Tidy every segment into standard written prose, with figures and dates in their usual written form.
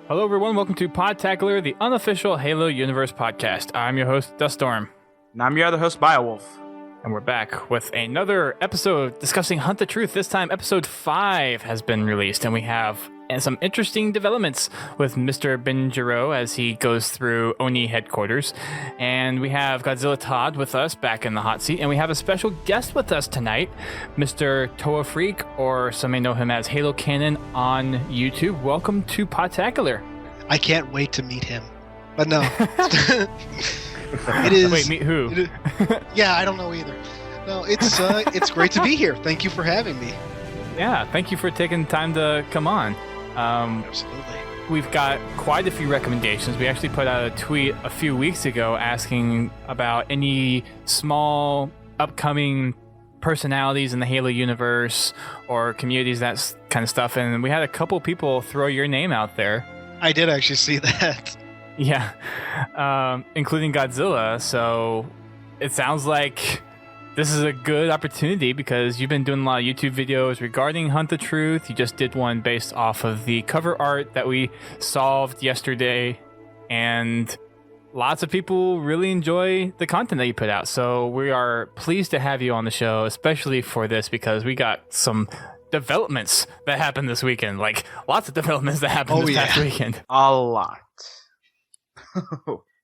Hello, everyone. Welcome to Podtacular, the unofficial Halo Universe podcast. I'm your host, Duststorm. And I'm your other host, Biowolf. And we're back with another episode discussing Hunt the Truth. This time, episode 5 has been released, and we have some interesting developments with Mr. Benjiro as he goes through Oni headquarters. And we have Godzilla Todd with us back in the hot seat, and we have a special guest with us tonight, Mr. Toa Freak, or some may know him as Halo Cannon on YouTube. Welcome to Podtacular. I can't wait to meet him. But no. It is. Wait, meet who? Yeah, I don't know either. No, it's great to be here. Thank you for having me. Yeah, thank you for taking time to come on. Absolutely. We've got quite a few recommendations. We actually put out a tweet a few weeks ago asking about any small upcoming personalities in the Halo universe or communities, that kind of stuff. And we had a couple people throw your name out there. I did actually see that. Yeah, including Godzilla. So it sounds like this is a good opportunity because you've been doing a lot of YouTube videos regarding Hunt the Truth. You just did one based off of the cover art that we solved yesterday. And lots of people really enjoy the content that you put out. So we are pleased to have you on the show, especially for this because we got some developments that happened this weekend. Like lots of developments that happened this past weekend. A lot.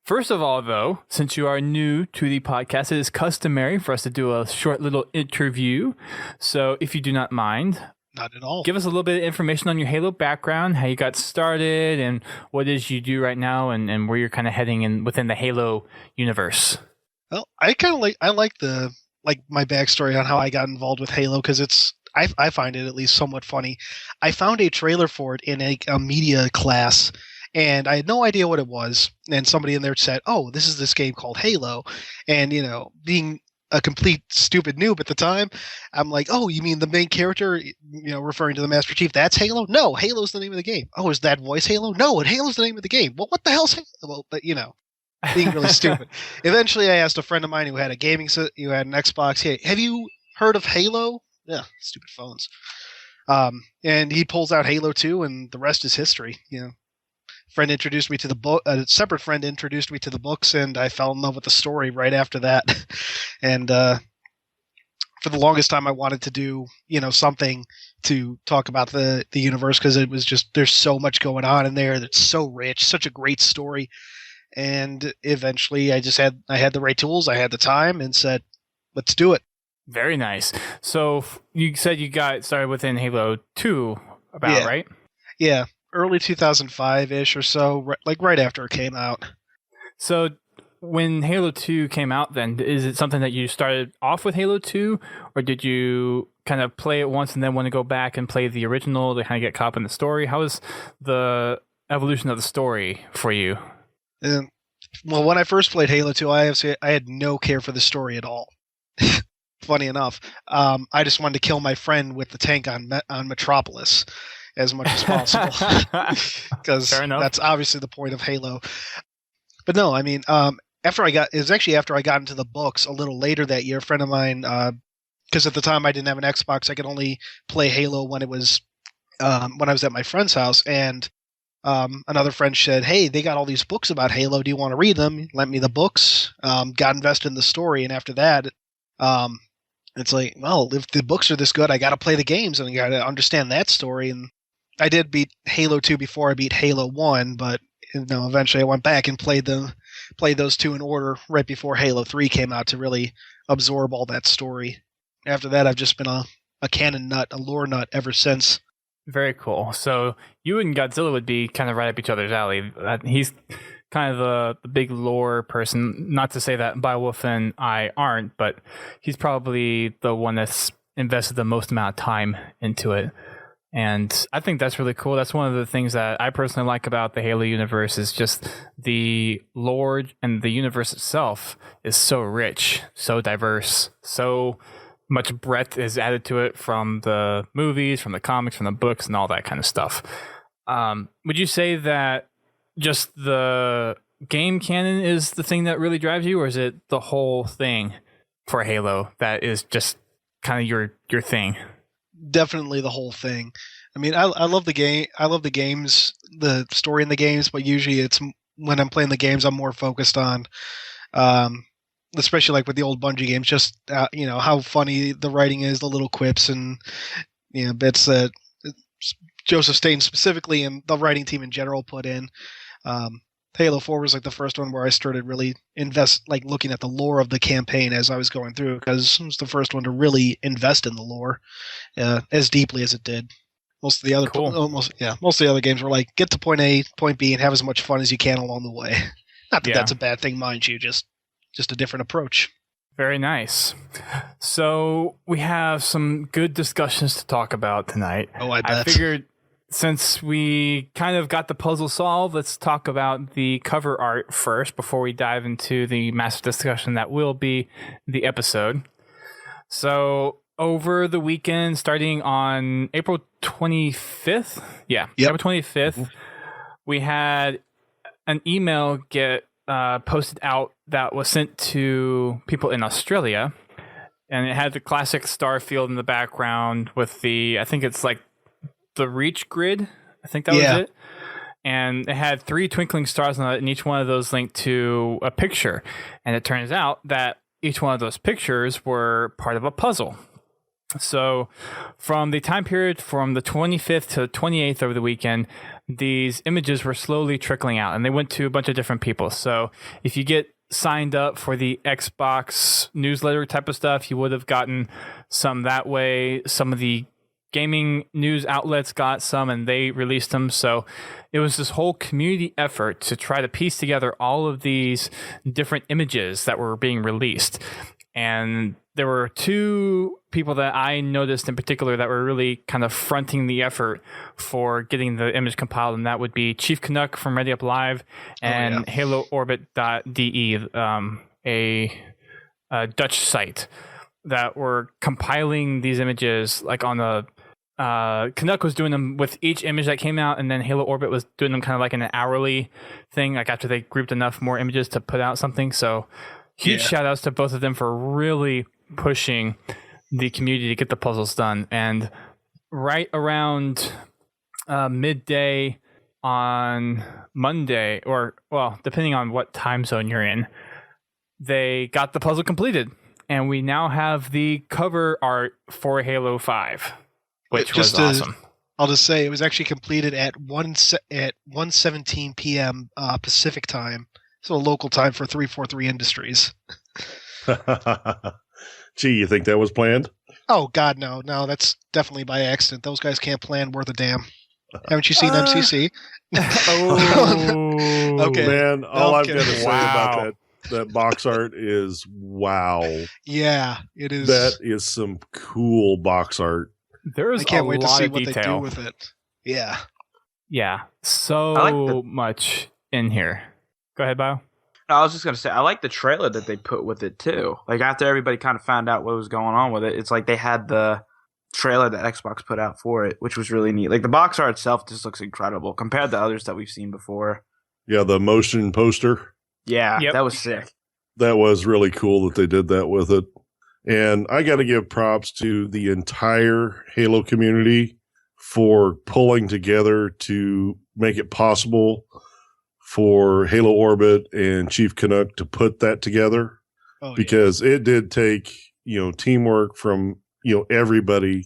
First of all, though, since you are new to the podcast, it is customary for us to do a short little interview. So if you do not mind, not at all, give us a little bit of information on your Halo background, how you got started, and what it is you do right now, and where you're kind of heading in within the Halo universe. Well, I like my backstory on how I got involved with Halo because I find it at least somewhat funny. I found a trailer for it in a media class. And I had no idea what it was. And somebody in there said, oh, this is this game called Halo. And, being a complete stupid noob at the time, I'm like, oh, you mean the main character, referring to the Master Chief, that's Halo? No, Halo's the name of the game. Oh, is that voice Halo? No, Halo's the name of the game. Well, what the hell's Halo? Well, but, being really stupid. Eventually, I asked a friend of mine who had an Xbox, hey, have you heard of Halo? Yeah, stupid phones. And he pulls out Halo 2, and the rest is history, Friend introduced me to the book. A separate friend introduced me to the books, and I fell in love with the story right after that. And for the longest time, I wanted to do something to talk about the universe because it was just there's so much going on in there that's so rich, such a great story. And eventually, I had the right tools, I had the time, and said, "Let's do it." Very nice. So you said you got started within Halo 2, right? Yeah. Early 2005-ish or so, right after it came out. So when Halo 2 came out then, is it something that you started off with Halo 2, or did you kind of play it once and then want to go back and play the original to kind of get caught up in the story? How was the evolution of the story for you? Well, when I first played Halo 2, I had no care for the story at all. Funny enough. I just wanted to kill my friend with the tank on Metropolis as much as possible, because that's obviously the point of Halo. But no, I mean, after I got into the books a little later that year, a friend of mine, because at the time I didn't have an Xbox, I could only play Halo when it was when I was at my friend's house, and another friend said, "Hey, they got all these books about Halo. Do you want to read them?" Lent me the books. Got invested in the story, and after that, it's like, well, if the books are this good, I got to play the games and I got to understand that story. And I did beat Halo 2 before I beat Halo 1, but eventually I went back and played those two in order right before Halo 3 came out to really absorb all that story. After that, I've just been a canon nut, a lore nut ever since. Very cool. So you and Godzilla would be kind of right up each other's alley. He's kind of the big lore person. Not to say that Biowolf and I aren't, but he's probably the one that's invested the most amount of time into it. And I think that's really cool. That's one of the things that I personally like about the Halo universe is just the lore, and the universe itself is so rich, so diverse, so much breadth is added to it from the movies, from the comics, from the books, and all that kind of stuff. Would you say that just the game canon is the thing that really drives you, or is it the whole thing for Halo that is just kind of your thing. Definitely the whole thing. I mean, I love the game. I love the games, the story in the games, but usually it's when I'm playing the games, I'm more focused on, especially like with the old Bungie games, just how funny the writing is, the little quips and bits that Joseph Staten specifically and the writing team in general put in. Halo 4 was like the first one where I started really looking at the lore of the campaign as I was going through, because it was the first one to really invest in the lore as deeply as it did. Most of the other most of the other games were like, get to point A, point B, and have as much fun as you can along the way. Not that that's a bad thing, mind you, just a different approach. Very nice. So we have some good discussions to talk about tonight. Oh, I bet. I figured since we kind of got the puzzle solved, let's talk about the cover art first before we dive into the massive discussion that will be the episode. So over the weekend, starting on April 25th, April 25th, we had an email get posted out that was sent to people in Australia, and it had the classic star field in the background with I think it's like the reach grid. I think that was it. And it had 3 twinkling stars on it, and each one of those linked to a picture. And it turns out that each one of those pictures were part of a puzzle. So from the time period from the 25th to the 28th over the weekend, these images were slowly trickling out, and they went to a bunch of different people. So if you get signed up for the Xbox newsletter type of stuff, you would have gotten some that way. Some of the gaming news outlets got some, and they released them. So it was this whole community effort to try to piece together all of these different images that were being released. And there were 2 people that I noticed in particular that were really kind of fronting the effort for getting the image compiled, and that would be Chief Canuck from Ready Up Live and HaloOrbit.de, a Dutch site that were compiling these images like on a Canuck was doing them with each image that came out, and then Halo Orbit was doing them kind of like in an hourly thing, like after they grouped enough more images to put out something. So huge shout outs to both of them for really pushing the community to get the puzzles done. And right around midday on Monday, or well, depending on what time zone you're in, they got the puzzle completed, and we now have the cover art for Halo 5, which was awesome. I'll just say it was actually completed at 1:17 p.m. Pacific time, so local time for 343 Industries. Gee, you think that was planned? Oh God, no, that's definitely by accident. Those guys can't plan worth a damn. Haven't you seen MCC? Okay, man. All I've got to say about that box art is wow. Yeah, it is. That is some cool box art. There's I can't wait to see what detail. they do with it. Yeah. Yeah. So much in here. Go ahead, Bio. No, I was just going to say, I like the trailer that they put with it, too. Like, after everybody kind of found out what was going on with it, it's like they had the trailer that Xbox put out for it, which was really neat. Like, the box art itself just looks incredible compared to others that we've seen before. Yeah, the motion poster. Yeah, that was sick. That was really cool that they did that with it. And I got to give props to the entire Halo community for pulling together to make it possible for Halo Orbit and Chief Canuck to put that together, because it did take, teamwork from, everybody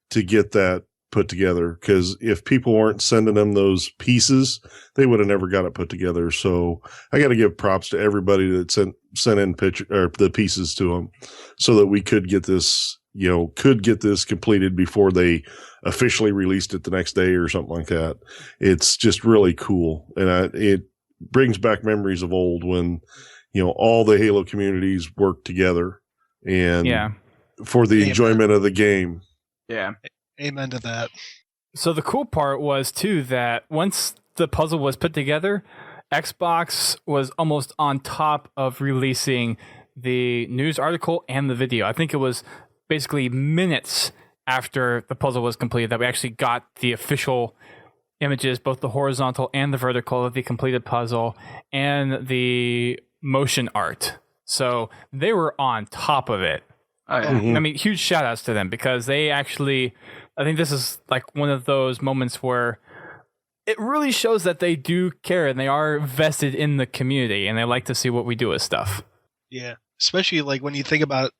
to get that put together. Because if people weren't sending them those pieces, they would have never got it put together. So I got to give props to everybody that sent in the pieces to them, so that we could get this, completed before they officially released it the next day or something like that. It's just really cool. And it brings back memories of old when, all the Halo communities worked together and for the enjoyment of the game. Yeah. Amen to that. So the cool part was too that once the puzzle was put together, Xbox was almost on top of releasing the news article and the video. I think it was basically minutes after the puzzle was completed that we actually got the official images, both the horizontal and the vertical of the completed puzzle and the motion art. So they were on top of it Oh, yeah. Mhm. I mean, huge shout outs to them because they actually, I think this is like one of those moments where it really shows that they do care and they are vested in the community and they like to see what we do with stuff. Yeah, especially like when you think about it,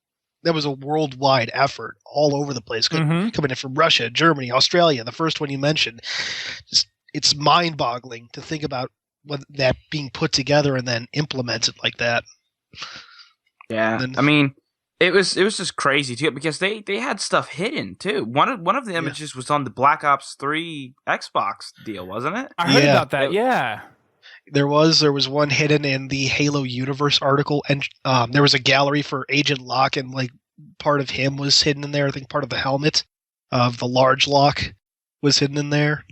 that was a worldwide effort all over the place, Mhm. coming in from Russia, Germany, Australia. The first one you mentioned, it's mind-boggling to think about what that being put together and then implemented like that. Yeah, Then- I mean, it was just crazy too because they had stuff hidden too. One of the images was on the Black Ops 3 Xbox deal, wasn't it? I heard Yeah. about that. Yeah. There was one hidden in the Halo Universe article, and there was a gallery for Agent Locke, and like part of him was hidden in there. I think part of the helmet of the large Locke was hidden in there.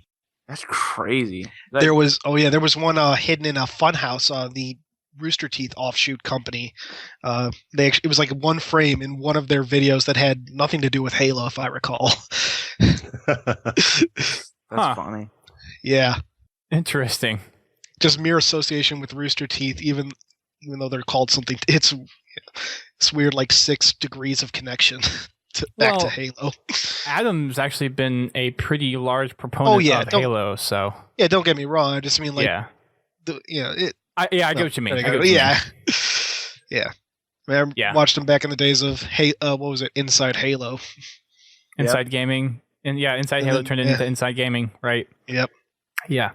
That's crazy. There was one hidden in a funhouse, the Rooster Teeth offshoot company. It was like one frame in one of their videos that had nothing to do with Halo, if I recall. That's funny. Yeah, Interesting. just mere association with Rooster Teeth, even though they're called something. It's weird, like 6 degrees of connection back to Well, Halo. Adam's actually been a pretty large proponent of Halo, so Yeah, don't get me wrong. I just mean like yeah. I get what you mean. Yeah. Yeah. I Yeah. watched them back in the days of what was it? Inside Halo. Inside Gaming. And Inside And Halo then- turned into Inside Gaming, right? Yep. Yeah.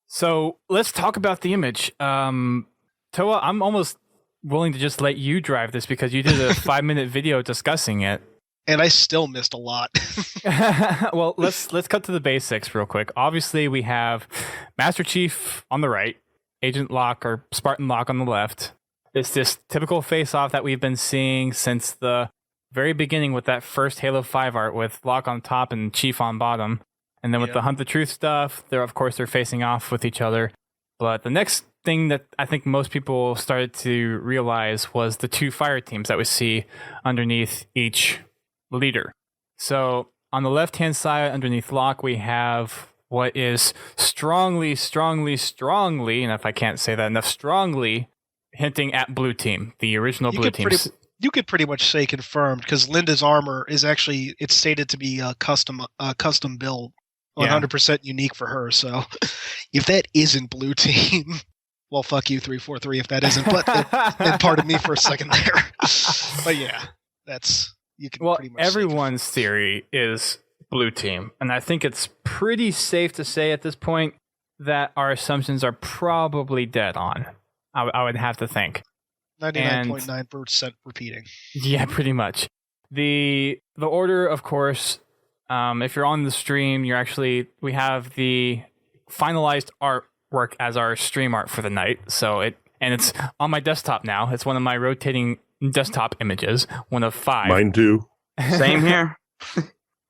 So let's talk about the image. Toa, I'm almost willing to just let you drive this because you did a 5-minute video discussing it. And I still missed a lot. Well, let's cut to the basics real quick. Obviously, we have Master Chief on the right, Agent Locke or Spartan Locke on the left. It's this typical face-off that we've been seeing since the very beginning with that first Halo 5 art with Locke on top and Chief on bottom. And then with the Hunt the Truth stuff, they're facing off with each other. But the next thing that I think most people started to realize was the 2 fire teams that we see underneath each leader. So on the left-hand side underneath Locke, we have what is strongly, and if I can't say that enough, strongly hinting at Blue Team, the original Blue Team. You could pretty much say confirmed because Linda's armor is actually, it's stated to be a custom build, 100% unique for her. So if that isn't Blue Team, well, fuck you 343 if that isn't. But then pardon me for a second there. But yeah, you can pretty much. Everyone's theory is Blue Team, and I think it's pretty safe to say at this point that our assumptions are probably dead on. I would have to think. 99.9% repeating. Yeah, pretty much. The order, of course, if you're on the stream, we have the finalized artwork as our stream art for the night. So it's on my desktop now. It's one of my rotating desktop images, one of 5. Mine too. Same here.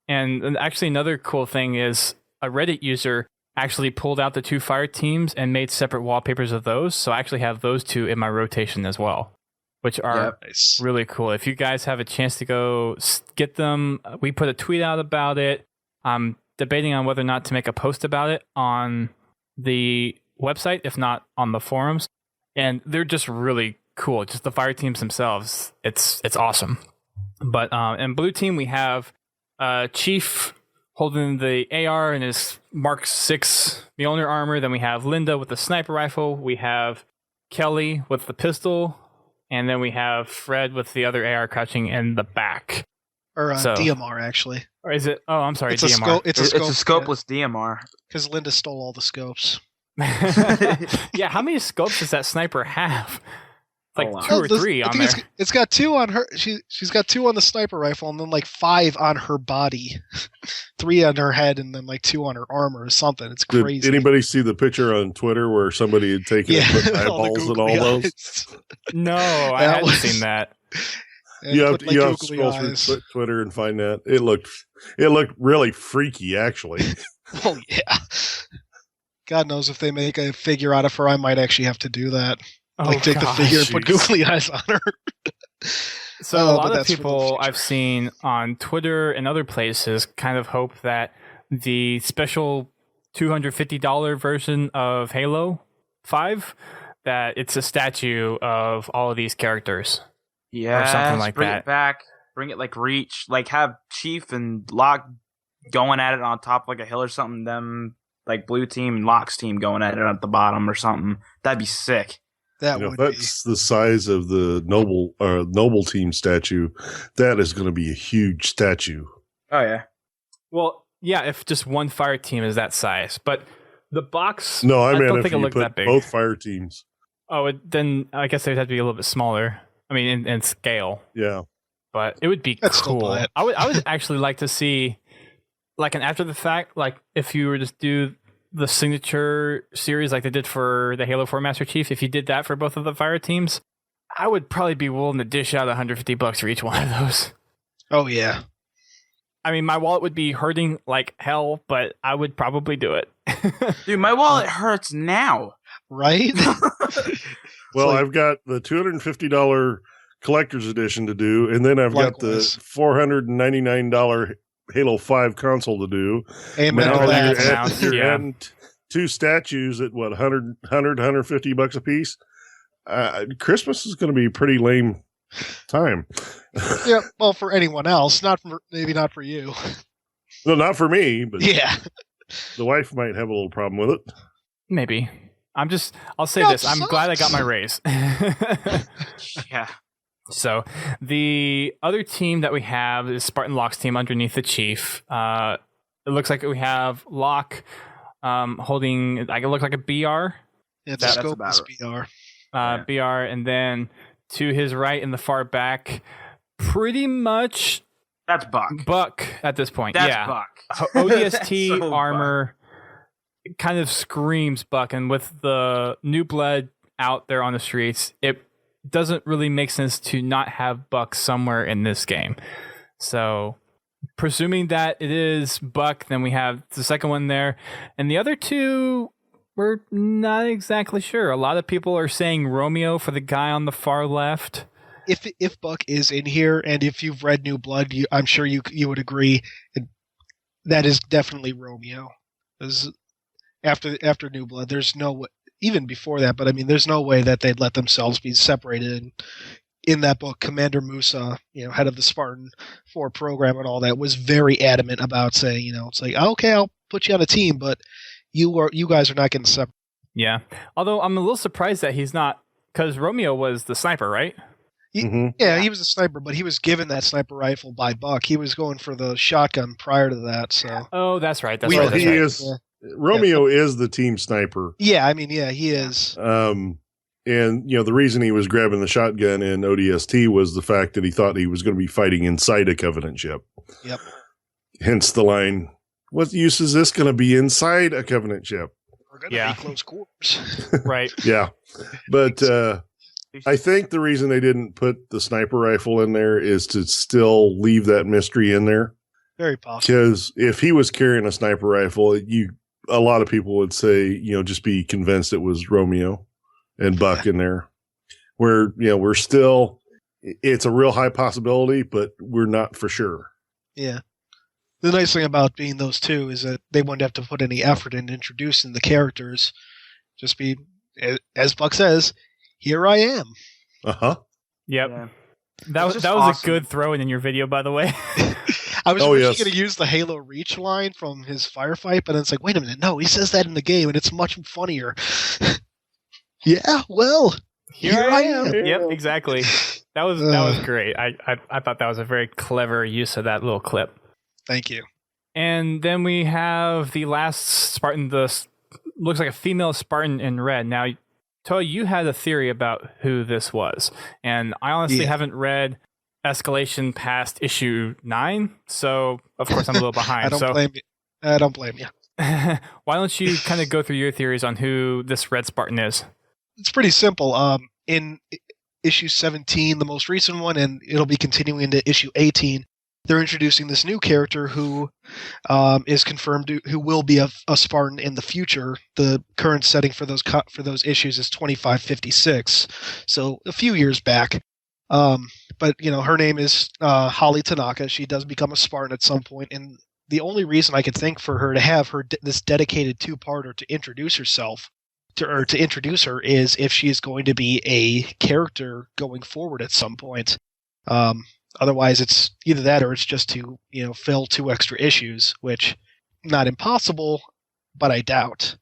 And actually another cool thing is a Reddit user actually pulled out the 2 fire teams and made separate wallpapers of those. So I actually have those 2 in my rotation as well, which are really cool. If you guys have a chance to go get them, we put a tweet out about it. I'm debating on whether or not to make a post about it on the website, if not on the forums. And they're just really cool. Just the fire teams themselves. It's awesome. But in Blue Team, we have Chief holding the AR and his Mark 6 Mjolnir armor. Then we have Linda with the sniper rifle. We have Kelly with the pistol. And then we have Fred with the other AR crouching in the back. Or DMR, actually. Or is it? Oh, I'm sorry, It's DMR. it's a scopeless DMR. Because Linda stole all the scopes. Yeah, how many scopes does that sniper have? Like 2 or 3 on there. It's got 2 on her. She's got 2 on the sniper rifle, and then like 5 on her body, 3 on her head, and then like 2 on her armor or something. It's crazy. Did anybody see the picture on Twitter where somebody had taken and put eyeballs and all those? No, I hadn't seen that. You have to scroll through Twitter and find that. It looked really freaky, actually. Oh yeah. God knows if they make a figure out of her, I might actually have to do that. Take the figure and put googly eyes on her. So a lot of people I've seen on Twitter and other places kind of hope that the special $250 version of Halo 5, that it's a statue of all of these characters. Yeah, or something like bring that. It back. Bring it like Reach, like have Chief and Locke going at it on top of like a hill or something. Them like blue team and Locke's team going at it at the bottom or something. That'd be sick. That You know, would if that's the size of the noble team statue, that is going to be a huge statue. Oh yeah. Well, yeah, if just one fire team is that size, but the box. No, I mean don't if think it you looked put that big. both fire teams. Oh, then I guess they'd have to be a little bit smaller. I mean, in scale. Yeah. But it would be I'd still cool. buy it. I would actually like to see, like, an after the fact, like if you were to do the signature series like they did for the Halo 4 Master Chief, if you did that for both of the fire teams, I would probably be willing to dish out $150 for each one of those. Oh yeah. I mean, my wallet would be hurting like hell, but I would probably do it. Dude, my wallet hurts now. Right? Well, like- I've got the $250 collector's edition to do, and then I've Likewise. got the $499 Halo 5 console to do. Amen Now to that. that. you're Yeah. adding two statues at what, $150 a piece? Christmas is going to be a pretty lame time. Yeah, well, for anyone else, maybe not for you. No, not for me, but Yeah. the wife might have a little problem with it. Maybe. I'll say That this. I'm glad I got my raise. Yeah. So the other team that we have is Spartan Locke's team underneath the Chief. It looks like we have Locke holding, like, it looks like a BR. Yeah, the That's scope about is it. BR. BR, and then to his right in the far back, pretty much That's Buck. Buck at this point. That's yeah. Buck. ODST That's so armor kind of screams Buck, and with the new blood out there on the streets, it doesn't really make sense to not have Buck somewhere in this game. So, presuming that it is Buck, then we have the second one there, and the other two, we're not exactly sure. A lot of people are saying Romeo for the guy on the far left. If Buck is in here, and if you've read New Blood, I'm sure you would agree that is definitely Romeo. 'Cause after New Blood, there's no way, even before that, but I mean, there's no way that they'd let themselves be separated. And in that book, Commander Musa, head of the Spartan 4 program and all that, was very adamant about saying, it's like, okay, I'll put you on a team, but you guys are not getting separated. Yeah. Although I'm a little surprised that he's not, because Romeo was the sniper, right? Yeah, he was a sniper, but he was given that sniper rifle by Buck. He was going for the shotgun prior to that, so. Oh, that's right. That's We- right. Well, That's he right. is. Yeah. Romeo is the team sniper. Yeah, I mean, yeah, he is. And the reason he was grabbing the shotgun in ODST was the fact that he thought he was going to be fighting inside a Covenant ship. Yep. Hence the line, what use is this going to be inside a Covenant ship? We're gonna Yeah. be close quarters. Right. Yeah. But I think the reason they didn't put the sniper rifle in there is to still leave that mystery in there. Very possible. Because if he was carrying a sniper rifle, a lot of people would say, just be convinced it was Romeo and Buck in there. Where, we're still, it's a real high possibility, but we're not for sure. Yeah. The nice thing about being those two is that they wouldn't have to put any effort in introducing the characters. Just be, as Buck says, here I am. Uh-huh. Yep. Yeah. That It's was just a awesome. good throw in your video, by the way. I was Oh, originally yes. going to use the Halo Reach line from his firefight, but then it's like, wait a minute, no, he says that in the game, and it's much funnier. Yeah, well, here I am. Yep, exactly. That was great. I thought that was a very clever use of that little clip. Thank you. And then we have the last Spartan, looks like a female Spartan in red. Now, Toa, you had a theory about who this was, and I honestly Yeah. haven't read Escalation past issue 9, so of course I'm a little behind. I don't so blame you. I don't blame you. why don't you kind of go through your theories on who this red Spartan is? It's pretty simple. In issue 17, the most recent one, and it'll be continuing into issue 18, they're introducing this new character who is confirmed who will be a Spartan in the future. The current setting for those issues is 2556, so a few years back. But her name is Holly Tanaka. She does become a Spartan at some point, and the only reason I could think for her to have this dedicated two-parter to introduce herself to introduce her is if she is going to be a character going forward at some point. Otherwise, it's either that or it's just to fill 2 extra issues, which not impossible, but I doubt.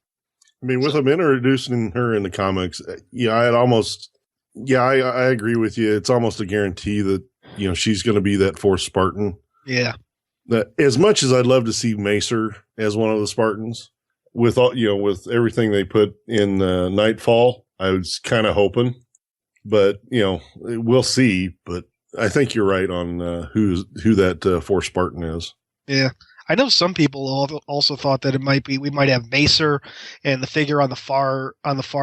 I mean, with them introducing her in the comics, I agree with you. It's almost a guarantee that, she's going to be that fourth Spartan. Yeah. That as much as I'd love to see Macer as one of the Spartans, with all, with everything they put in Nightfall, I was kind of hoping, but we'll see. But I think you're right on who that fourth Spartan is. Yeah. I know some people also thought that we might have Macer, and the figure on the far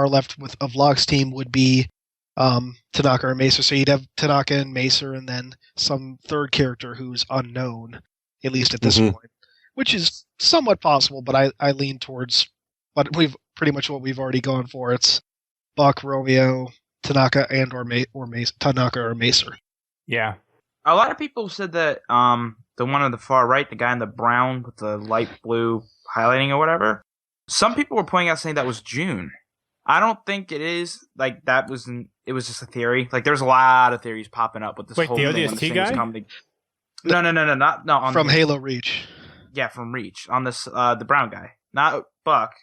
left of Locke's team would be Tanaka or Macer. So you'd have Tanaka and Macer, and then some third character who's unknown, at least at this point, which is somewhat possible. But I lean towards what we've already gone for. It's Buck, Romeo, Tanaka, and or Macer, Tanaka or Macer. Yeah. A lot of people said that the one on the far right, the guy in the brown with the light blue highlighting or whatever, some people were pointing out saying that was June. I don't think it is. Like, it was just a theory. Like, there's a lot of theories popping up with this whole the thing. ODST guy? No, on from Halo Reach. Yeah, from Reach. On this, the brown guy. Not Buck.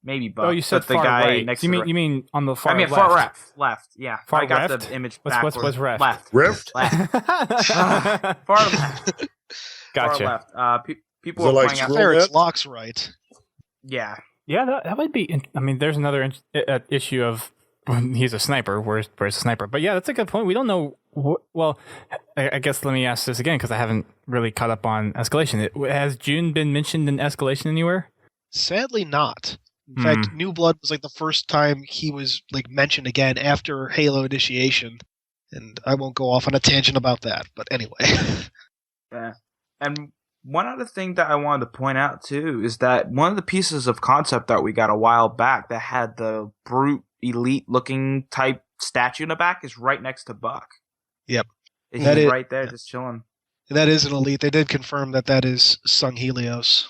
Maybe Buck. Oh, you said but the far guy right. next You to mean on the far left? far left. Yeah. Far I got left? the image What's backwards. left? Left. Left. Far left. Gotcha. Far left. People Is it were like pointing out. scroll- There, it's that? Locke's right. Yeah. Yeah, that would be. I mean, there's another issue of when he's a sniper. Where's a sniper? But yeah, that's a good point. We don't know. Well, I guess let me ask this again because I haven't really caught up on Escalation. Has June been mentioned in Escalation anywhere? Sadly, not. In fact, New Blood was like the first time he was like mentioned again after Halo Initiation, and I won't go off on a tangent about that. But anyway, Yeah. And one other thing that I wanted to point out too is that one of the pieces of concept art we got a while back that had the brute elite looking type statue in the back is right next to Buck. Yep. He's That is- right there just chilling. that is an elite. They did confirm that is Sung Helios.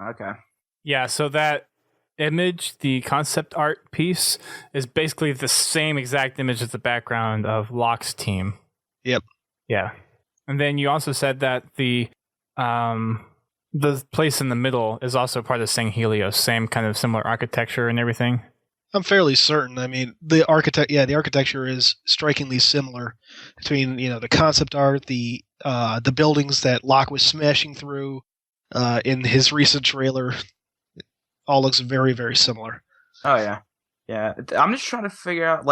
Okay. Yeah. So that image, the concept art piece, is basically the same exact image as the background of Locke's team. Yep. Yeah. And then you also said that the place in the middle is also part of Sang Helios, same kind of similar architecture and everything. I'm fairly certain. I mean, the architecture is strikingly similar between the concept art, the buildings that Locke was smashing through in his recent trailer. It all looks very, very similar. Oh yeah. Yeah. I'm just trying to figure out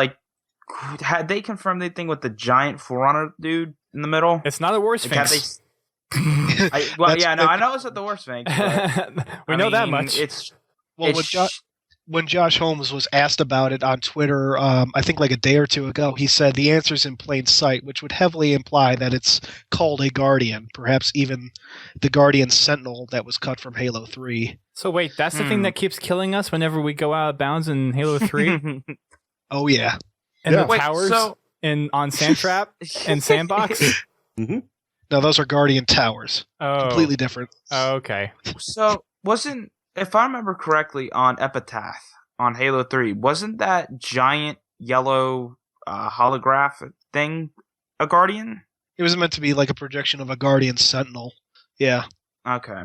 had they confirmed anything with the giant Forerunner dude in the middle? It's not a War Like, Sphinx. I know it's at the War Sphinx. But, We know that much. When Josh Holmes was asked about it on Twitter, I think like a day or two ago, he said the answer's in plain sight, which would heavily imply that it's called a Guardian, perhaps even the Guardian Sentinel that was cut from Halo 3. So wait, that's the thing that keeps killing us whenever we go out of bounds in Halo 3? Oh, yeah. And the Wait, towers on Sandtrap and Sandbox? Mm-hmm. No, those are Guardian Towers. Oh. Completely different. Oh, okay. So if I remember correctly, on Epitaph on Halo 3, wasn't that giant yellow holograph thing a Guardian? It was meant to be like a projection of a Guardian Sentinel. Yeah. Okay.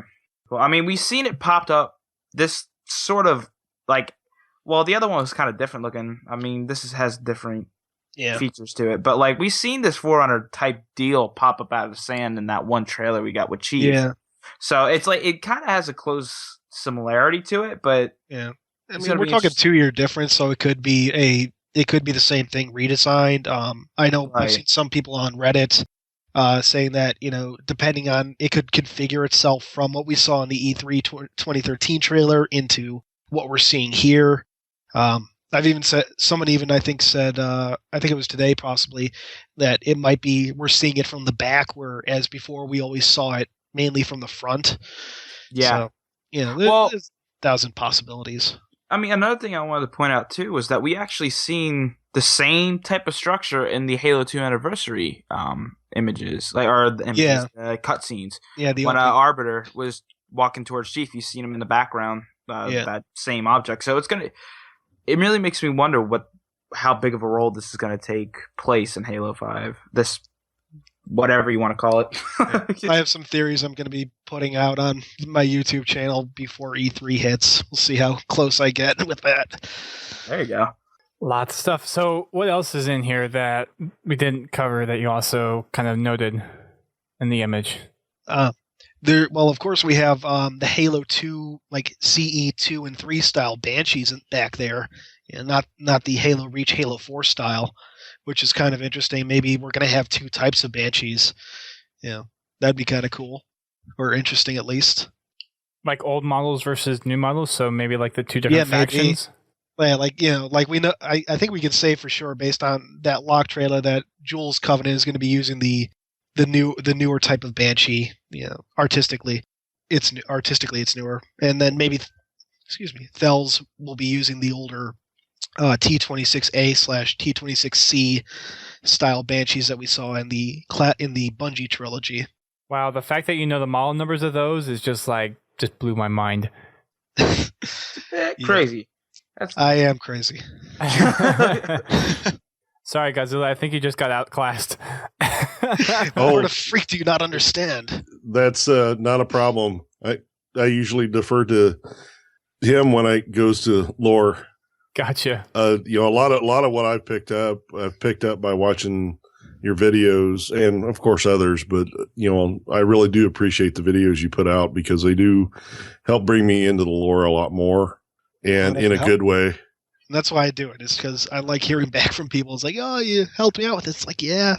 Well, I mean, we've seen it popped up. This sort of the other one was kind of different looking. I mean, has different features to it, but we've seen this Forerunner type deal pop up out of the sand in that one trailer we got with Chief. Yeah. So it's it kind of has a close similarity to it, but yeah. I mean, we're talking 2-year difference, so it could be the same thing redesigned. I know I've seen some people on Reddit saying that depending on it could configure itself from what we saw in the E3 2013 trailer into what we're seeing here. I've even said I think it was today possibly that it might be we're seeing it from the back, whereas before we always saw it mainly from the front. Yeah. So, there's 1,000 possibilities. I mean, another thing I wanted to point out too was that we actually seen the same type of structure in the Halo 2 anniversary images, cutscenes. Yeah, when Arbiter was walking towards Chief, you seen him in the background, that same object. So it really makes me wonder how big of a role this is going to take place in Halo 5. This whatever you want to call it. I have some theories I'm going to be putting out on my YouTube channel before E3 hits. We'll see how close I get with that. There you go. Lots of stuff. So what else is in here that we didn't cover that you also kind of noted in the image? Well, of course, we have the Halo 2, like CE 2 and 3 style Banshees back there, not the Halo Reach, Halo 4 style, which is kind of interesting. Maybe we're going to have two types of Banshees. That'd be kind of cool, or interesting at least. Like old models versus new models, so maybe like the two different factions. Yeah, like we know. I think we can say for sure based on that lock trailer that Jules Covenant is going to be using the newer type of Banshee. Artistically it's newer, and then maybe Thels will be using the older T26A/T26C style Banshees that we saw in the Bungie trilogy. Wow, the fact that you know the model numbers of those is just blew my mind. Crazy. I am crazy. Sorry, Godzilla. I think you just got outclassed. What the freak do you not understand? That's not a problem. I usually defer to him when I goes to lore. Gotcha. A lot of what I've picked up by watching your videos and of course others, but I really do appreciate the videos you put out because they do help bring me into the lore a lot more and in a good way. And that's why I do it, is because I like hearing back from people. It's like, oh, you helped me out with it. It's like, yeah,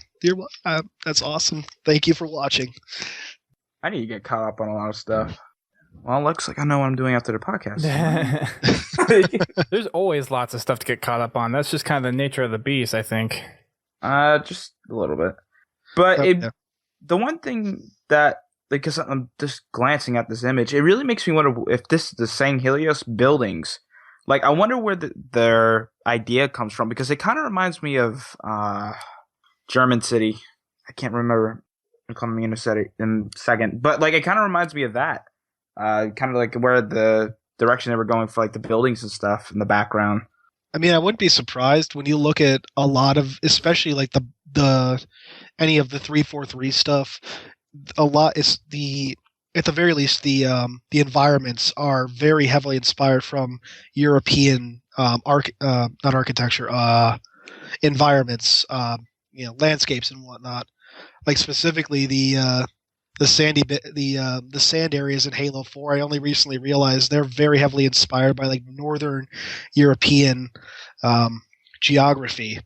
that's awesome. Thank you for watching. I need to get caught up on a lot of stuff. Well, it looks like I know what I'm doing after the podcast. There's always lots of stuff to get caught up on. That's just kind of the nature of the beast, I think. Just a little bit. But the one thing that, because I'm just glancing at this image, it really makes me wonder if this is the Sang Helios buildings. Like, I wonder where their idea comes from, because it kind of reminds me of German City. I can't remember. I'm coming in a second. But, like, it kind of reminds me of that. Kind of like where the direction they were going for, like, the buildings and stuff in the background. I mean, I wouldn't be surprised when you look at a lot of, especially, like, any of the 343 stuff, a lot is at the very least, the environments are very heavily inspired from European not architecture, environments, landscapes and whatnot. Like specifically the sand areas in Halo 4. I only recently realized they're very heavily inspired by like Northern European geography.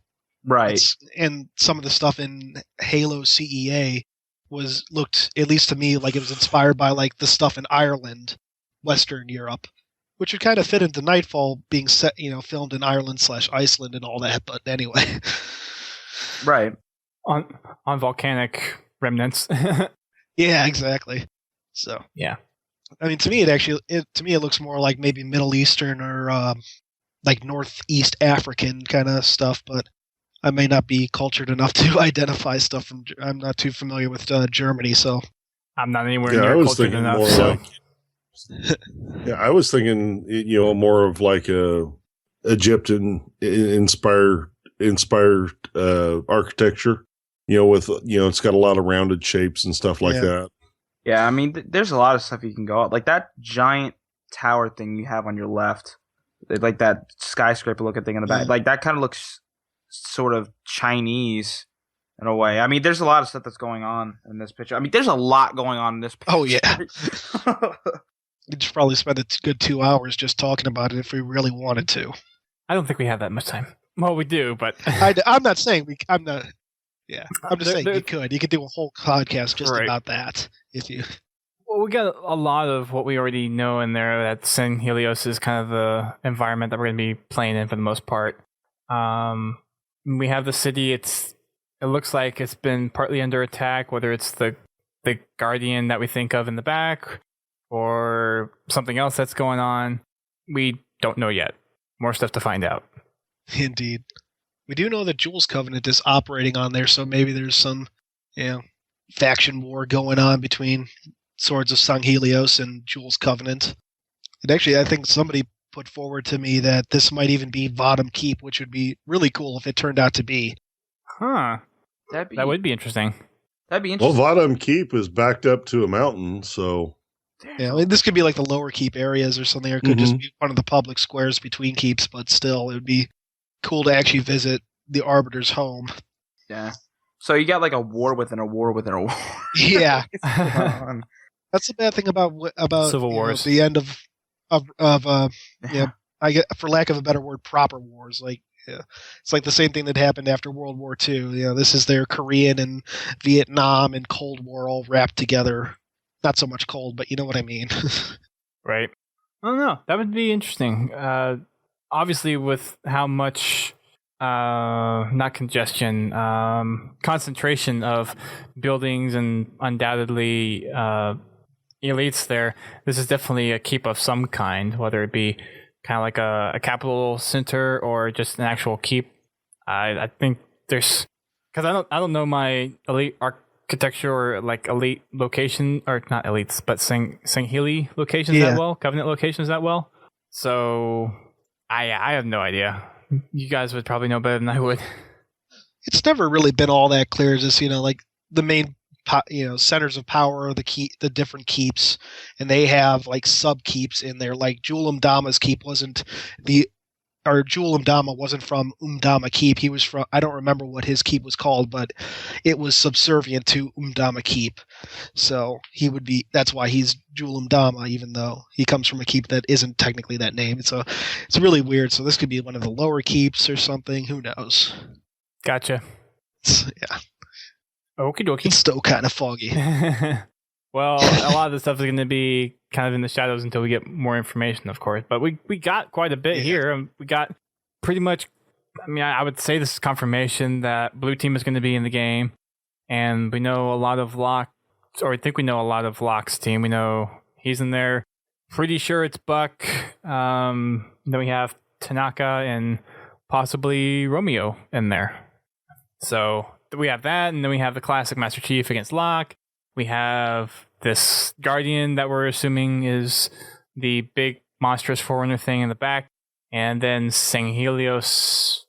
Right. And some of the stuff in Halo CEA looked, at least to me, like it was inspired by like the stuff in Ireland, Western Europe, which would kind of fit into Nightfall being set, filmed in Ireland/Iceland and all that. But anyway, right on volcanic remnants. Yeah, exactly. So yeah, I mean, to me, it looks more like maybe Middle Eastern or like Northeast African kind of stuff, but I may not be cultured enough to identify stuff from. I'm not too familiar with Germany, so I'm not anywhere near cultured enough. So. I was thinking, more of like a Egyptian inspired architecture. With it's got a lot of rounded shapes and stuff like that. Yeah, I mean, there's a lot of stuff you can go out. Like that giant tower thing you have on your left, like that skyscraper looking thing in the back. Like that kind of looks sort of Chinese in a way. I mean, there's a lot of stuff that's going on in this picture. I mean, there's a lot going on in this picture. Oh, yeah. We'd probably spend a good 2 hours just talking about it if we really wanted to. I don't think we have that much time. Well, we do, but... I'm not saying I'm not... Yeah, I'm just saying you could. You could do a whole podcast just about that if you... Well, we got a lot of what we already know in there. That Sang Helios is kind of the environment that we're going to be playing in for the most part. We have the city. It looks like it's been partly under attack, whether it's the Guardian that we think of in the back or something else that's going on. We don't know yet. More stuff to find out. Indeed. We do know that Jules Covenant is operating on there, so maybe there's some faction war going on between Swords of Sang Helios and Jules Covenant. And actually, I think somebody put forward to me that this might even be Vodham Keep, which would be really cool if it turned out to be. Huh. That would be interesting. That'd be Well, interesting. Vadam Keep is backed up to a mountain, so Yeah, I mean, this could be like the lower keep areas or something, or it could just be one of the public squares between keeps, but still, it would be cool to actually visit the Arbiter's home. Yeah. So you got like a war within a war within a war. Yeah. On. That's the bad thing about Civil Wars. The end of I get, for lack of a better word, proper wars. Like, yeah, it's like the same thing that happened after World War II. You know, this is their Korean and Vietnam and Cold War all wrapped together. Not so much cold, but you know what I mean. Right. I don't know. That would be interesting. Obviously, with how much, not congestion, concentration of buildings and undoubtedly elites there, this is definitely a keep of some kind, whether it be kind of like a capital center or just an actual keep. I think there's, because I don't know my elite architecture or like elite location, or not elites, but Sanghili locations that well, Covenant locations that well. So I have no idea. You guys would probably know better than I would. It's never really been all that clear. Just like the main centers of power, the different keeps, and they have like sub keeps in there. Like Julam Dama's keep wasn't Julam Dama wasn't from Umdama Keep. He was from, I don't remember what his keep was called, but it was subservient to Umdama Keep. So that's why he's Julam Dama, even though he comes from a keep that isn't technically that name. It's really weird. So this could be one of the lower keeps or something. Who knows? Gotcha. Yeah. Okie dokie. It's still kind of foggy. Well, a lot of the stuff is going to be kind of in the shadows until we get more information, of course. But we got quite a bit here. We got pretty much, I mean, I would say this is confirmation that Blue Team is going to be in the game. And we know a lot of I think we know a lot of Locke's team. We know he's in there. Pretty sure it's Buck. Then we have Tanaka and possibly Romeo in there. So we have that, and then we have the classic Master Chief against Locke. We have this Guardian that we're assuming is the big monstrous Forerunner thing in the back. And then Sanghelios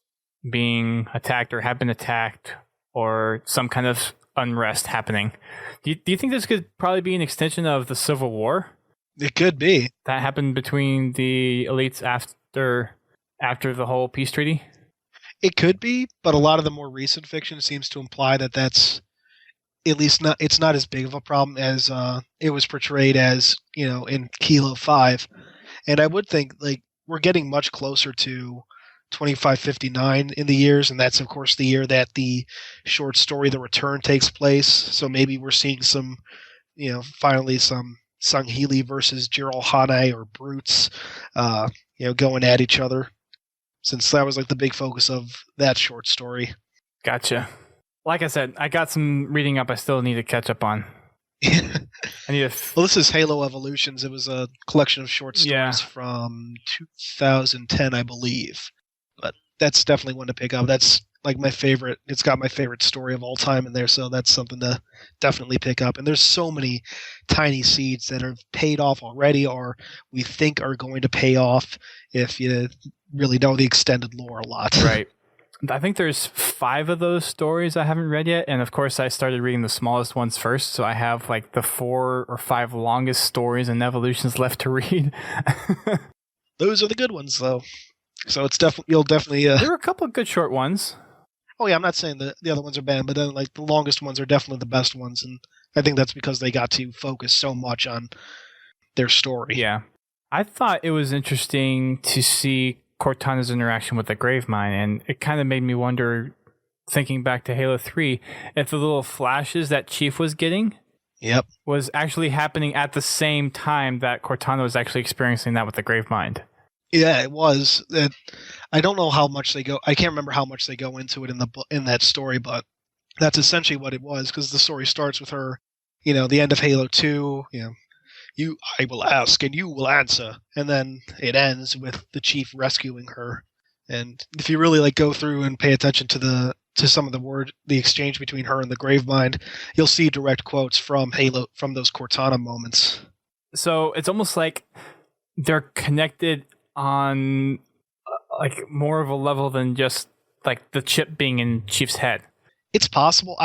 being attacked or have been attacked or some kind of unrest happening. Do you think this could probably be an extension of the Civil War? It could be. That happened between the elites after the whole peace treaty? It could be, but a lot of the more recent fiction seems to imply that that's at least it's not as big of a problem as it was portrayed as, in Kilo 5. And I would think like we're getting much closer to 2559 in the years, and that's of course the year that the short story The Return takes place. So maybe we're seeing some, finally some Sanghili versus Jiral Hane or Brutes, going at each other, since that was like the big focus of that short story. Gotcha. Like I said, I got some reading up I still need to catch up on. Well, this is Halo Evolutions. It was a collection of short stories from 2010, I believe. But that's definitely one to pick up. That's like my favorite. It's got my favorite story of all time in there, so that's something to definitely pick up. And there's so many tiny seeds that have paid off already, or we think are going to pay off if you really know the extended lore a lot. Right. I think there's 5 of those stories I haven't read yet, and of course I started reading the smallest ones first, so I have like the 4 or 5 longest stories and evolutions left to read. Those are the good ones, though. So it's you'll definitely. There were a couple of good short ones. Oh yeah, I'm not saying the other ones are bad, but then like the longest ones are definitely the best ones, and I think that's because they got to focus so much on their story. Yeah, I thought it was interesting to see Cortana's interaction with the Gravemind, and it kind of made me wonder, thinking back to Halo 3, if the little flashes that Chief was getting was actually happening at the same time that Cortana was actually experiencing that with the Gravemind. Yeah, it was. I don't know how much they go. I can't remember how much they go into it in that story, but that's essentially what it was, because the story starts with her, the end of Halo 2, I will ask and you will answer, and then it ends with the Chief rescuing her. And if you really like go through and pay attention to some of the exchange between her and the Gravemind, you'll see direct quotes from Halo, from those Cortana moments. So it's almost like they're connected on like more of a level than just like the chip being in Chief's head. It's possible.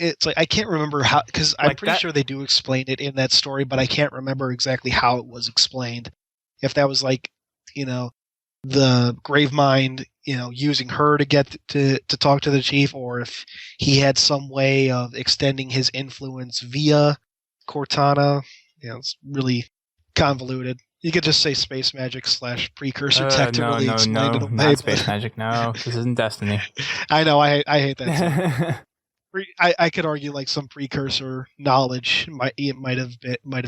it's like I can't remember how, because I'm Like pretty that- sure they do explain it in that story, but I can't remember exactly how it was explained. If that was like, the Gravemind, using her to get to talk to the chief, or if he had some way of extending his influence via Cortana. It's really convoluted. You could just say space magic / precursor tech to really explain it away. Not space magic. No, this isn't Destiny. I know. I hate that too. I could argue like some precursor knowledge might have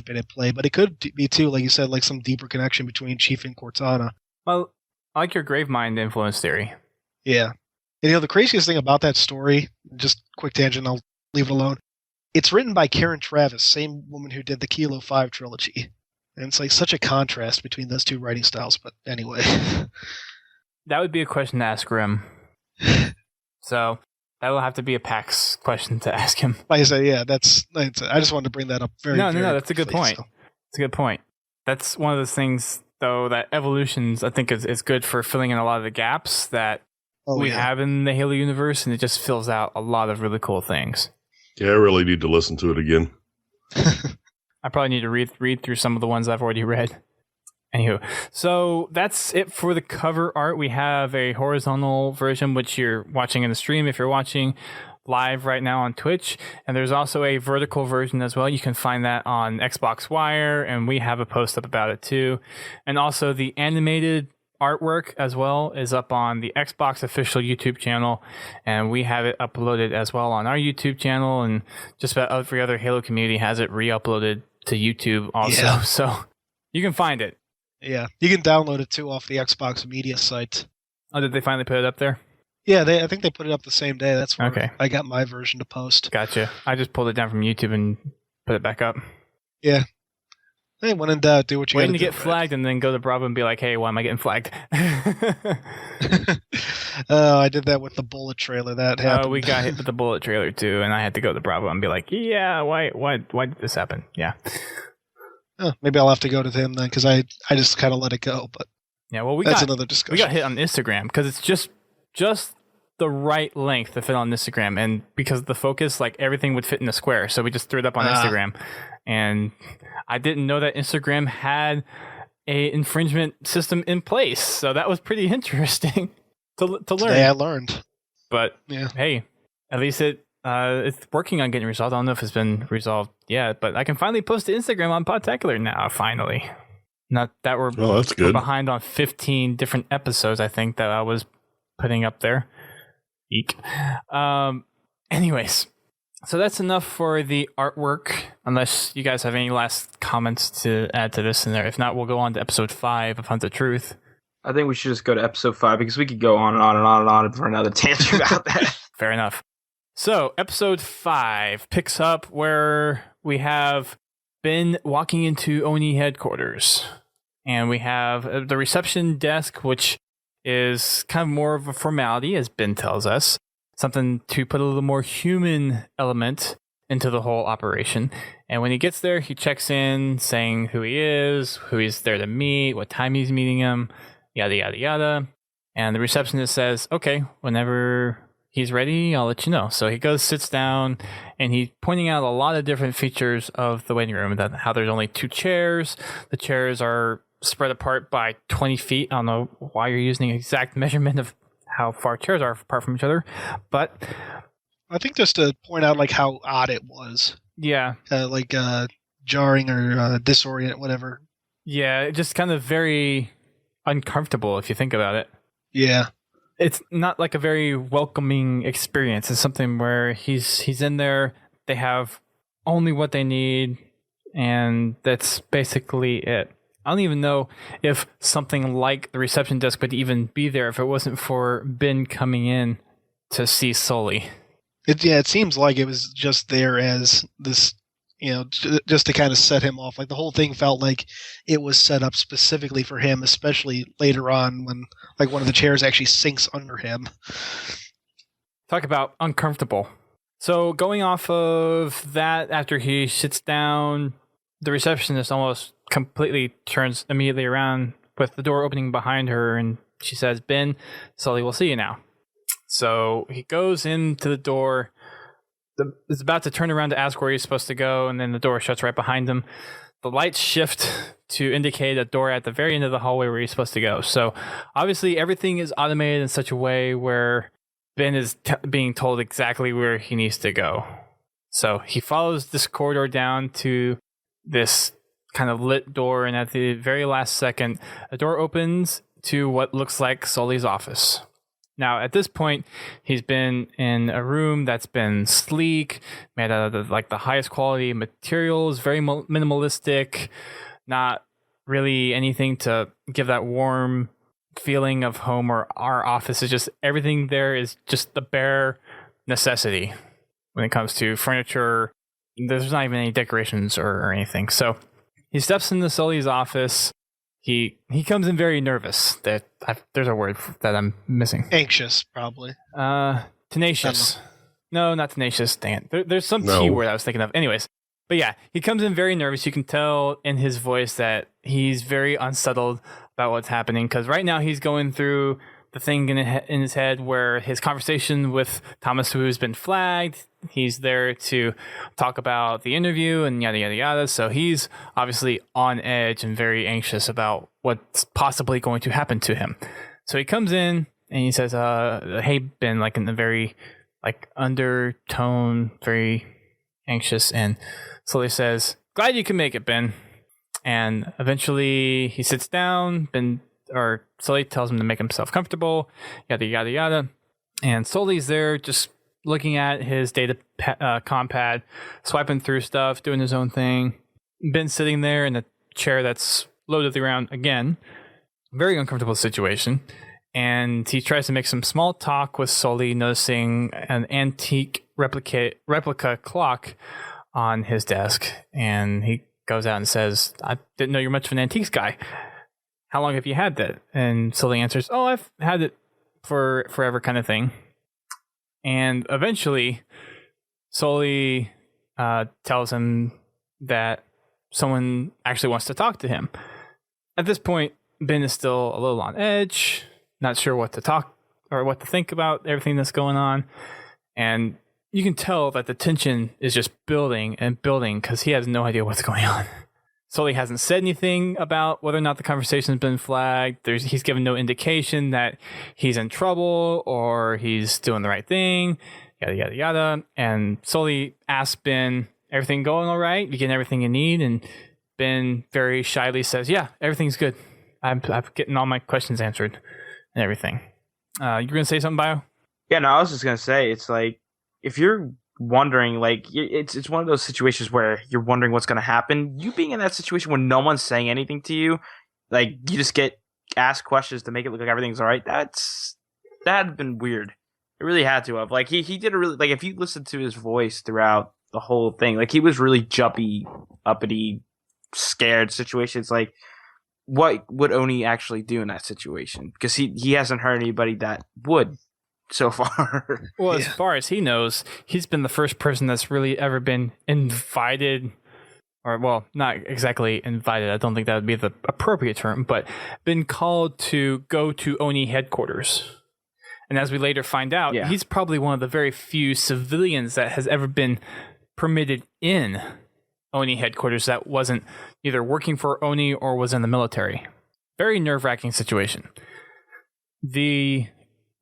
been at play, but it could be too, like you said, like some deeper connection between Chief and Cortana. Well, I like your Gravemind influence theory. Yeah, and the craziest thing about that story, just quick tangent, I'll leave it alone. It's written by Karen Traviss, same woman who did the Kilo 5 trilogy. And it's like such a contrast between those two writing styles. But anyway. That would be a question to ask Grim. So that will have to be a PAX question to ask him. Like I said, yeah, I just wanted to bring that up very No, very that's a good quickly, point. It's a good point. That's one of those things, though, that Evolutions, I think, is good for filling in a lot of the gaps that we have in the Halo universe, and it just fills out a lot of really cool things. Yeah, I really need to listen to it again. I probably need to read through some of the ones I've already read. Anywho, so that's it for the cover art. We have a horizontal version, which you're watching in the stream if you're watching live right now on Twitch. And there's also a vertical version as well. You can find that on Xbox Wire, and we have a post up about it too. And also the animated artwork as well is up on the Xbox official YouTube channel, and we have it uploaded as well on our YouTube channel, and just about every other Halo community has it re-uploaded to YouTube also. So you can find it. Yeah, you can download it too off the Xbox Media site. Oh, did they finally put it up there? Yeah, I think they put it up the same day. That's where Okay. I got my version to post. Gotcha. I just pulled it down from YouTube and put it back up. Yeah. Hey, when in doubt, do what you got to do. Waiting to get flagged and then go to Bravo and be like, hey, why am I getting flagged? Oh, I did that with the Bullet trailer. That happened. We got hit with the Bullet trailer too, and I had to go to Bravo and be like, yeah, why did this happen? Yeah. Oh, maybe I'll have to go to him then, because I just kind of let it go. But yeah, well, that's another discussion. We got hit on Instagram because it's just the right length to fit on Instagram, and because of the focus, like everything would fit in a square, so we just threw it up on Instagram. And I didn't know that Instagram had a infringement system in place, so that was pretty interesting to learn. Today I learned. But yeah, hey, at least it's working on getting resolved. I don't know if it's been resolved yet, but I can finally post to Instagram on Podtacular now. Finally, not that we're behind on 15 different episodes. I think that I was putting up there. Eek. Anyways. So that's enough for the artwork, unless you guys have any last comments to add to this in there. If not, we'll go on to episode 5 of Hunt the Truth. I think we should just go to episode 5 because we could go on and on and on and on for another tangent about that. Fair enough. So episode 5 picks up where we have Ben walking into Oni headquarters. And we have the reception desk, which is kind of more of a formality, as Ben tells us. Something to put a little more human element into the whole operation. And when he gets there, he checks in saying who he is, who he's there to meet, what time he's meeting him, yada, yada, yada. And the receptionist says, okay, whenever he's ready, I'll let you know. So he goes, sits down, and he's pointing out a lot of different features of the waiting room, that how there's only 2 chairs. The chairs are spread apart by 20 feet. I don't know why you're using the exact measurement of how far chairs are apart from each other, but I think just to point out like how odd it was. Yeah, jarring or disorient, whatever. Yeah, just kind of very uncomfortable if you think about it. Yeah, it's not like a very welcoming experience. It's something where he's in there. They have only what they need, and that's basically it. I don't even know if something like the reception desk would even be there if it wasn't for Ben coming in to see Sully. It seems like it was just there as this, just to kind of set him off. Like the whole thing felt like it was set up specifically for him, especially later on when like one of the chairs actually sinks under him. Talk about uncomfortable. So going off of that, after he sits down, the receptionist almost completely turns immediately around with the door opening behind her, and she says, Ben, Sully will see you now. So he goes into the door, is about to turn around to ask where he's supposed to go, and then the door shuts right behind him. The lights shift to indicate a door at the very end of the hallway where he's supposed to go. So obviously everything is automated in such a way where Ben is being told exactly where he needs to go. So he follows this corridor down to this kind of lit door, and at the very last second, a door opens to what looks like Sully's office. Now, at this point, he's been in a room that's been sleek, made out of the highest quality materials, very minimalistic, not really anything to give that warm feeling of home or our office. Is just everything there is just the bare necessity when it comes to furniture. There's not even any decorations or anything. So he steps into Sully's office. He comes in very nervous. There's a word that I'm missing. Anxious, probably. Tenacious. No, not tenacious. Dang it. There's some T word I was thinking of. Anyways, but yeah, he comes in very nervous. You can tell in his voice that he's very unsettled about what's happening, because right now he's going through the thing in his head where his conversation with Thomas Wu has been flagged. He's there to talk about the interview and yada, yada, yada. So he's obviously on edge and very anxious about what's possibly going to happen to him. So he comes in and he says, hey, Ben, like in the very undertone, very anxious. And Sully says, glad you can make it, Ben. And eventually he sits down. Sully tells him to make himself comfortable, yada, yada, yada. And Sully's there just looking at his data compad, swiping through stuff, doing his own thing. Ben's sitting there in a chair that's low to the ground again. Very uncomfortable situation. And he tries to make some small talk with Sully, noticing an antique replica clock on his desk. And he goes out and says, I didn't know you're much of an antiques guy. How long have you had that? And Sully answers, oh, I've had it for forever, kind of thing. And eventually, Sully tells him that someone actually wants to talk to him. At this point, Ben is still a little on edge, not sure what to talk or what to think about everything that's going on. And you can tell that the tension is just building and building because he has no idea what's going on. Sully hasn't said anything about whether or not the conversation's been flagged. He's given no indication that he's in trouble or he's doing the right thing, yada, yada, yada. And Sully asks Ben, everything going all right? You getting everything you need? And Ben very shyly says, yeah, everything's good. I'm getting all my questions answered and everything. You were going to say something, Bio? Yeah, no, I was just going to say, it's like, if you're wondering, like, it's one of those situations where you're wondering what's going to happen. You being in that situation when no one's saying anything to you, like, you just get asked questions to make it look like everything's all right. That had been weird. It really had to have. Like, he did a really, like, if you listen to his voice throughout the whole thing, like, he was really jumpy, uppity, scared situations. Like, what would Oni actually do in that situation? Because he hasn't heard anybody that would so far. Well, as far as he knows, he's been the first person that's really ever been invited, or, well, not exactly invited. I don't think that would be the appropriate term, but been called to go to Oni headquarters. And as we later find out, he's probably one of the very few civilians that has ever been permitted in Oni headquarters that wasn't either working for Oni or was in the military. Very nerve-wracking situation. The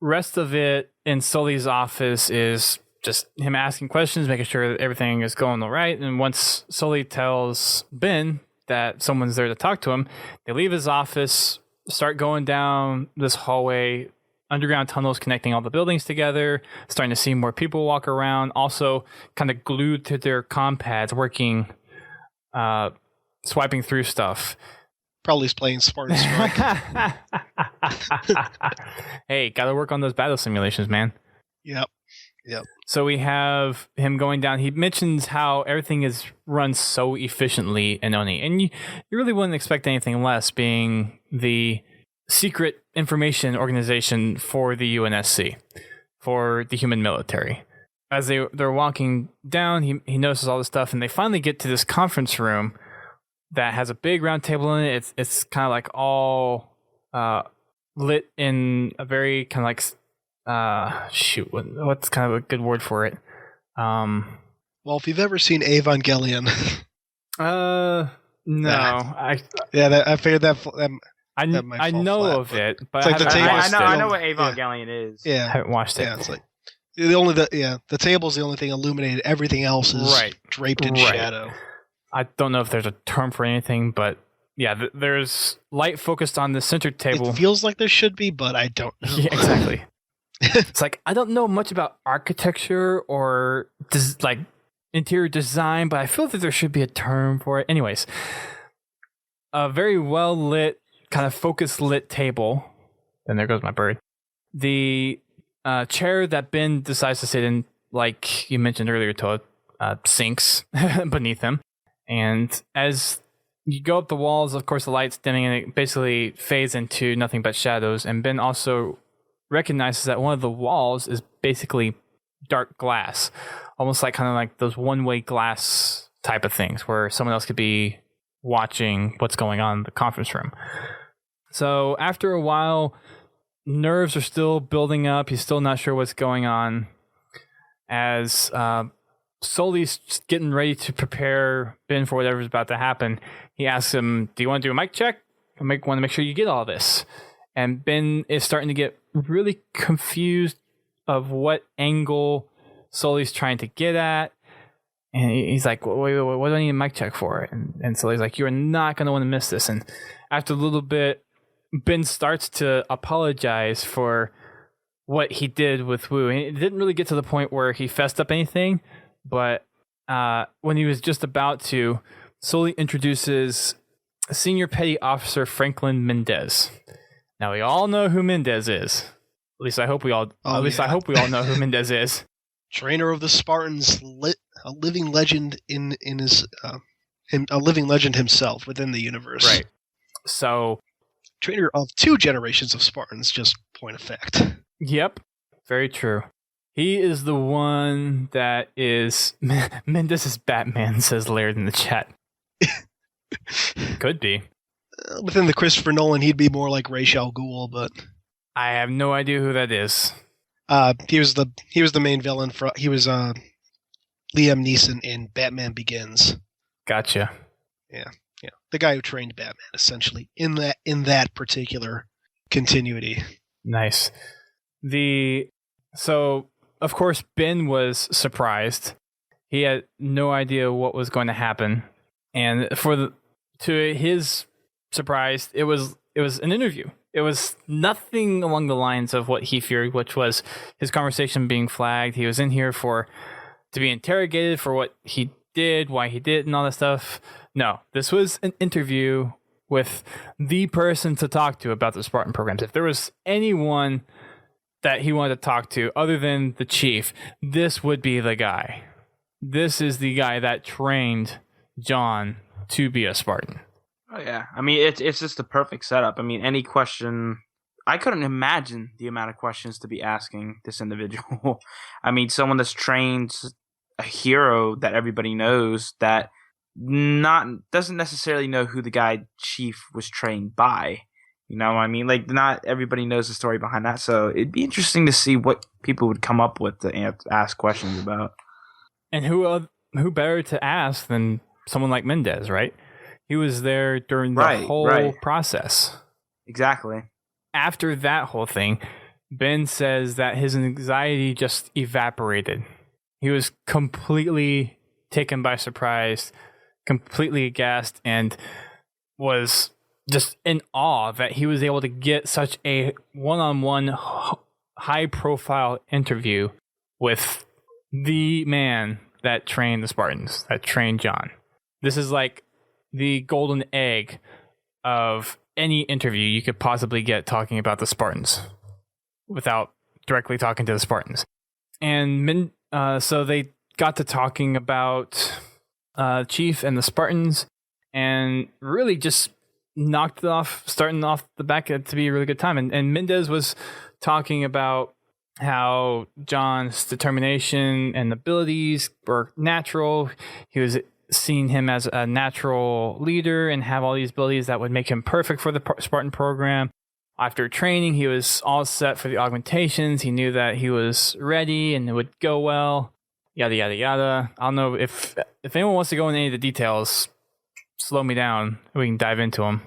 rest of it in Sully's office is just him asking questions, making sure that everything is going all right. And once Sully tells Ben that someone's there to talk to him, they leave his office, start going down this hallway, underground tunnels connecting all the buildings together, starting to see more people walk around, also kind of glued to their compads, working, swiping through stuff. Probably he's playing Spartan Strike. Hey, gotta work on those battle simulations, man. Yep. So we have him going down. He mentions how everything is run so efficiently in Oni. And you really wouldn't expect anything less, being the secret information organization for the UNSC, for the human military. As they're walking down, he notices all this stuff, and they finally get to this conference room that has a big round table in it. It's kind of like all lit in a very kind of like what's kind of a good word for it? Well, if you've ever seen Evangelion, No, I figured that I might fall know flat, of but it, but it's like I the haven't table- watched I it. know what Evangelion is. I yeah, haven't watched it. yeah, it's like the table's the only thing illuminated. Everything else is Right. draped in Right. shadow. I don't know if there's a term for anything, but yeah, there's light focused on the center table. It feels like there should be, but I don't know. Yeah, exactly. It's like I don't know much about architecture or like interior design, but I feel that there should be a term for it. Anyways, a very well lit, kind of focus lit table. And there goes my bird. The chair that Ben decides to sit in, like you mentioned earlier, Toad, sinks beneath him. And as you go up the walls, of course, the light's dimming and it basically fades into nothing but shadows. And Ben also recognizes that one of the walls is basically dark glass, almost like kind of like those one-way glass type of things where someone else could be watching what's going on in the conference room. So after a while, nerves are still building up. He's still not sure what's going on. As Sully's getting ready to prepare Ben for whatever's about to happen, he asks him, "Do you want to do a mic check? I want to make sure you get all this." And Ben is starting to get really confused of what angle Sully's trying to get at. And he's like, wait, what do I need a mic check for? And Sully's like, you're not going to want to miss this. And after a little bit, Ben starts to apologize for what he did with Wu. And it didn't really get to the point where he fessed up anything, but when he was just about to, Sully introduces Senior Petty Officer Franklin Mendez. Now we all know who Mendez is. At least I hope we all. I hope we all know who Mendez is. Trainer of the Spartans, a living legend in his a living legend himself within the universe. Right. So, trainer of 2 generations of Spartans. Just point of fact. Yep. Very true. He is the one that is Mendez is Batman, says Laird in the chat. Could be. Within the Christopher Nolan, he'd be more like Ra's al Ghul, but I have no idea who that is. He was the main villain for Liam Neeson in Batman Begins. Gotcha. Yeah. The guy who trained Batman, essentially, in that particular continuity. Nice. So of course Ben was surprised. He had no idea what was going to happen, and to his surprise, it was an interview. It was nothing along the lines of what he feared, which was his conversation being flagged. He was in here to be interrogated for what he did, why he did, and all that stuff. No, this was an interview with the person to talk to about the Spartan programs. If there was anyone that he wanted to talk to other than the chief, this would be the guy. This is the guy that trained John to be a Spartan. Oh yeah, I mean it's just the perfect setup. I mean, any question, I couldn't imagine the amount of questions to be asking this individual. I mean, someone that's trained a hero that everybody knows that doesn't necessarily know who the guy chief was trained by. You know what I mean? Like, not everybody knows the story behind that, so it'd be interesting to see what people would come up with to ask questions about. And who better to ask than someone like Mendez, right? He was there during the whole process. Exactly. After that whole thing, Ben says that his anxiety just evaporated. He was completely taken by surprise, completely aghast, and was just in awe that he was able to get such a one-on-one, high-profile interview with the man that trained the Spartans, that trained John. This is like the golden egg of any interview you could possibly get talking about the Spartans without directly talking to the Spartans. And so they got to talking about Chief and the Spartans, and really just knocked it off, starting off the back to be a really good time. And Mendez was talking about how John's determination and abilities were natural. He was seeing him as a natural leader and have all these abilities that would make him perfect for the Spartan program. After training, he was all set for the augmentations. He knew that he was ready and it would go well. yada yada yada. I don't know if anyone wants to go into any of the details. Slow me down. We can dive into them.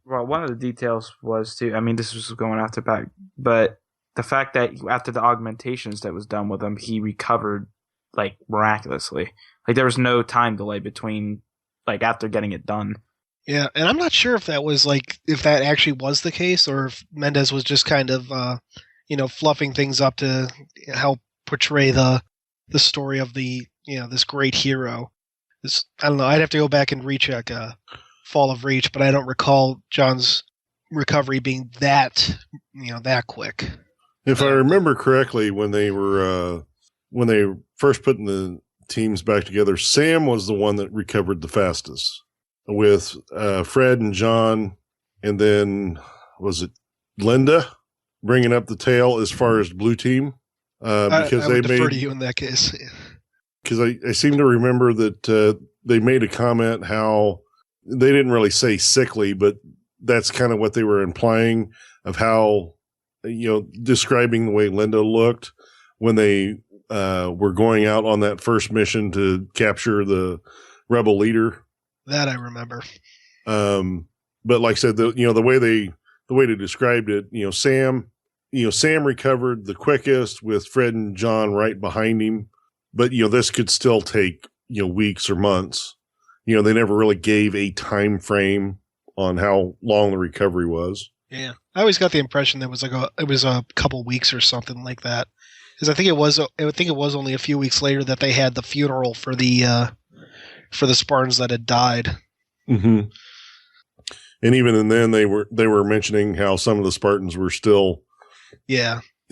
Well, one of the details was too. I mean, this was going after back, but the fact that after the augmentations that was done with him, he recovered like miraculously. Like there was no time delay between like after getting it done. Yeah, and I'm not sure if that was like if that actually was the case, or if Mendez was just kind of fluffing things up to help portray the story of the this great hero. I don't know. I'd have to go back and recheck Fall of Reach, but I don't recall John's recovery being that quick. If I remember correctly, when they first putting the teams back together, Sam was the one that recovered the fastest, with Fred and John, and then was it Linda bringing up the tail as far as blue team? Because I would defer to you in that case. Because I seem to remember that they made a comment how they didn't really say sickly, but that's kind of what they were implying of how, describing the way Linda looked when they were going out on that first mission to capture the rebel leader. That I remember. But like I said, the way they described it, Sam recovered the quickest with Fred and John right behind him. But, this could still take, weeks or months. They never really gave a time frame on how long the recovery was. Yeah. I always got the impression that it was a couple weeks or something like that. Because I think it was only a few weeks later that they had the funeral for the Spartans that had died. Mm-hmm. And even then they were mentioning how some of the Spartans were still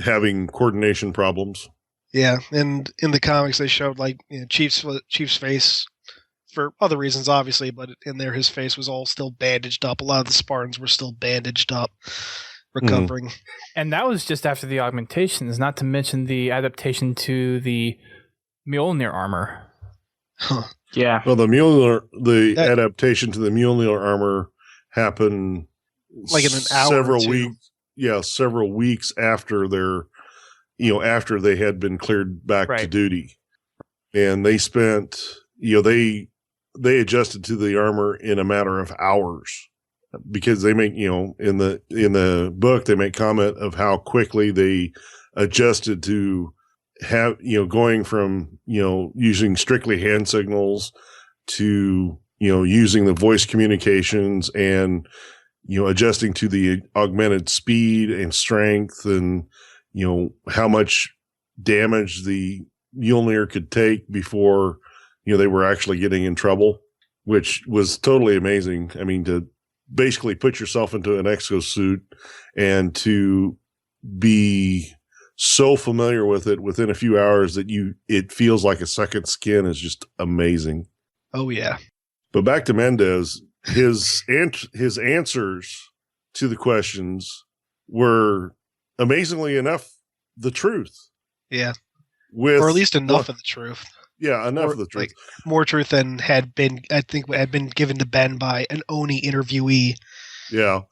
having coordination problems. Yeah, and in the comics they showed Chief's face for other reasons, obviously, but in there his face was all still bandaged up. A lot of the Spartans were still bandaged up, recovering. And that was just after the augmentations, not to mention the adaptation to the Mjolnir armor. Huh. Yeah. Well, adaptation to the Mjolnir armor happened like in an hour several or two. weeks. Yeah, several weeks after after they had been cleared back to duty. And they spent, they adjusted to the armor in a matter of hours, because they make, in the book, they make comment of how quickly they adjusted to have, going from, using strictly hand signals to, using the voice communications and, adjusting to the augmented speed and strength and, how much damage the Mjolnir could take before, they were actually getting in trouble, which was totally amazing. I mean, to basically put yourself into an exosuit and to be so familiar with it within a few hours that it feels like a second skin is just amazing. Oh yeah. But back to Mendez, his answers to the questions were amazingly enough the truth. Yeah. Or at least enough of the truth. Yeah, enough of the truth. More truth than had been given to Ben by an Oni interviewee. Yeah.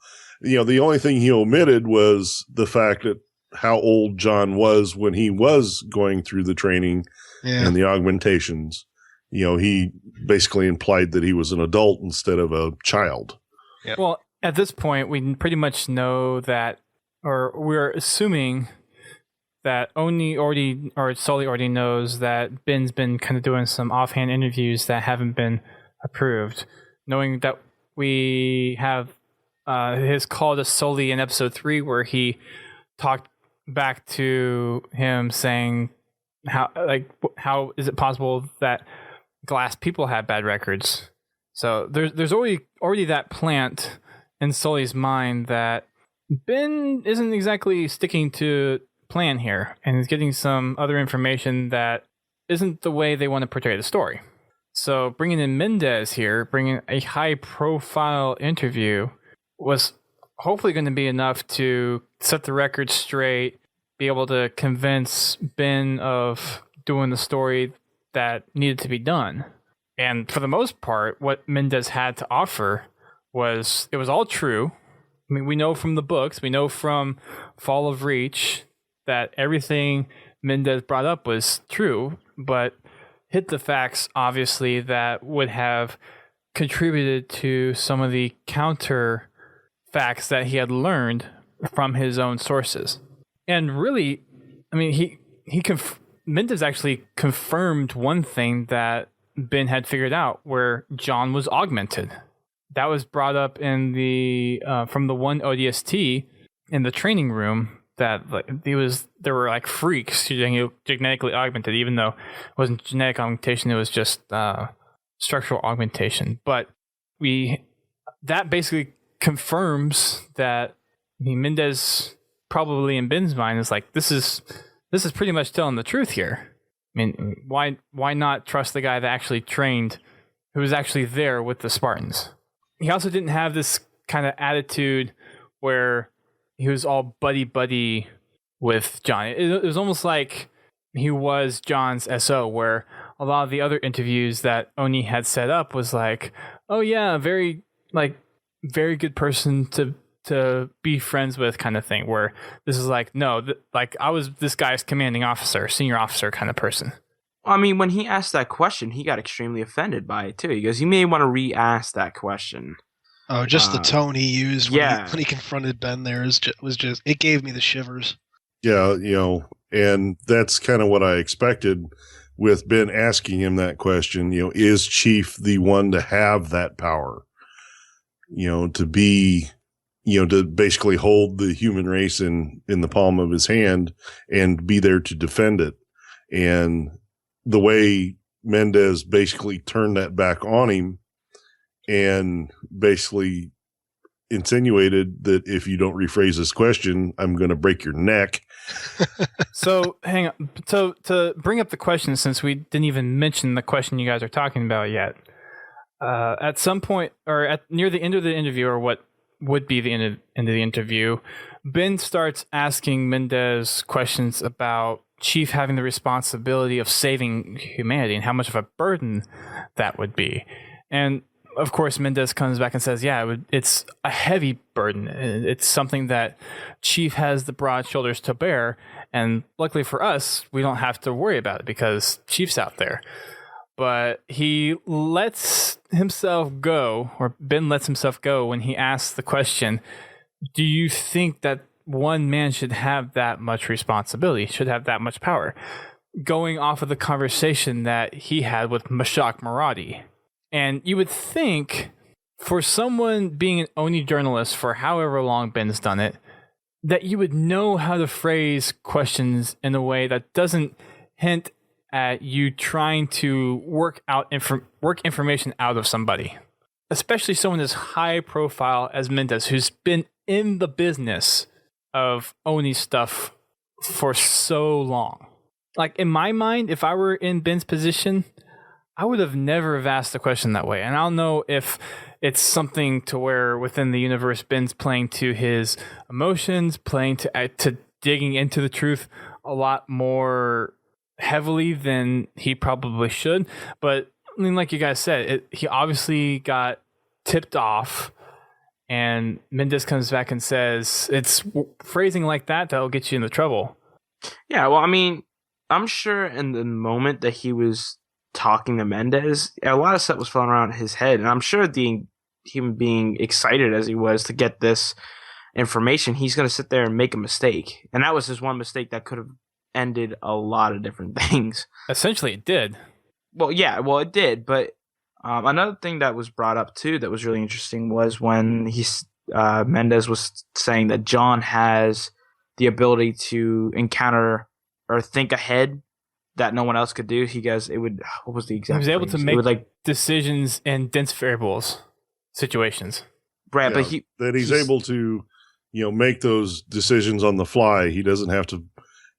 The only thing he omitted was the fact that how old John was when he was going through the training and the augmentations. He basically implied that he was an adult instead of a child. Yep. Well, at this point, we pretty much know that, or we're assuming that Sully already knows that Ben's been kind of doing some offhand interviews that haven't been approved. Knowing that we have his call to Sully in episode 3 where he talked back to him saying how is it possible that glass people have bad records. So there's already that plant in Sully's mind that Ben isn't exactly sticking to plan here and is getting some other information that isn't the way they want to portray the story. So bringing in Mendez here, bringing a high profile interview was hopefully going to be enough to set the record straight, be able to convince Ben of doing the story that needed to be done. And for the most part, what Mendez had to offer was all true. I mean, we know from the books, we know from Fall of Reach that everything Mendez brought up was true, but hit the facts, obviously, that would have contributed to some of the counter facts that he had learned from his own sources. And really, I mean, Mendez actually confirmed one thing that Ben had figured out, where John was augmented. That was brought up in the from the one ODST in the training room, that like there were like freaks genetically augmented, even though it wasn't genetic augmentation, it was just structural augmentation. But that basically confirms that Mendez, probably in Ben's mind, is like, this is pretty much telling the truth here. I mean, why not trust the guy that actually trained, who was actually there with the Spartans? He also didn't have this kind of attitude where he was all buddy with John. It was almost like he was John's SO, where a lot of the other interviews that Oni had set up was like, oh yeah, very good person to be friends with, kind of thing, where this is like, no, like I was this guy's commanding officer, senior officer kind of person. I mean, when he asked that question, he got extremely offended by it too. He goes, you may want to re-ask that question. Oh, just the tone he used when he confronted Ben there was just it gave me the shivers. Yeah, and that's kind of what I expected with Ben asking him that question. Is Chief the one to have that power? To be, to basically hold the human race in the palm of his hand and be there to defend it. And the way Mendez basically turned that back on him and basically insinuated that if you don't rephrase this question, I'm going to break your neck. So hang on. So to bring up the question, since we didn't even mention the question you guys are talking about yet, at some point, or near the end of the interview, or what would be the end of the interview, Ben starts asking Mendez questions about Chief having the responsibility of saving humanity and how much of a burden that would be. And of course, Mendez comes back and says, yeah, it's a heavy burden. It's something that Chief has the broad shoulders to bear. And luckily for us, we don't have to worry about it because Chief's out there. But he lets himself go, or Ben lets himself go when he asks the question, do you think that one man should have that much responsibility, should have that much power? Going off of the conversation that he had with Mashak Maradi. And you would think, for someone being an Oni journalist for however long Ben's done it, that you would know how to phrase questions in a way that doesn't hint at you trying to work information out of somebody. Especially someone as high profile as Mendez, who's been in the business of Oni stuff for so long. Like, in my mind, if I were in Ben's position, I would have never have asked the question that way. And I don't know if it's something to where within the universe, Ben's playing to his emotions, playing to digging into the truth a lot more heavily than he probably should. But I mean, like you guys said, he obviously got tipped off, and Mendez comes back and says, it's phrasing like that'll get you into trouble. Yeah, well, I mean, I'm sure in the moment that he was talking to Mendez, a lot of stuff was flowing around his head, and I'm sure him being excited as he was to get this information, he's going to sit there and make a mistake, and that was his one mistake that could have ended a lot of different things. Essentially, it did. Well, yeah, it did, but another thing that was brought up too that was really interesting was when Mendez was saying that John has the ability to encounter or think ahead that no one else could do. He goes, what was the exact? He was able phrase? to make decisions in dense variables situations. Right, Yeah, but he's able to, make those decisions on the fly. He doesn't have to,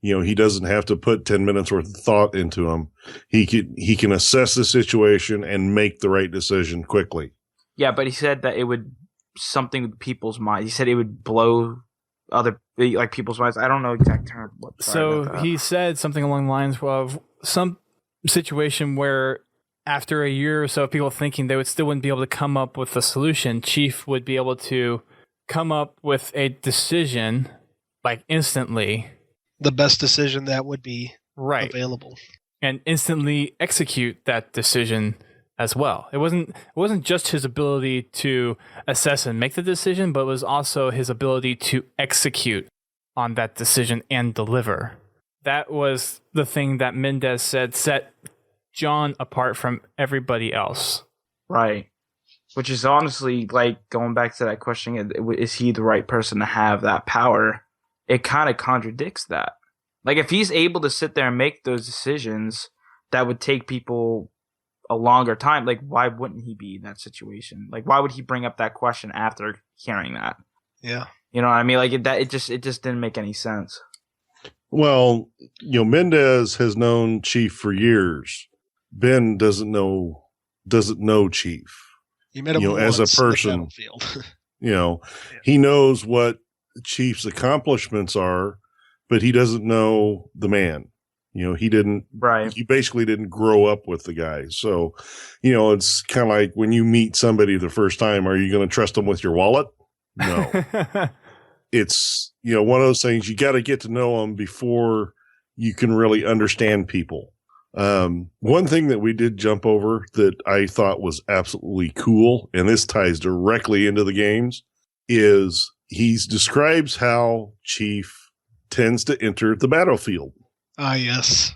he doesn't have to put 10 minutes worth of thought into them. He can assess the situation and make the right decision quickly. Yeah, but he said that it would something with people's minds. He said it would blow other people's minds. I don't know exact term. So he said something along the lines of some situation where after a year or so of people thinking they wouldn't be able to come up with a solution, Chief would be able to come up with a decision instantly. The best decision that would be available. and instantly execute that decision as well. It wasn't just his ability to assess and make the decision, but it was also his ability to execute on that decision and deliver. That was the thing that Mendez said set John apart from everybody else. Right. Which is honestly, like, going back to that question, is he the right person to have that power? It kind of contradicts that. Like, if he's able to sit there and make those decisions that would take people a longer time, like, why wouldn't he be in that situation? Like, why would he bring up that question after hearing that? Yeah. You know what I mean? Like, it just didn't make any sense. Well, Mendez has known Chief for years. Ben doesn't know Chief. You met him as a once in the person. battlefield. He knows what Chief's accomplishments are, but he doesn't know the man. He didn't. Right. He basically didn't grow up with the guy. So, it's kind of like when you meet somebody the first time, are you going to trust them with your wallet? No. It's, one of those things you got to get to know them before you can really understand people. One thing that we did jump over that I thought was absolutely cool, and this ties directly into the games, is he describes how Chief tends to enter the battlefield. Ah, yes.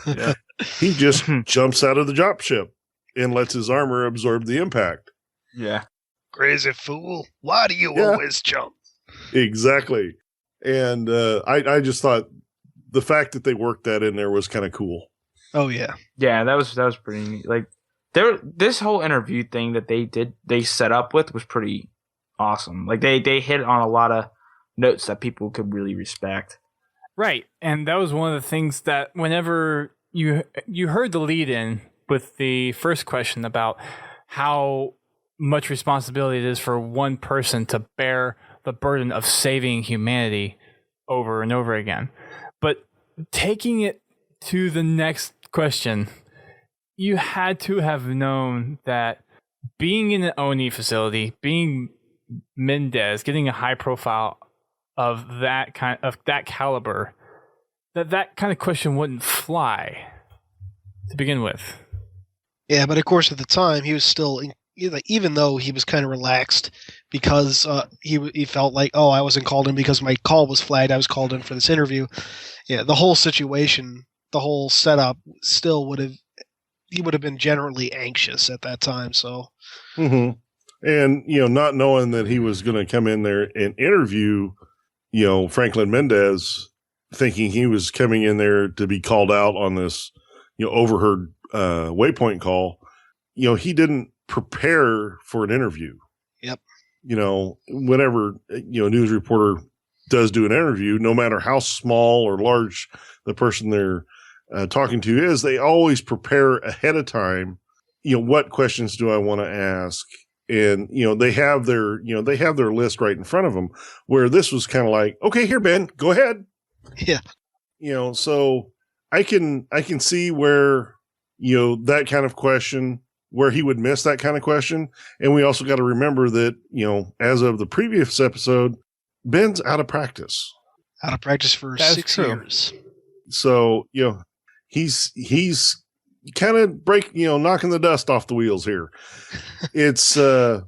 Yeah. He just jumps out of the dropship and lets his armor absorb the impact. Yeah. Crazy fool. Why do you always jump? Exactly. And I just thought the fact that they worked that in there was kind of cool. Oh, yeah. Yeah, that was pretty neat. Like, this whole interview thing that they set up with was pretty awesome. Like, they hit on a lot of notes that people could really respect. Right. And that was one of the things that whenever you heard the lead in with the first question about how much responsibility it is for one person to bear the burden of saving humanity over and over again. But taking it to the next question, you had to have known that being in an ONE facility, being Mendez, getting a high profile of that caliber, that kind of question wouldn't fly to begin with. Yeah, but of course at the time he was still, even though he was kind of relaxed because he felt like, I wasn't called in because my call was flagged. I was called in for this interview. Yeah, the whole situation, the whole setup, he would have been generally anxious at that time. So, and not knowing that he was going to come in there and interview, Franklin Mendez, thinking he was coming in there to be called out on this, overheard waypoint call. He didn't prepare for an interview. Yep. Whenever a news reporter does do an interview, no matter how small or large the person they're talking to is, they always prepare ahead of time. What questions do I want to ask? And they have their list right in front of them. Where this was kind of like, okay, here, Ben, go ahead. Yeah. So I can see where that kind of question, where he would miss that kind of question. And we also got to remember that as of the previous episode, Ben's out of practice. Out of practice for That's 6 true. years. So, he's kind of knocking the dust off the wheels here. It's, so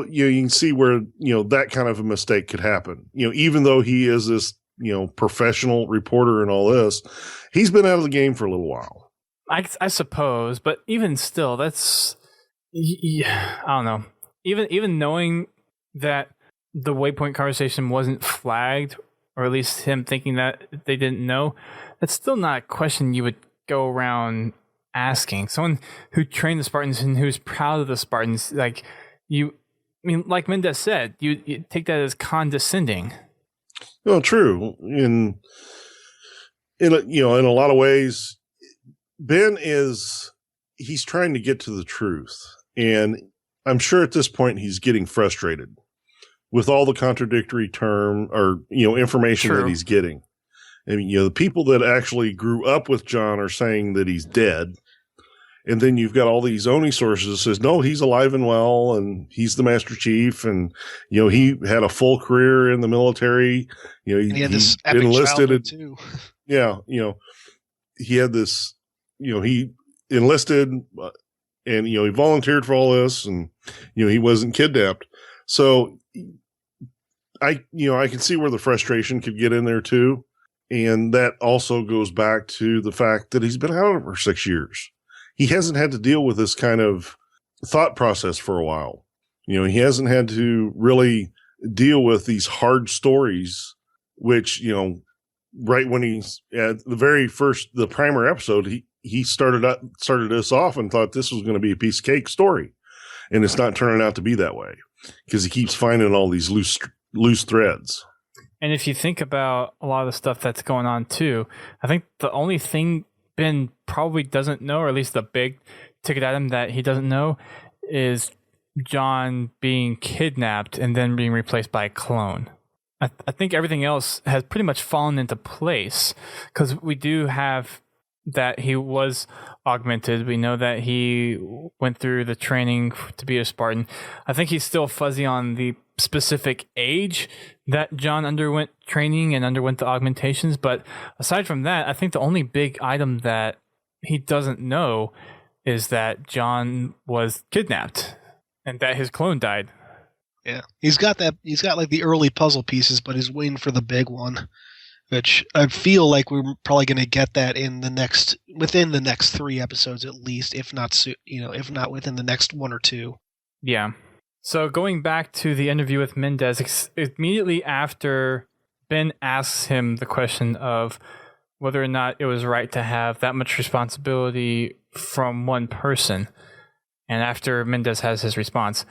you can see where, that kind of a mistake could happen. Even though he is this, professional reporter and all this, he's been out of the game for a little while. I suppose, but even still, that's, I don't know. Even knowing that the waypoint conversation wasn't flagged, or at least him thinking that they didn't know, that's still not a question you would go around asking. Someone who trained the Spartans and who's proud of the Spartans, like Mendez said, you take that as condescending. Well, true. In a lot of ways, Ben he's trying to get to the truth. And I'm sure at this point he's getting frustrated with all the contradictory information True. that he's getting. I mean, the people that actually grew up with John are saying that he's dead. And then you've got all these ONI sources that says, no, he's alive and well, and he's the Master Chief, and he had a full career in the military. And he had this epic enlisted childhood too. Yeah, he had this he enlisted and, he volunteered for all this and, he wasn't kidnapped. So I can see where the frustration could get in there too. And that also goes back to the fact that he's been out for 6 years. He hasn't had to deal with this kind of thought process for a while. He hasn't had to really deal with these hard stories, which, right when he's at the primer episode, he started us off and thought this was going to be a piece of cake story. And it's not turning out to be that way because he keeps finding all these loose threads. And if you think about a lot of the stuff that's going on too, I think the only thing Ben probably doesn't know, or at least the big ticket item that he doesn't know, is John being kidnapped and then being replaced by a clone. I think everything else has pretty much fallen into place because we do have that he was augmented. We know that he went through the training to be a Spartan. I think he's still fuzzy on the specific age that John underwent training and underwent the augmentations. But aside from that, I think the only big item that he doesn't know is that John was kidnapped and that his clone died. Yeah, he's got like the early puzzle pieces, but he's waiting for the big one, which I feel like we're probably going to get that within the next 3 episodes at least, if not within the next 1 or 2. Yeah. So going back to the interview with Mendez, immediately after Ben asks him the question of whether or not it was right to have that much responsibility from one person, and after Mendez has his response,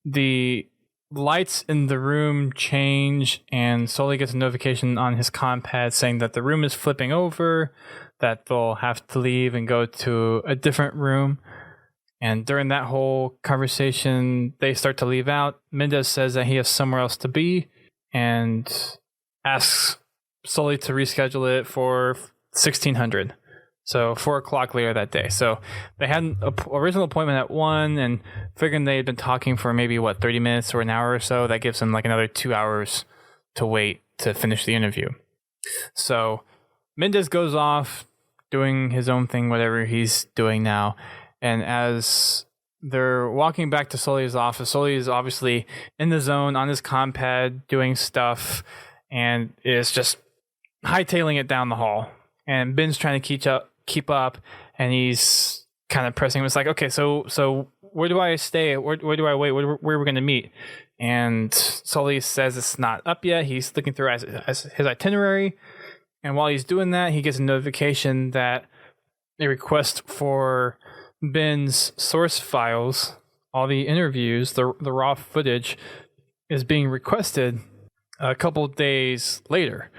the lights in the room change and Sully gets a notification on his compad saying that the room is flipping over, that they'll have to leave and go to a different room. And during that whole conversation, they start to leave out. Mendez says that he has somewhere else to be and asks Sully to reschedule it for 1600. So 4 o'clock later that day. So they had an original appointment at 1 and figuring they had been talking for maybe 30 minutes or an hour or so. That gives them like another 2 hours to wait to finish the interview. So Mendez goes off doing his own thing, whatever he's doing now. And as they're walking back to Sully's office, Sully is obviously in the zone on his compad doing stuff and is just hightailing it down the hall. And Ben's trying to keep up, and he's kind of pressing him. It's like, okay, so where do I stay? Where do I wait? Where are we going to meet? And Sully says it's not up yet. He's looking through his itinerary, and while he's doing that, he gets a notification that a request for Ben's source files, all the interviews, the raw footage, is being requested a couple days later.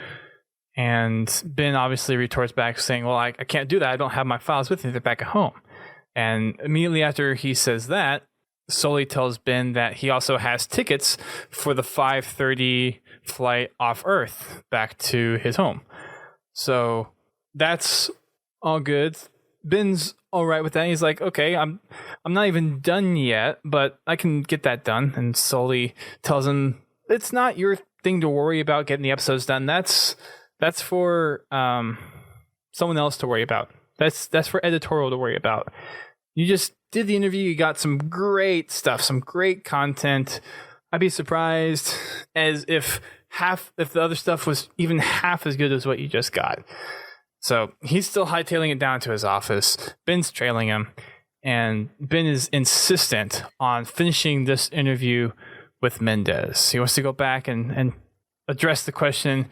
And Ben obviously retorts back saying, well, I can't do that. I don't have my files with me. They're back at home. And immediately after he says that, Sully tells Ben that he also has tickets for the 5:30 flight off Earth back to his home. So that's all good. Ben's all right with that. He's like, okay, I'm not even done yet, but I can get that done. And Sully tells him, it's not your thing to worry about getting the episodes done. That's for someone else to worry about. That's for editorial to worry about. You just did the interview. You got some great stuff, some great content. I'd be surprised as if the other stuff was even half as good as what you just got. So he's still hightailing it down to his office. Ben's trailing him, and Ben is insistent on finishing this interview with Mendez. He wants to go back and address the question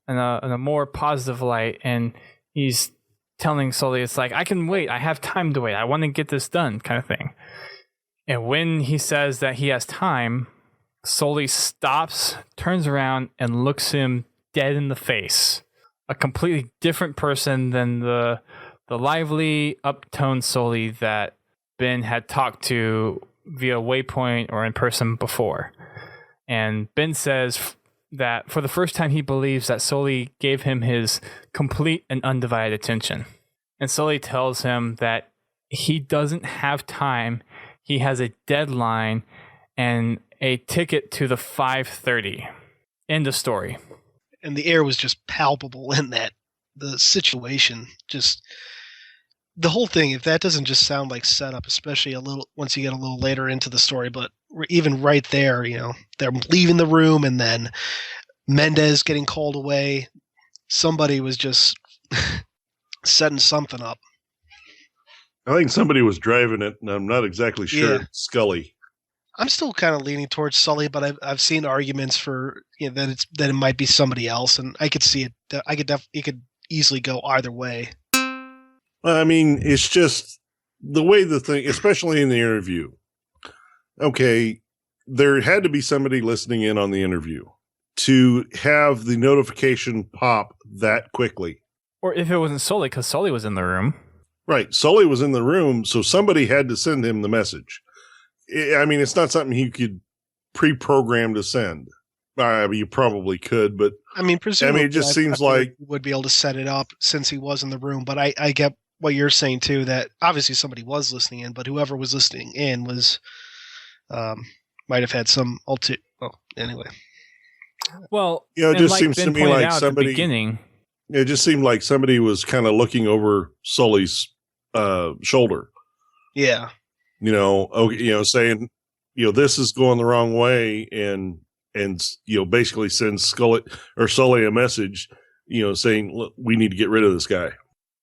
in a more positive light, and he's telling Sully, it's like, I can wait. I have time to wait. I want to get this done, kind of thing. And when he says that he has time, Sully stops, turns around, and looks him dead in the face. A completely different person than the lively, uptoned Sully that Ben had talked to via Waypoint or in person before. And Ben says that for the first time he believes that Sully gave him his complete and undivided attention. And Sully tells him that he doesn't have time. He has a deadline and a ticket to the 5:30. End of story. And the air was just palpable in that. The situation just the whole thing, if that doesn't just sound like setup, especially a little once you get a little later into the story, but even right there, they're leaving the room and then Mendez getting called away. Somebody was just setting something up. I think somebody was driving it, and I'm not exactly sure. Yeah. Scully. I'm still kind of leaning towards Sully, but I've seen arguments for that it might be somebody else, and I could see it. It could easily go either way. I mean, it's just the way the thing, especially in the interview. Okay, there had to be somebody listening in on the interview to have the notification pop that quickly. Or if it wasn't Sully, because Sully was in the room. Right, Sully was in the room, so somebody had to send him the message. I mean, it's not something he could pre-program to send. You probably could, but I mean, presumably, it just seems like would be able to set it up since he was in the room. But I get what you're saying too. That obviously somebody was listening in, but whoever was listening in was might have had some anyway. Well, it just seems to me like somebody. Beginning, it just seemed like somebody was kind of looking over Sully's shoulder. Yeah. Saying, this is going the wrong way, and basically sends Sully a message, saying, look, we need to get rid of this guy.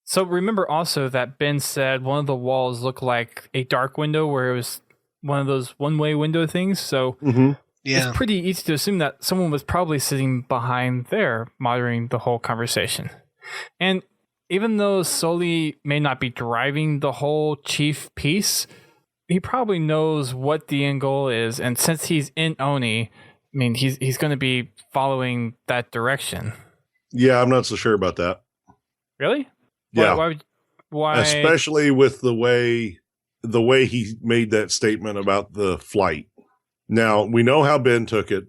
So remember also that Ben said one of the walls looked like a dark window where it was one of those one-way window things. So it's pretty easy to assume that someone was probably sitting behind there monitoring the whole conversation. And even though Sully may not be driving the whole chief piece, he probably knows what the end goal is. And since he's in Oni, I mean, he's going to be following that direction. Yeah, I'm not so sure about that. Really? Yeah. Why? Especially with the way he made that statement about the flight. Now, we know how Ben took it,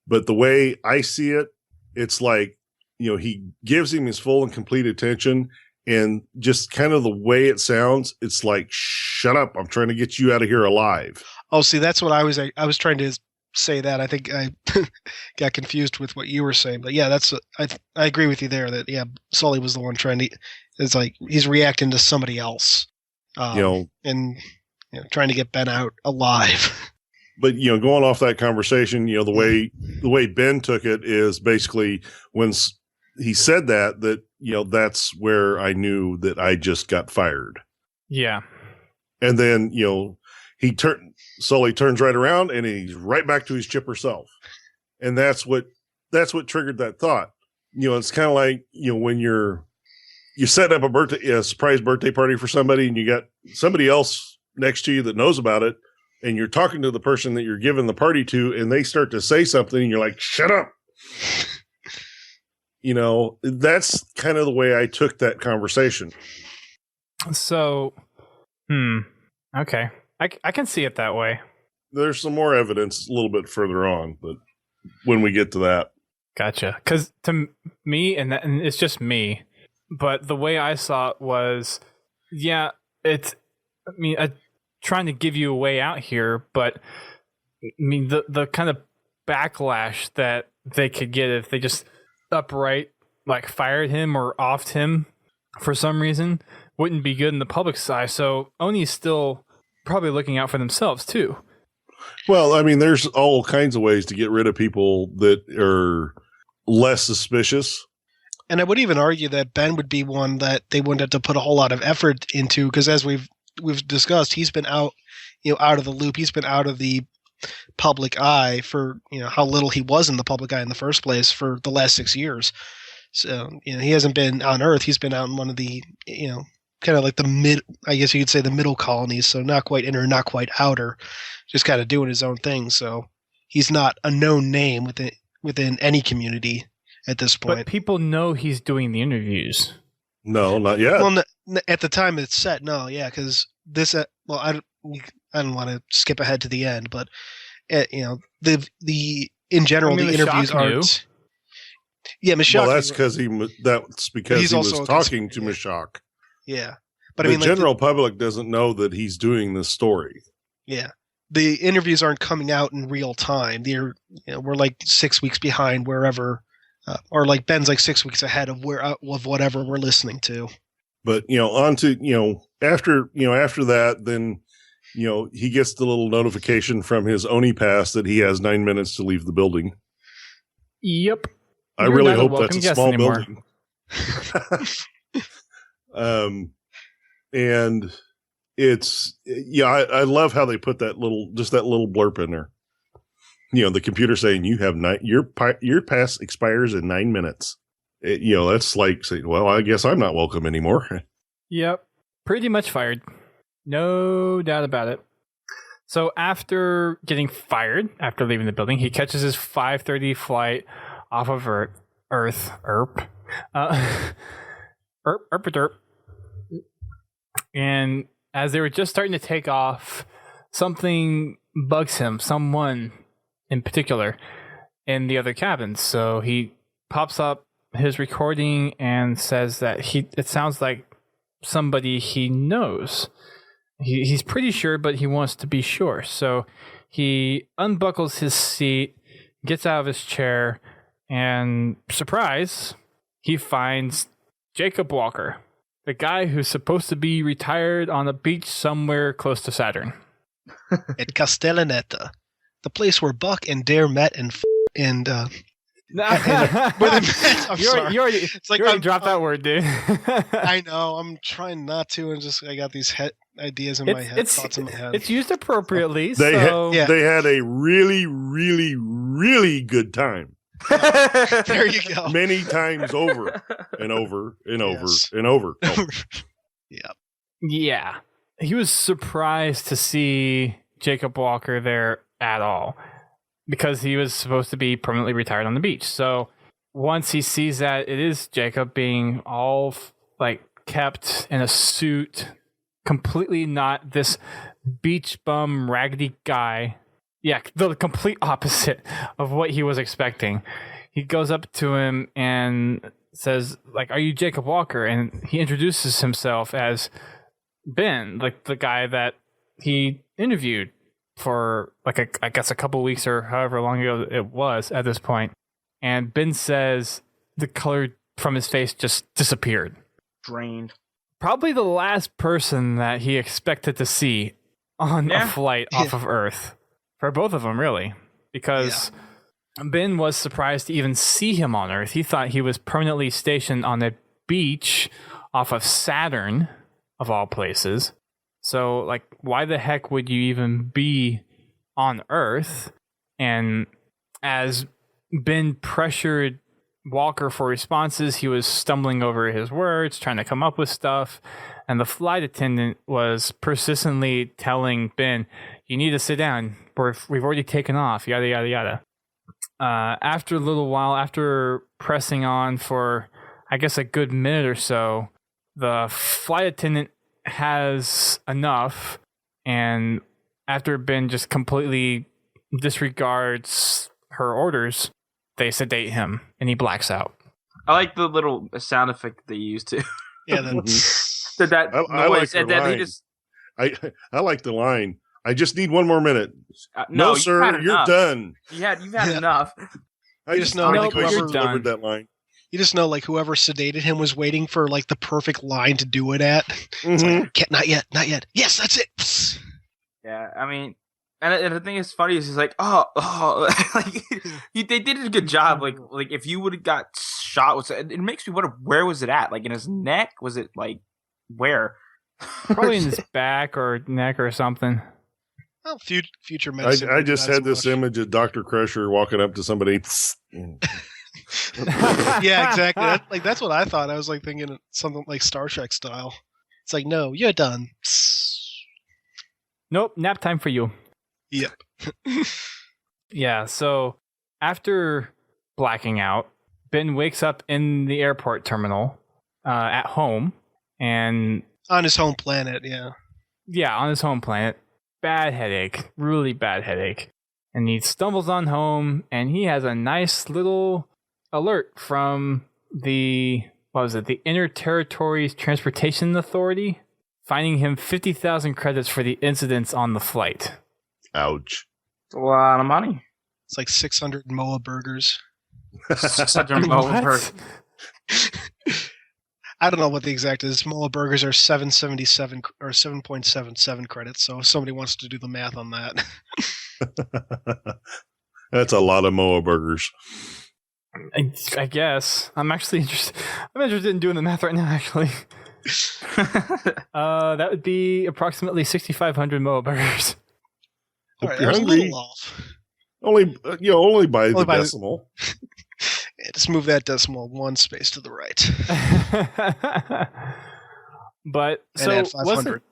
but the way I see it, it's like, he gives him his full and complete attention, and just kind of the way it sounds, it's like, shut up, I'm trying to get you out of here alive. Oh, see, that's what I was trying to say that. I think I got confused with what you were saying, but yeah, I agree with you there that, yeah, Sully was the one it's like he's reacting to somebody else, and trying to get Ben out alive. But, going off that conversation, the way Ben took it is basically when he said that, that's where I knew that I just got fired. Yeah. And then, Sully turns right around and he's right back to his chipper self. And that's what triggered that thought. It's kind of like, when you set up a surprise birthday party for somebody, and you got somebody else next to you that knows about it, and you're talking to the person that you're giving the party to, and they start to say something, and you're like, shut up. That's kind of the way I took that conversation. So, okay. I can see it that way. There's some more evidence a little bit further on, but when we get to that. Gotcha. Because to me, and it's just me, but the way I saw it was, trying to give you a way out here, but the kind of backlash that they could get if they just upright fired him or offed him for some reason wouldn't be good in the public's eye. So Oni's still probably looking out for themselves too. Well, there's all kinds of ways to get rid of people that are less suspicious. And I would even argue that Ben would be one that they wouldn't have to put a whole lot of effort into, because as we've discussed, he's been out of the loop. He's been out of the public eye for how little he was in the public eye in the first place for the last 6 years. So he hasn't been on Earth. He's been out in one of the kind of like I guess you could say the middle colonies. So not quite inner, not quite outer, just kind of doing his own thing. So he's not a known name within any community at this point. But people know he's doing the interviews. No, not yet. Well, at the time it's set, no, yeah, because this. I don't want to skip ahead to the end, but the in general the interviews aren't. Yeah, Mashak. Well, that's because he was talking to Mashak. Yeah, but the general public doesn't know that he's doing this story. Yeah, the interviews aren't coming out in real time. We're 6 weeks behind wherever, or Ben's 6 weeks ahead of whatever we're listening to. But, on to, after that, then, he gets the little notification from his Oni pass that he has 9 minutes to leave the building. Yep. I You're really not a hope welcome that's a guest small anymore. building. And it's, I love how they put that little blurb in there. The computer saying you have your pass expires in 9 minutes. That's like saying, well, I guess I'm not welcome anymore. Yep. Pretty much fired. No doubt about it. So after getting fired, after leaving the building, he catches his 5:30 flight off of Earth. And as they were just starting to take off, something bugs him, someone in particular, in the other cabins. So he pops up his recording and says that it sounds like somebody he knows. He's pretty sure, but he wants to be sure. So he unbuckles his seat, gets out of his chair, and surprise, he finds Jacob Walker, the guy who's supposed to be retired on a beach somewhere close to Saturn. At Castellaneta, the place where Buck and Dare met and I'm sorry. You already It's like you already I'm- dropped that word, dude. I know. I'm trying not to, and I got these ideas in my head, thoughts in my head. It's used appropriately. They Yeah. they had a really, really, really good time. There you go. Many times over and over and over Yes. and over. Oh, Yeah. He was surprised to see Jacob Walker there at all because he was supposed to be permanently retired on the beach. So once he sees that it is Jacob being all kept in a suit, completely not this beach bum raggedy guy. Yeah, the complete opposite of what he was expecting. He goes up to him and says, "Are you Jacob Walker?" And he introduces himself as Ben, the guy that he interviewed for I guess a couple weeks or however long ago it was at this point. And Ben says the color from his face just disappeared. Drained. Probably the last person that he expected to see on a flight off of Earth. For both of them, really. Because Ben was surprised to even see him on Earth. He thought he was permanently stationed on a beach off of Saturn, of all places. So, why the heck would you even be on Earth? And as Ben pressured Walker for responses, he was stumbling over his words, trying to come up with stuff. And the flight attendant was persistently telling Ben, "You need to sit down. We've already taken off, yada, yada, yada." After a little while, after pressing on for, I guess, a good minute or so, the flight attendant has enough. And after Ben just completely disregards her orders, they sedate him and he blacks out. I like the little sound effect that they used too. Yeah, that I like noise, the and then line. he just I like the line. I just need one more minute. No, you've sir, had you're enough. done. You've had enough. I You just just know, I like, think I whoever- delivered that line. you just know, whoever sedated him was waiting for the perfect line to do it at. It's Mhm. can't, not yet. Yes, that's it. Psst. Yeah, I mean, and the thing is funny is he's like, they did a good job. Like if you would have got shot, it makes me wonder, where was it at? In his neck? Was it where? Probably in his back or neck or something. Well, future medicine. I just not had so this much. image of Dr. Crusher walking up to somebody. Yeah, exactly. That's what I thought. I was thinking something like Star Trek style. It's no, you're done. Psst. Nope, nap time for you. Yep. Yeah, so after blacking out, Ben wakes up in the airport terminal at home. And On his home planet, yeah. yeah, on his home planet. Bad headache, really bad headache. And he stumbles on home and he has a nice little alert from the Inner Territories Transportation Authority, finding him 50,000 credits for the incidents on the flight. Ouch. It's a lot of money. It's 600 Moa burgers. Such a over. I don't know what the exact is. Moa burgers are 777 or 7.77 credits. So if somebody wants to do the math on that, That's a lot of Moa burgers. I guess I'm actually interested. I'm interested in doing the math right now. Actually, that would be approximately 6,500 Moa burgers. all right, you're that was a hungry. little off. Only by Only the by the- decimal. Yeah, just move that decimal one space to the right. But And so add 500.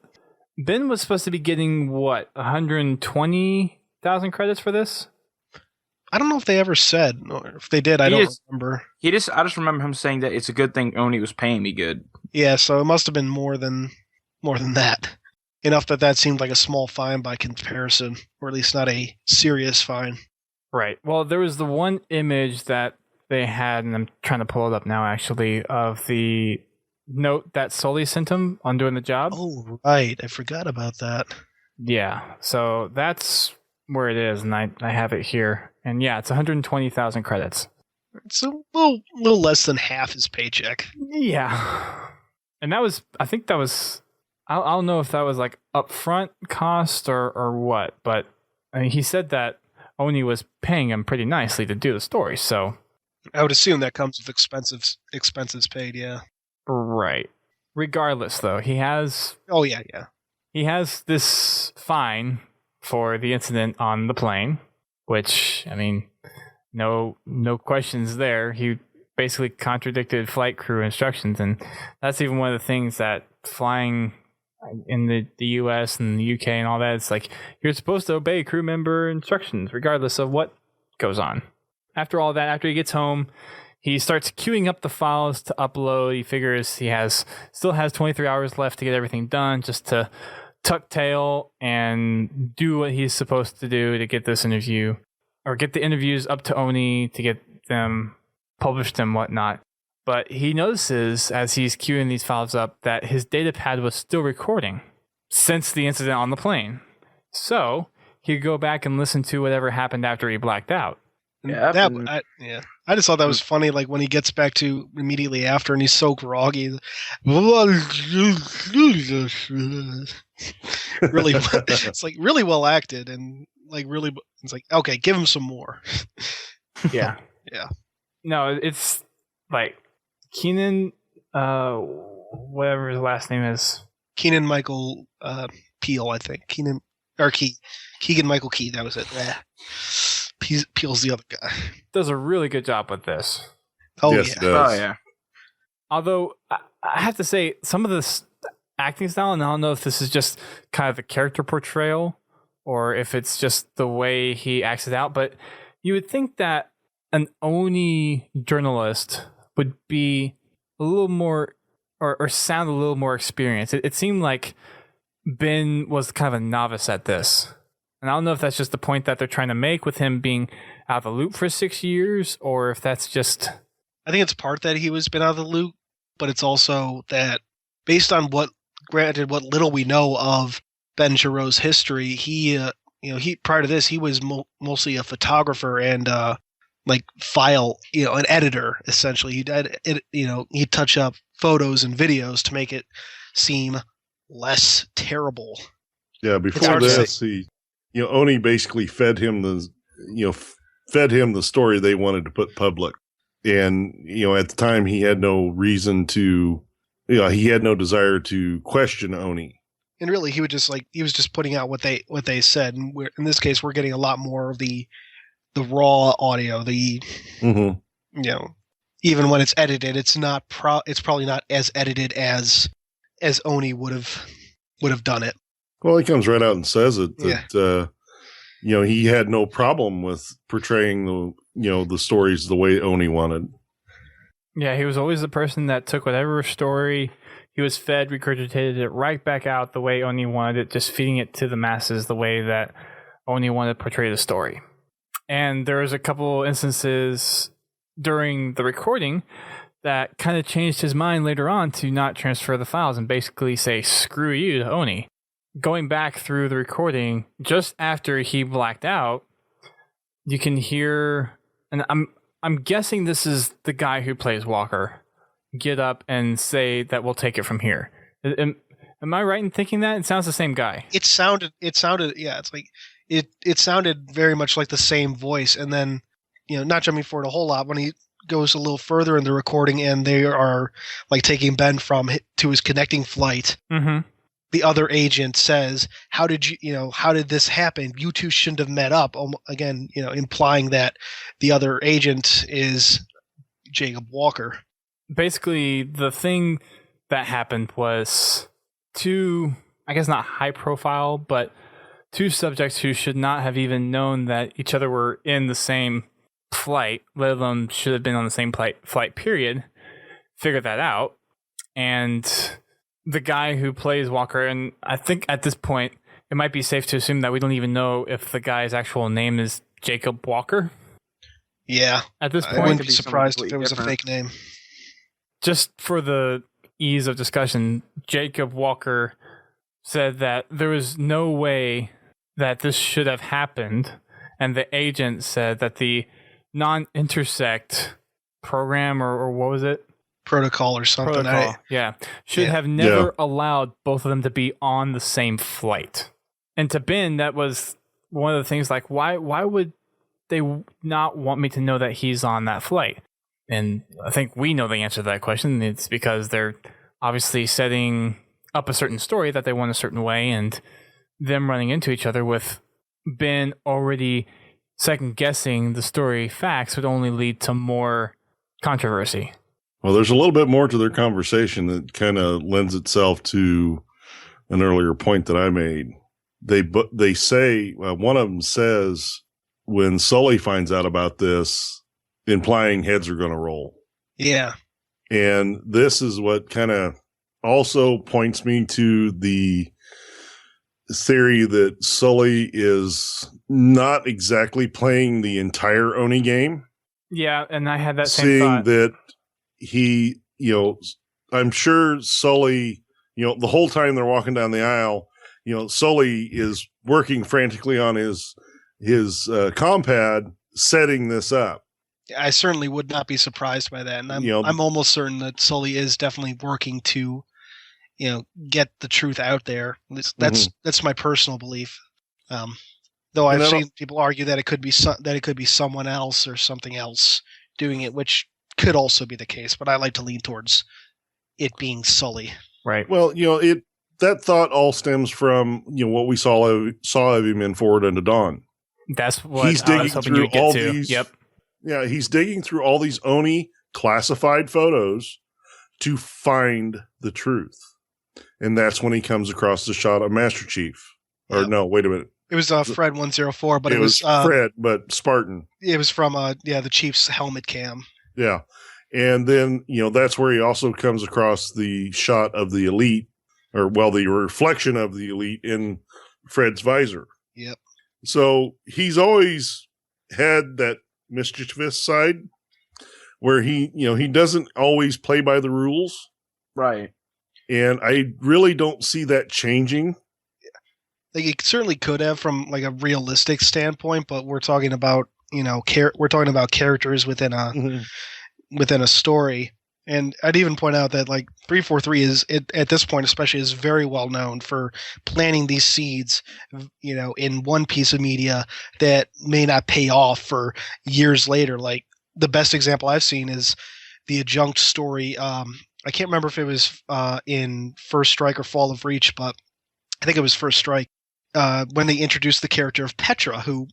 Ben was supposed to be getting what 120,000 credits for this? I don't know if they ever said, or if they did, I don't remember. I just remember him saying that it's a good thing Oni was paying me good. Yeah, so it must have been more than that. Enough that seemed like a small fine by comparison, or at least not a serious fine. Right. Well, there was the one image that they had, and I'm trying to pull it up now, actually, of the note that Sully sent him on doing the job. Oh, right. I forgot about that. Yeah. So that's where it is, and I have it here. And yeah, it's 120,000 credits. It's a little less than half his paycheck. Yeah. And I think that was, I don't know if that was like upfront cost or what, but I mean, he said that Oni was paying him pretty nicely to do the story, so. I would assume that comes with expenses paid, yeah. Right. Regardless, though, he has Oh, yeah. he has this fine for the incident on the plane, which, I mean, no questions there. He basically contradicted flight crew instructions, and that's even one of the things that flying in the US and the UK and all that, it's like you're supposed to obey crew member instructions regardless of what goes on. After all that, after he gets home, he starts queuing up the files to upload. He figures he still has 23 hours left to get everything done, just to tuck tail and do what he's supposed to do to get this interview, or get the interviews up to Oni to get them published and whatnot. But he notices as he's queuing these files up that his data pad was still recording since the incident on the plane. So he could go back and listen to whatever happened after he blacked out. Yeah, I just thought that was funny. Like when he gets back to immediately after, and he's so groggy. Really, it's like really well acted, and like really, it's like okay, give him some more. Yeah. Yeah. No, it's like Keenan, whatever his last name is. Keegan Michael Peel, I think. Keegan Michael Key. That was it. Peel's the other guy. Does a really good job with this. Oh Yes, yeah. it does. Oh yeah. Although I have to say, some of this acting style, and I don't know if this is just kind of a character portrayal or if it's just the way he acts it out, but you would think that an Oni journalist would be a little more or sound a little more experienced. It seemed like Ben was kind of a novice at this. And I don't know if that's just the point that they're trying to make with him being out of the loop for 6 years, or if that's just... I think it's part that he was been out of the loop, but it's also that based on what little we know of Ben Giroux's history, he prior to this he was mostly a photographer and file, an editor essentially. He'd touch up photos and videos to make it seem less terrible. Yeah, before this, Oni basically fed him the story they wanted to put public. And, at the time he had no reason to, he had no desire to question Oni. And really he was just putting out what they said. And in this case, we're getting a lot more of the raw audio, even when it's edited, it's probably not as edited as Oni would have done it. Well, he comes right out and says it that he had no problem with portraying the stories the way Oni wanted. Yeah, he was always the person that took whatever story he was fed, regurgitated it right back out the way Oni wanted it, just feeding it to the masses the way that Oni wanted to portray the story. And there was a couple instances during the recording that kind of changed his mind later on to not transfer the files and basically say, screw you to Oni. Going back through the recording, just after he blacked out, you can hear, and I'm guessing this is the guy who plays Walker. get up and say that we'll take it from here. Am I right in thinking that? It sounds the same guy. It sounded, yeah, it's like, it sounded very much like the same voice. And then, not jumping forward a whole lot, when he goes a little further in the recording and they are like taking Ben to his connecting flight, the other agent says, how did this happen? You two shouldn't have met up. Again, implying that the other agent is Jacob Walker. Basically, the thing that happened was two, I guess not high profile, but two subjects who should not have even known that each other were in the same flight, let alone should have been on the same flight period, figured that out. And the guy who plays Walker, and I think at this point, it might be safe to assume that we don't even know if the guy's actual name is Jacob Walker. Yeah. At this point, I wouldn't be surprised if it was a fake name. Just for the ease of discussion, Jacob Walker said that there was no way that this should have happened, and the agent said that the non-intersect program, or what was it? Protocol or something. Should have never allowed both of them to be on the same flight. And to Ben, that was one of the things, like, why would they not want me to know that he's on that flight? And I think we know the answer to that question. It's because they're obviously setting up a certain story that they want a certain way, and them running into each other with Ben already second guessing the story facts would only lead to more controversy. Well, there's a little bit more to their conversation that kind of lends itself to an earlier point that I made. They say, one of them says, when Sully finds out about this, implying heads are going to roll. Yeah. And this is what kind of also points me to the theory that Sully is not exactly playing the entire Oni game. Yeah, and I had that same seeing thought. That he, I'm sure Sully, the whole time they're walking down the aisle, Sully is working frantically on his compad, setting this up. I certainly would not be surprised by that, and I'm almost certain that Sully is definitely working to, get the truth out there. That's my personal belief. Though I've seen people argue that it could be someone else or something else doing it, which could also be the case. But I like to lean towards it being Sully. Right. Well, that thought all stems from what we saw of him in Forward Unto Dawn. That's what he's digging through all these. Yep. Yeah, he's digging through all these Oni classified photos to find the truth. And that's when he comes across the shot of Master Chief. Or no, wait a minute. It was Fred 104, but it was Fred, but Spartan. It was from the Chief's helmet cam. Yeah. And then, that's where he also comes across the shot of the Elite, the reflection of the Elite in Fred's visor. Yep. So he's always had that mischievous side where he doesn't always play by the rules. Right. And I really don't see that changing. Like, it certainly could have from like a realistic standpoint, but we're talking about, we're talking about characters within a story. And I'd even point out that like 343 is at this point, especially, is very well known for planting these seeds, in one piece of media that may not pay off for years later. Like, the best example I've seen is the Adjunct story. I can't remember if it was in First Strike or Fall of Reach, but I think it was First Strike, when they introduced the character of Petra, who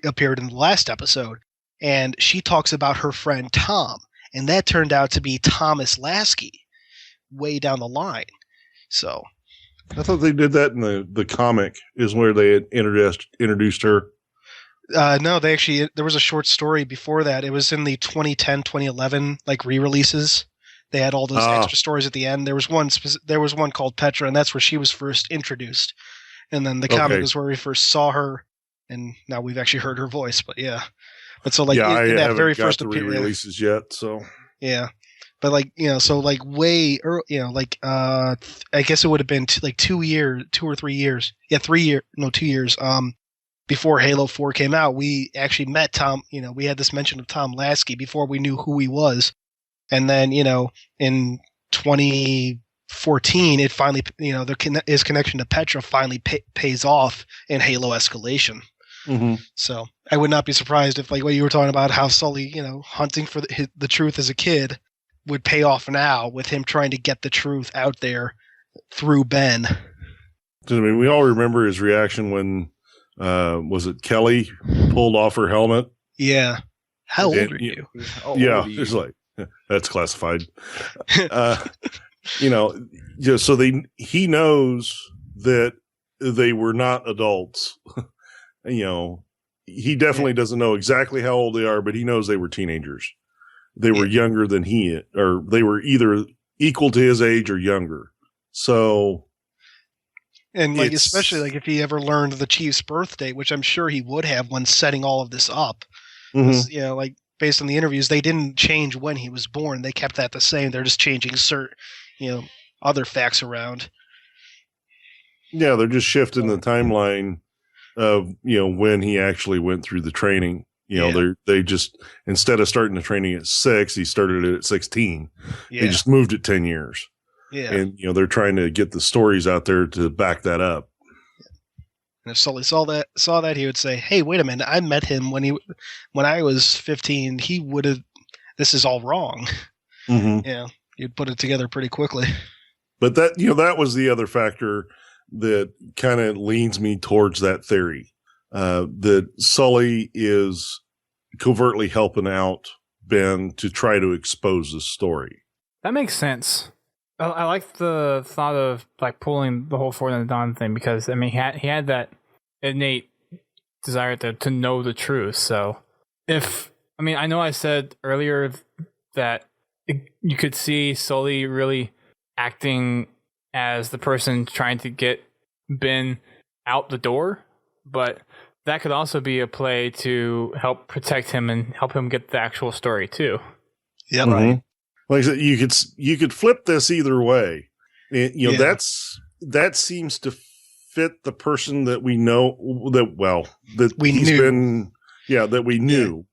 appeared in the last episode. And she talks about her friend Tom. And that turned out to be Thomas Lasky way down the line. So I thought they did that in the comic is where they had introduced her. No, there was a short story before that. It was in the 2010, 2011 like re-releases. They had all those extra stories at the end. There was one called Petra, and that's where she was first introduced. And then the comic was where we first saw her, and now we've actually heard her voice. But yeah. But so like in that very first re-releases yet, so yeah, but like so like way early, I guess it would have been 2 or 3 years, 2 years before Halo 4 came out. We actually met Tom. We had this mention of Tom Lasky before we knew who he was, And then, in 2014, it finally, his connection to Petra finally pays off in Halo Escalation. Mm-hmm. So I would not be surprised if, like what you were talking about, how Sully, hunting for the truth as a kid would pay off now with him trying to get the truth out there through Ben. I mean, we all remember his reaction when, was it Kelly pulled off her helmet? Yeah. How old are you? Yeah, it's like, that's classified. So he knows that they were not adults. He definitely doesn't know exactly how old they are, but he knows they were teenagers. They were younger than or they were either equal to his age or younger. So, and especially if he ever learned the Chief's birth date, which I'm sure he would have when setting all of this up. Mm-hmm. Based on the interviews, they didn't change when he was born. They kept that the same. They're just changing certain, other facts around. Yeah, they're just shifting the timeline of, when he actually went through the training. They just, instead of starting the training at 6, he started it at 16. Yeah. They just moved it 10 years. Yeah. And, they're trying to get the stories out there to back that up. And if Sully saw that, he would say, "Hey, wait a minute! I met him when I was 15. He would have. This is all wrong." Mm-hmm. Yeah, you'd put it together pretty quickly. But that that was the other factor that kind of leans me towards that theory, that Sully is covertly helping out Ben to try to expose the story. That makes sense. I like the thought of pulling the whole Forward in the Dawn thing, because I mean he had that innate desire to know the truth. So I know I said earlier that you could see Sully really acting as the person trying to get Ben out the door, but that could also be a play to help protect him and help him get the actual story too. Yeah, mm-hmm. Right. Like I said, you could flip this either way. That seems to fit the person that we know that we knew.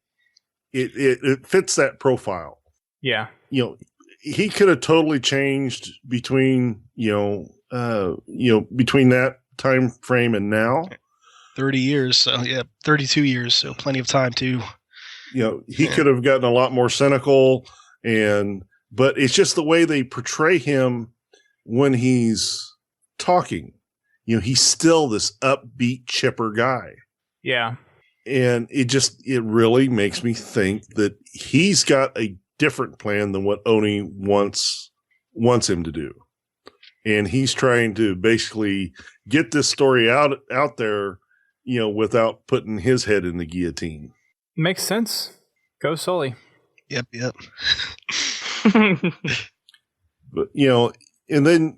It fits that profile. Yeah. He could have totally changed between between that time frame and now. 30 years, so 32 years, so plenty of time to. He could have gotten a lot more cynical. But it's just the way they portray him when he's talking. He's still this upbeat, chipper guy. Yeah. And it really makes me think that he's got a different plan than what Oni wants him to do. And he's trying to basically get this story out there, without putting his head in the guillotine. Makes sense. Go Sully. Yep. But and then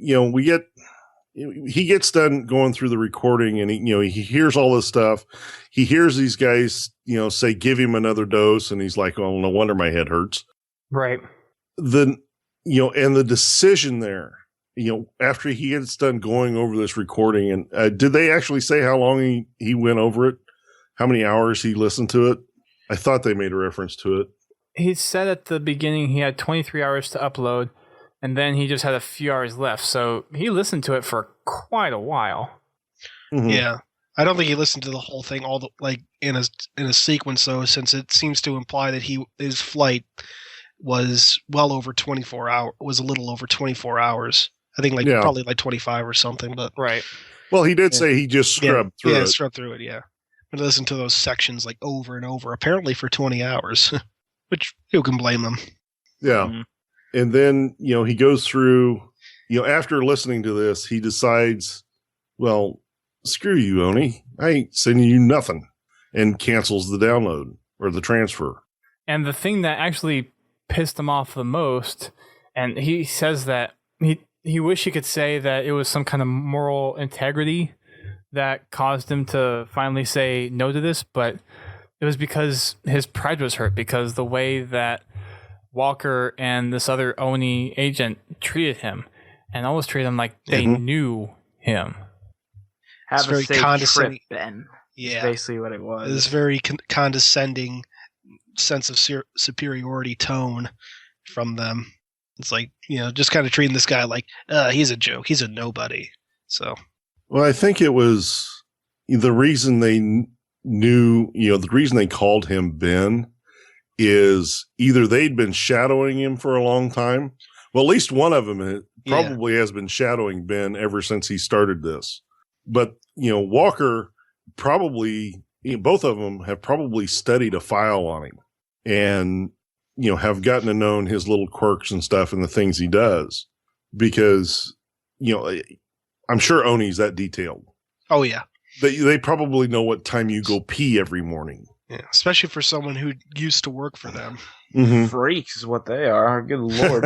he gets done going through the recording, and he hears all this stuff. He hears these guys say give him another dose, and he's like, oh, no wonder my head hurts. Right. And the decision there, after he gets done going over this recording, and did they actually say how long he went over it, how many hours he listened to it? I thought they made a reference to it. He said at the beginning he had 23 hours to upload, and then he just had a few hours left. So he listened to it for quite a while. Mm-hmm. Yeah. I don't think he listened to the whole thing in a sequence, though, since it seems to imply that his flight was well over 24 hours, was a little over 24 hours. I think probably 25 or something, but right. Well, he did say he just scrubbed through it. Yeah, scrubbed through it, yeah. But listen to those sections over and over, apparently for 20 hours. Which, who can blame them? Yeah. Mm-hmm. And then, he goes through, after listening to this, he decides, well, screw you, Oni. I ain't sending you nothing. And cancels the download or the transfer. And the thing that actually pissed him off the most, and he says that he wished he could say that it was some kind of moral integrity that caused him to finally say no to this, but it was because his pride was hurt, because the way that Walker and this other Oni agent treated him, and almost treated him like they knew him. Have a safe condescending trip, Ben. Yeah, that's basically what it was. This very condescending sense of superiority tone, from them. It's like, just kind of treating this guy like he's a joke, he's a nobody. So, well, I think it was the reason they knew, the reason they called him Ben is either they'd been shadowing him for a long time. Well, at least one of them probably has been shadowing Ben ever since he started this. But, Walker probably, both of them have probably studied a file on him and, have gotten to know his little quirks and stuff and the things he does because, I'm sure Oni's that detailed. Oh, yeah. They probably know what time you go pee every morning. Yeah, especially for someone who used to work for them. Mm-hmm. Freaks is what they are. Good Lord.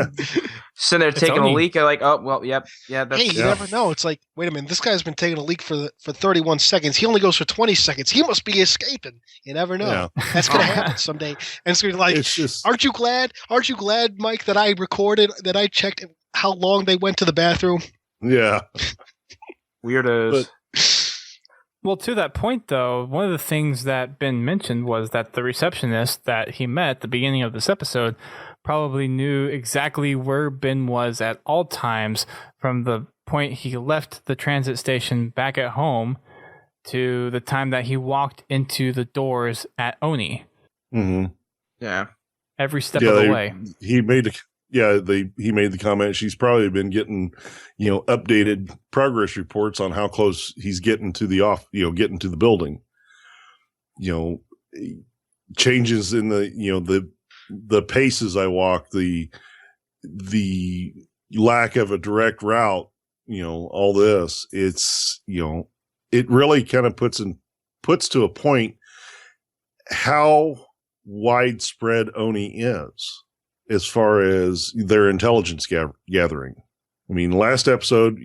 Sitting there taking a leak. They're like, oh, well, yep. Yeah, that's... Hey, you never know. It's like, wait a minute. This guy's been taking a leak for 31 seconds. He only goes for 20 seconds. He must be escaping. You never know. Yeah. That's going to happen someday. And it's going to be like, aren't you glad, Mike, that I recorded, that I checked how long they went to the bathroom? Yeah. Weirdos. Well, to that point, though, one of the things that Ben mentioned was that the receptionist that he met at the beginning of this episode probably knew exactly where Ben was at all times from the point he left the transit station back at home to the time that he walked into the doors at Oni. Mm-hmm. Yeah. Every step of the way. He made the comment she's probably been getting, updated progress reports on how close he's getting to getting to the building. Changes in the paces I walk, the lack of a direct route, all this, it's, it really kind of puts to a point how widespread Oni is as far as their intelligence gathering. I mean, last episode,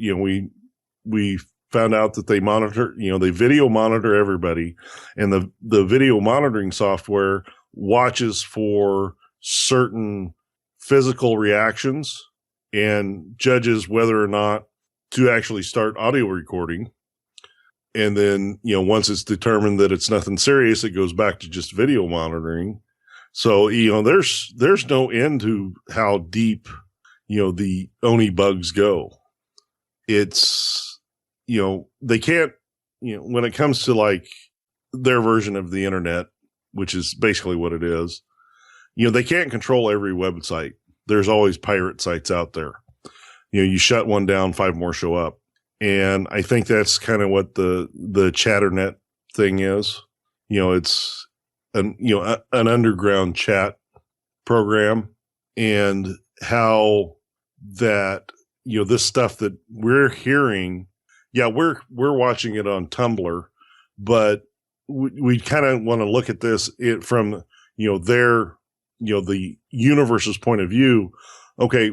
we found out that they monitor, they video monitor everybody, and the video monitoring software watches for certain physical reactions and judges whether or not to actually start audio recording. And then, once it's determined that it's nothing serious, it goes back to just video monitoring. So, there's no end to how deep, the Oni bugs go. It's, they can't, when it comes to like their version of the internet, which is basically what it is, they can't control every website. There's always pirate sites out there. You shut one down, 5 more show up. And I think that's kind of what the Chatternet thing is. It's an underground chat program, and how that, this stuff that we're hearing, we're watching it on Tumblr, but we kind of want to look at this from, their, the universe's point of view. Okay,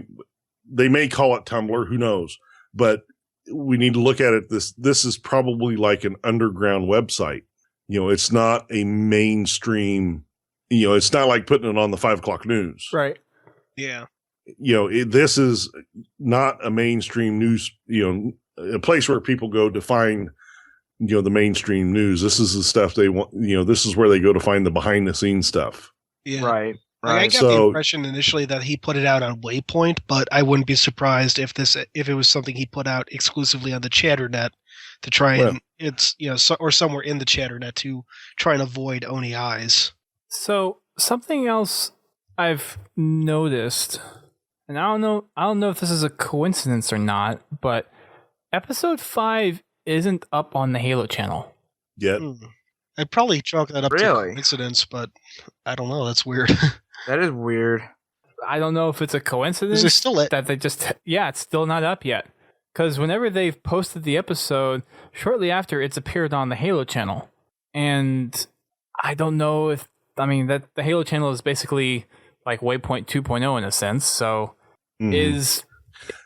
they may call it Tumblr, who knows, but we need to look at it. This is probably like an underground website. It's not a mainstream, it's not like putting it on the 5 o'clock news. Right. Yeah. This is not a mainstream news, a place where people go to find, the mainstream news. This is the stuff they want, this is where they go to find the behind the scenes stuff. Yeah. Right. I got the impression initially that he put it out on Waypoint, but I wouldn't be surprised if it was something he put out exclusively on the Chatternet to try and or somewhere in the Chatternet to try and avoid Oni eyes. So something else I've noticed, and I don't know if this is a coincidence or not, but episode 5 isn't up on the Halo channel yet. I'd probably chalk that up to coincidence, but I don't know. That's weird. That is weird. I don't know if it's a coincidence that they just it's still not up yet. Because whenever they've posted the episode, shortly after it's appeared on the Halo channel. And I don't know that the Halo channel is basically like Waypoint 2.0 in a sense. So I'm just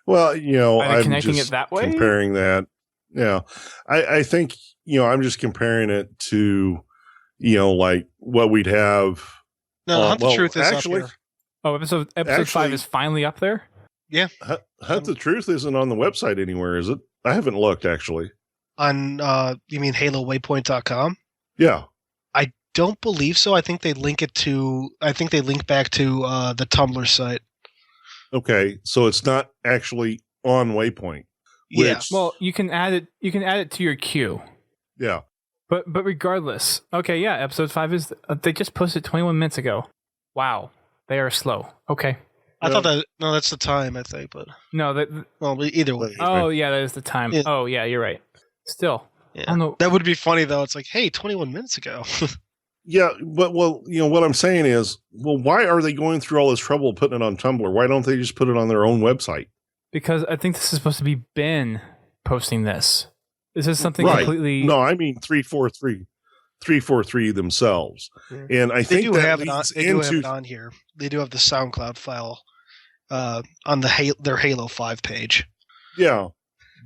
connecting it that way? Comparing that. Yeah. I think, I'm just comparing it to, like what we'd have. No, Hunt the Truth is actually, up here. Oh, episode 5 is finally up there? Yeah. Hunt the Truth isn't on the website anywhere, is it? I haven't looked, actually. On, you mean HaloWaypoint.com? Yeah. I don't believe so. I think they link back to the Tumblr site. Okay, so it's not actually on Waypoint. Yeah. Which, Well, you can add it. You can add it to your queue. yeah. But regardless, okay, yeah, episode 5 is they just posted 21 minutes ago. Wow, they are slow. Okay, I thought that's the time, I think, but no, that. well, either way. Oh yeah, that is the time. Yeah. Oh yeah, you're right. Still, Yeah. I don't know. That would be funny though. It's like, hey, 21 minutes ago. Yeah, but what I'm saying is, why are they going through all this trouble putting it on Tumblr? Why don't they just put it on their own website? Because I think this is supposed to be Ben posting this. This is something Right. completely. No, I mean 343 themselves. Yeah. And I They think do that have it on. leads They do have into it on here. They do have the SoundCloud file on their Halo 5 page. yeah,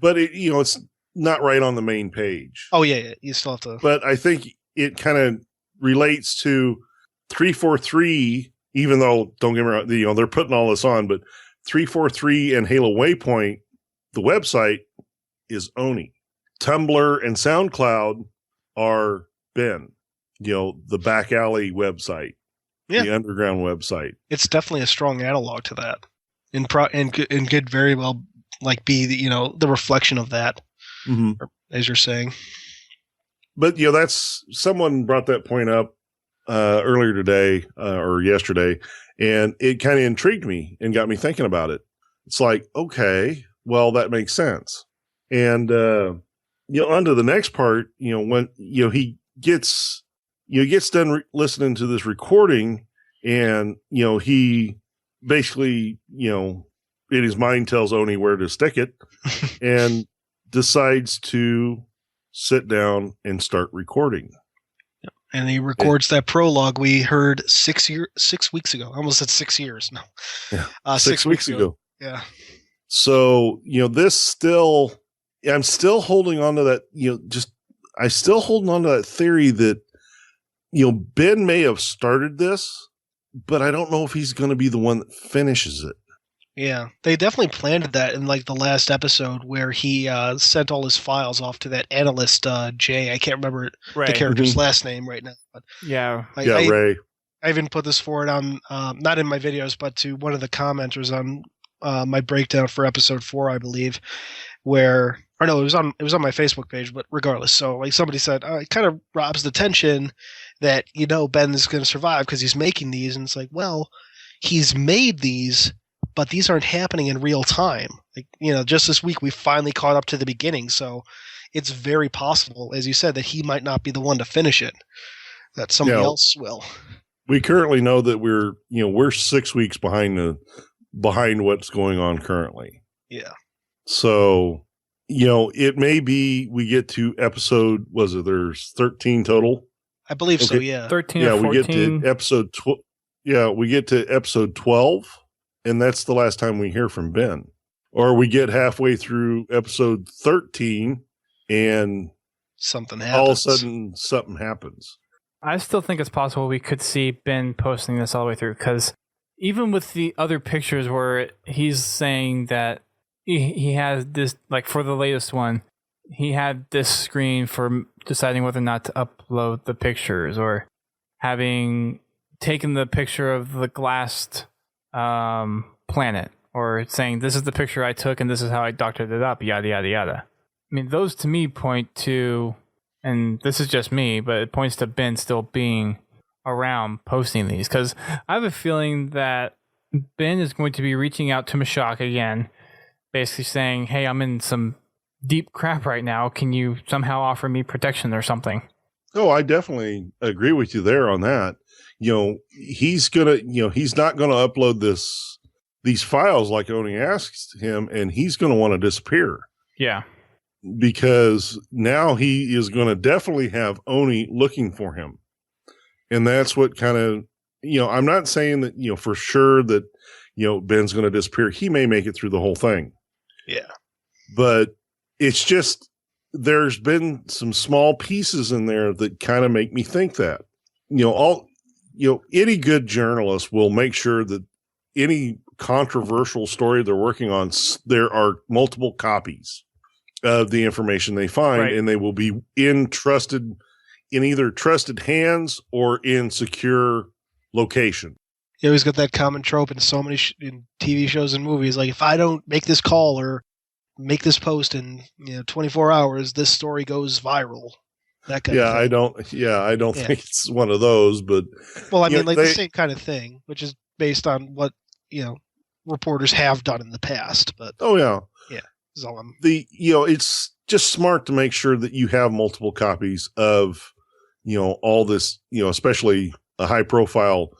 but it's not right on the main page. Oh yeah. You still have to. But I think it kind of relates to 343, even though don't get me wrong, they're putting all this on, but 343 and Halo Waypoint, the website is Oni. Tumblr and SoundCloud are Ben, the back alley website, the underground website. It's definitely a strong analog to that, and could very well be the reflection of that, as you're saying. But that's someone brought that point up earlier today or yesterday, and it kind of intrigued me and got me thinking about it. It's like, okay, well, that makes sense. And on to the next part. When he gets done listening to this recording, and he basically in his mind tells Oni where to stick it, and decides to sit down and start recording. And he records that prologue we heard 6 weeks ago. I almost said 6 years. No. Yeah. 6 weeks ago. Yeah. So, I'm still holding on to that, I still holding on to that theory that, Ben may have started this, but I don't know if he's going to be the one that finishes it. Yeah, they definitely planted that in the last episode where he sent all his files off to that analyst Jay. I can't remember Ray. the character's last name right now. But Yeah. Ray. I even put this forward on not in my videos, but to one of the commenters on my breakdown for episode 4, I believe, it was on my Facebook page. But regardless, so somebody said it kind of robs the tension that Ben is going to survive because he's making these, and it's like, well, he's made these. But these aren't happening in real time. Just this week we finally caught up to the beginning. So it's very possible, as you said, that he might not be the one to finish it. That somebody else will. We currently know that we're 6 weeks behind what's going on currently. Yeah. So, it may be we get to episode, there's 13 total? I believe so, yeah. 13 or 14. We get to episode we get to episode 12. And that's the last time we hear from Ben. Or we get halfway through episode 13 and something happens. All of a sudden, something happens. I still think it's possible we could see Ben posting this all the way through, because even with the other pictures where he's saying that he has this, for the latest one, he had this screen for deciding whether or not to upload the pictures, or having taken the picture of the glassed planet, or saying this is the picture I took and this is how I doctored it up, yada yada yada. I mean, those to me point to, and this is just me, but it points to Ben still being around posting these, because I have a feeling that Ben is going to be reaching out to Mashak again, basically saying, hey, I'm in some deep crap right now, can you somehow offer me protection or something? Oh, I definitely agree with you there on that. He's not gonna upload these files like Oni asked him, and he's gonna want to disappear. Yeah. Because now he is gonna definitely have Oni looking for him. And that's what kind of, I'm not saying that, for sure that, Ben's gonna disappear. He may make it through the whole thing. Yeah. But it's just, there's been some small pieces in there that kind of make me think that, any good journalist will make sure that any controversial story they're working on, there are multiple copies of the information they find, right, and they will be in either trusted hands or in secure location. You always got that common trope in so many in TV shows and movies. Like, if I don't make this call or make this post in 24 hours, this story goes viral. That kind of thing. I don't think it's one of those, but well, I mean, like the same kind of thing, which is based on what reporters have done in the past. But is all I'm. It's just smart to make sure that you have multiple copies of all this, especially a high profile,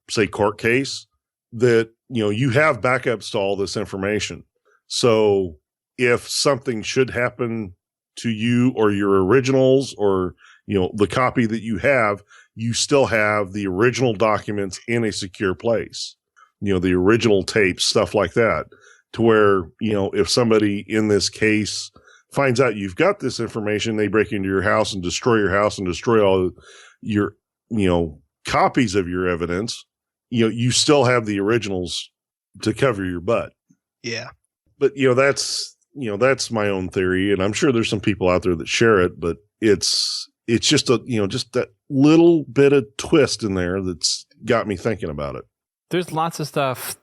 say, court case, that you have backups to all this information. So if something should happen to you or your originals or the copy that you have, you still have the original documents in a secure place, the original tapes, stuff like that, to where if somebody in this case finds out you've got this information, they break into your house and destroy all your copies of your evidence, you still have the originals to cover your butt. Yeah. But that's my own theory, and I'm sure there's some people out there that share it, but it's just just that little bit of twist in there that's got me thinking about it. There's lots of stuff,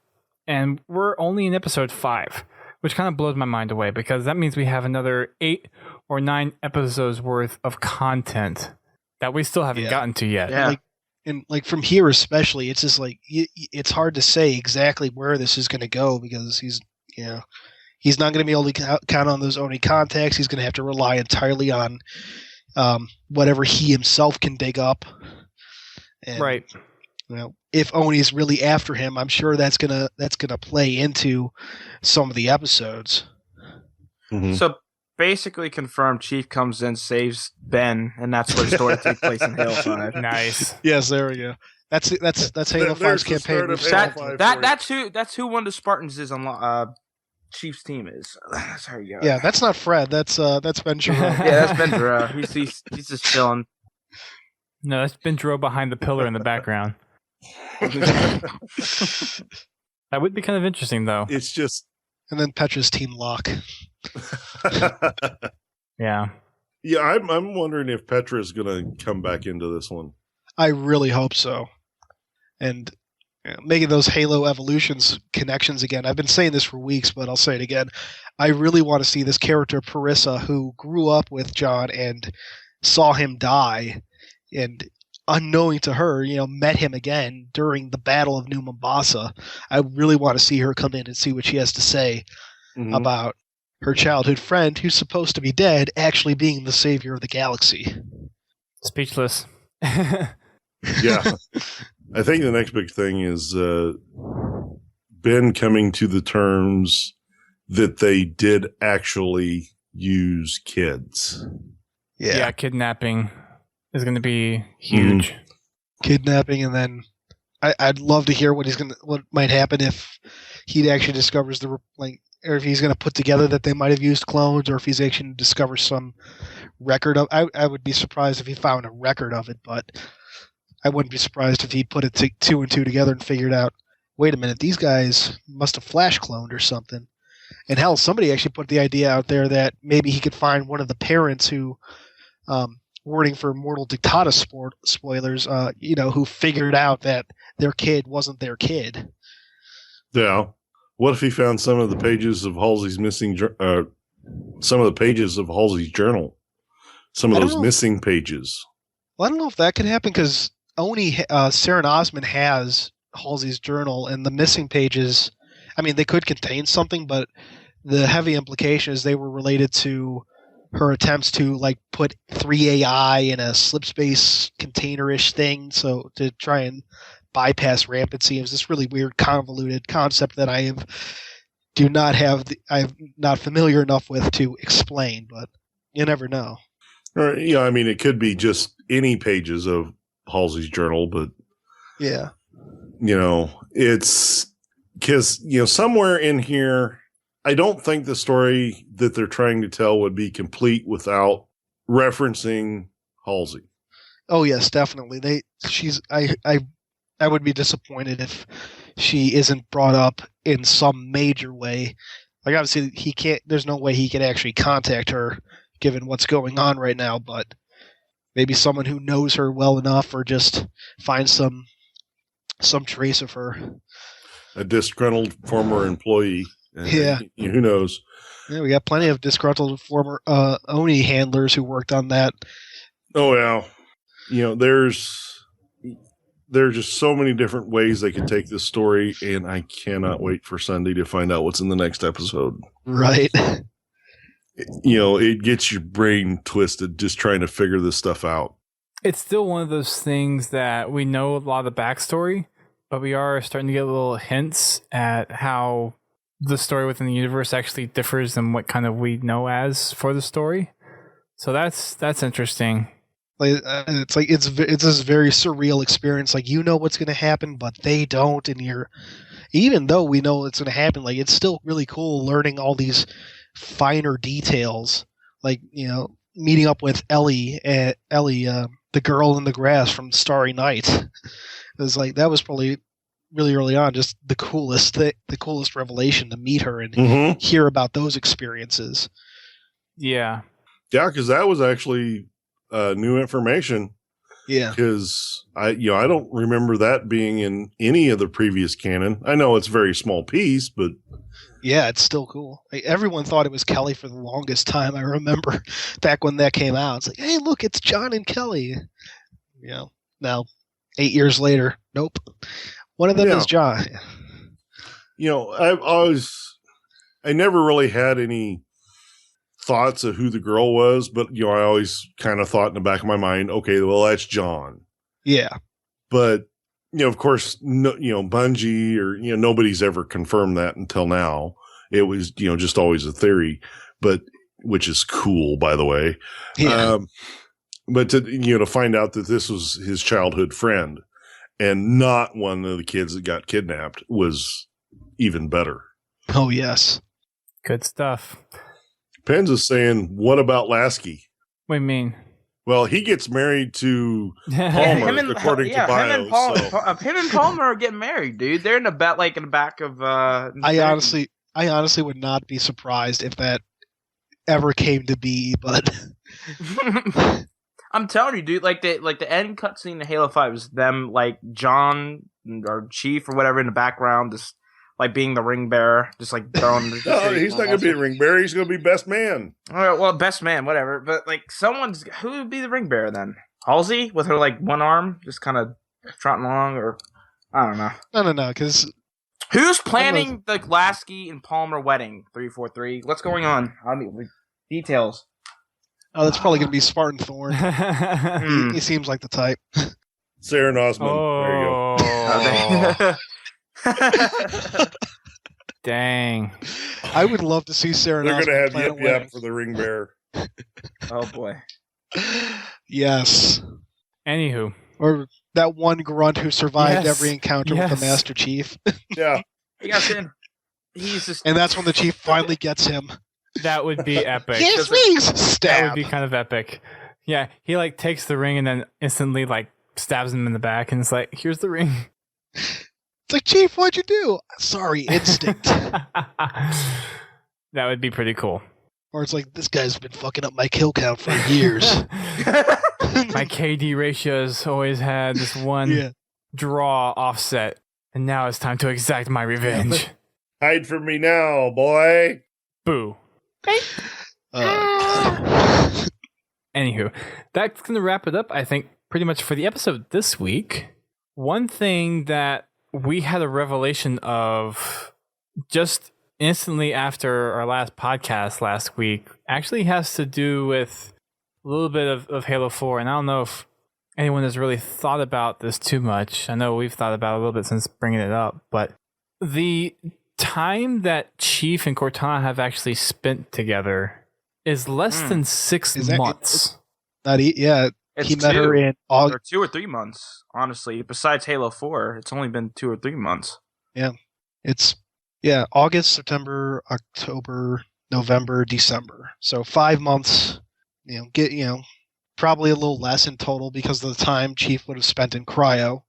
and we're only in episode 5, which kind of blows my mind away, because that means we have another 8 or 9 episodes worth of content that we still haven't gotten to yet. Yeah. And from here especially, it's just like it's hard to say exactly where this is going to go, because he's not going to be able to count on those Oni contacts. He's going to have to rely entirely on whatever he himself can dig up. And, right. If Oni's really after him, I'm sure that's gonna play into some of the episodes. Mm-hmm. So basically, confirmed. Chief comes in, saves Ben, and that's where the story takes place in Halo 5. Nice. Yes, there we go. That's Halo 5's campaign. That's who one of the Spartans is on Chief's team is. That's how you go. Yeah, that's not Fred. That's Ben Giroux. Yeah, that's Ben Giroux. He's just chilling. No, that's Ben Giroux behind the pillar in the background. That would be kind of interesting, though. It's just... And then Petra's team lock. Yeah. Yeah, I'm wondering if Petra's going to come back into this one. I really hope so. And making those Halo Evolutions connections again. I've been saying this for weeks, but I'll say it again. I really want to see this character, Parissa, who grew up with John and saw him die, and unknowing to her, met him again during the Battle of New Mombasa. I really want to see her come in and see what she has to say about her childhood friend, who's supposed to be dead, actually being the savior of the galaxy. Speechless. Yeah. I think the next big thing is Ben coming to the terms that they did actually use kids. Yeah, kidnapping is going to be huge. Kidnapping, and then I'd love to hear what might happen if he actually discovers or if he's going to put together that they might have used clones, or if he's actually discovered some record of. I would be surprised if he found a record of it, but I wouldn't be surprised if he put it 2 and 2 together and figured out, wait a minute, these guys must have flash cloned or something. And hell, somebody actually put the idea out there that maybe he could find one of the parents who, wording for Mortal Dictata spoilers, who figured out that their kid wasn't their kid. Yeah. What if he found some of the pages of Halsey's some of the pages of Halsey's journal? Some of those missing pages. Well, I don't know if that could happen, because only Saren Osman has Halsey's journal, and the missing pages, I mean, they could contain something, but the heavy implication is they were related to her attempts to put 3AI in a slipspace containerish thing, so to try and bypass rampancy. It was this really weird, convoluted concept that I'm not familiar enough with to explain, but you never know. Or, I mean, it could be just any pages of Halsey's journal, but yeah, it's because somewhere in here, I don't think the story that they're trying to tell would be complete without referencing Halsey. Oh yes, definitely. I would be disappointed if she isn't brought up in some major way. Obviously he can't. There's no way he can actually contact her given what's going on right now. But maybe someone who knows her well enough, or just find some some trace of her. A disgruntled former employee. Yeah. Who knows? Yeah, we got plenty of disgruntled former Oni handlers who worked on that. Oh, yeah. There's just so many different ways they could take this story, and I cannot wait for Sunday to find out what's in the next episode. Right. It gets your brain twisted just trying to figure this stuff out. It's still one of those things that we know a lot of the backstory, but we are starting to get little hints at how the story within the universe actually differs than what kind of we know as for the story. So that's interesting. It's this very surreal experience. Like, you know what's going to happen, but they don't, and even though we know it's going to happen, like, it's still really cool learning all these finer details. Like, meeting up with Ellie, the girl in the grass from Starry Night. It was like, that was probably really early on just the coolest revelation, to meet her and hear about those experiences. Yeah. Yeah, because that was actually new information. Yeah. Because I don't remember that being in any of the previous canon. I know it's a very small piece, but yeah, it's still cool. Like, everyone thought it was Kelly for the longest time. I remember back when that came out. It's like, hey, look, it's John and Kelly. Now 8 years later, nope. One of them is John. I never really had any thoughts of who the girl was, but I always kind of thought in the back of my mind, okay, well, that's John. Yeah. But of course, Bungie or nobody's ever confirmed that until now. It was just always a theory, but which is cool, by the way. Yeah. But to find out that this was his childhood friend and not one of the kids that got kidnapped was even better. Oh yes. Good stuff. Pens is saying, what about Lasky? What do you mean? Well, he gets married to Palmer, according to Bio. Him and Palmer are getting married, dude. They're in the back of. I honestly would not be surprised if that ever came to be, but I'm telling you, dude. Like the end cutscene in Halo 5 is them, like, John or Chief or whatever in the background, just like being the ring bearer, just like throwing. No, he's not going to be a ring bearer. He's going to be best man. All right, well, best man, whatever. But like, who would be the ring bearer then? Halsey with her like one arm, just kind of trotting along, or I don't know. No, because who's planning the Lasky and Palmer wedding? 343. What's going on? I mean, details. Oh, that's probably going to be Spartan Thorn. He seems like the type. Sarah Nosman. Oh. There you go. Dang. I would love to see Sarah They're Nosman. going to have Yip for the ring bearer. Oh boy. Yes. Anywho. Or that one grunt who survived every encounter with the Master Chief. Yeah. He got in. He's just, and that's when the Chief finally gets him. That would be epic. His rings! Stab! That would be kind of epic. Yeah, he like takes the ring and then instantly like stabs him in the back and it's like, here's the ring. It's like, Chief, what'd you do? Sorry, instinct. That would be pretty cool. Or it's like, this guy's been fucking up my kill count for years. My KD ratios always had this one draw offset, and now it's time to exact my revenge. Hide from me now, boy. Boo. Anywho, that's going to wrap it up, I think, pretty much for the episode this week. One thing that we had a revelation of just instantly after our last podcast last week actually has to do with a little bit of Halo 4, and I don't know if anyone has really thought about this too much. I know we've thought about it a little bit since bringing it up, but the time that Chief and Cortana have actually spent together is less than 6 months. He met her in August. 2 or 3 months, honestly. Besides Halo 4, it's only been 2 or 3 months. Yeah. It's August, September, October, November, December. So 5 months, probably a little less in total because of the time Chief would have spent in cryo.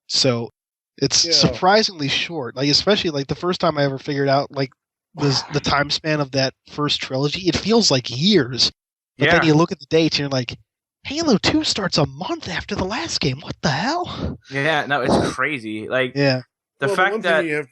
So it's surprisingly short. Like, especially like the first time I ever figured out like the time span of that first trilogy, it feels like years. But then you look at the dates and you're like, Halo 2 starts a month after the last game. What the hell? Yeah, no, it's crazy. Like Yeah. the one fact that thing you have.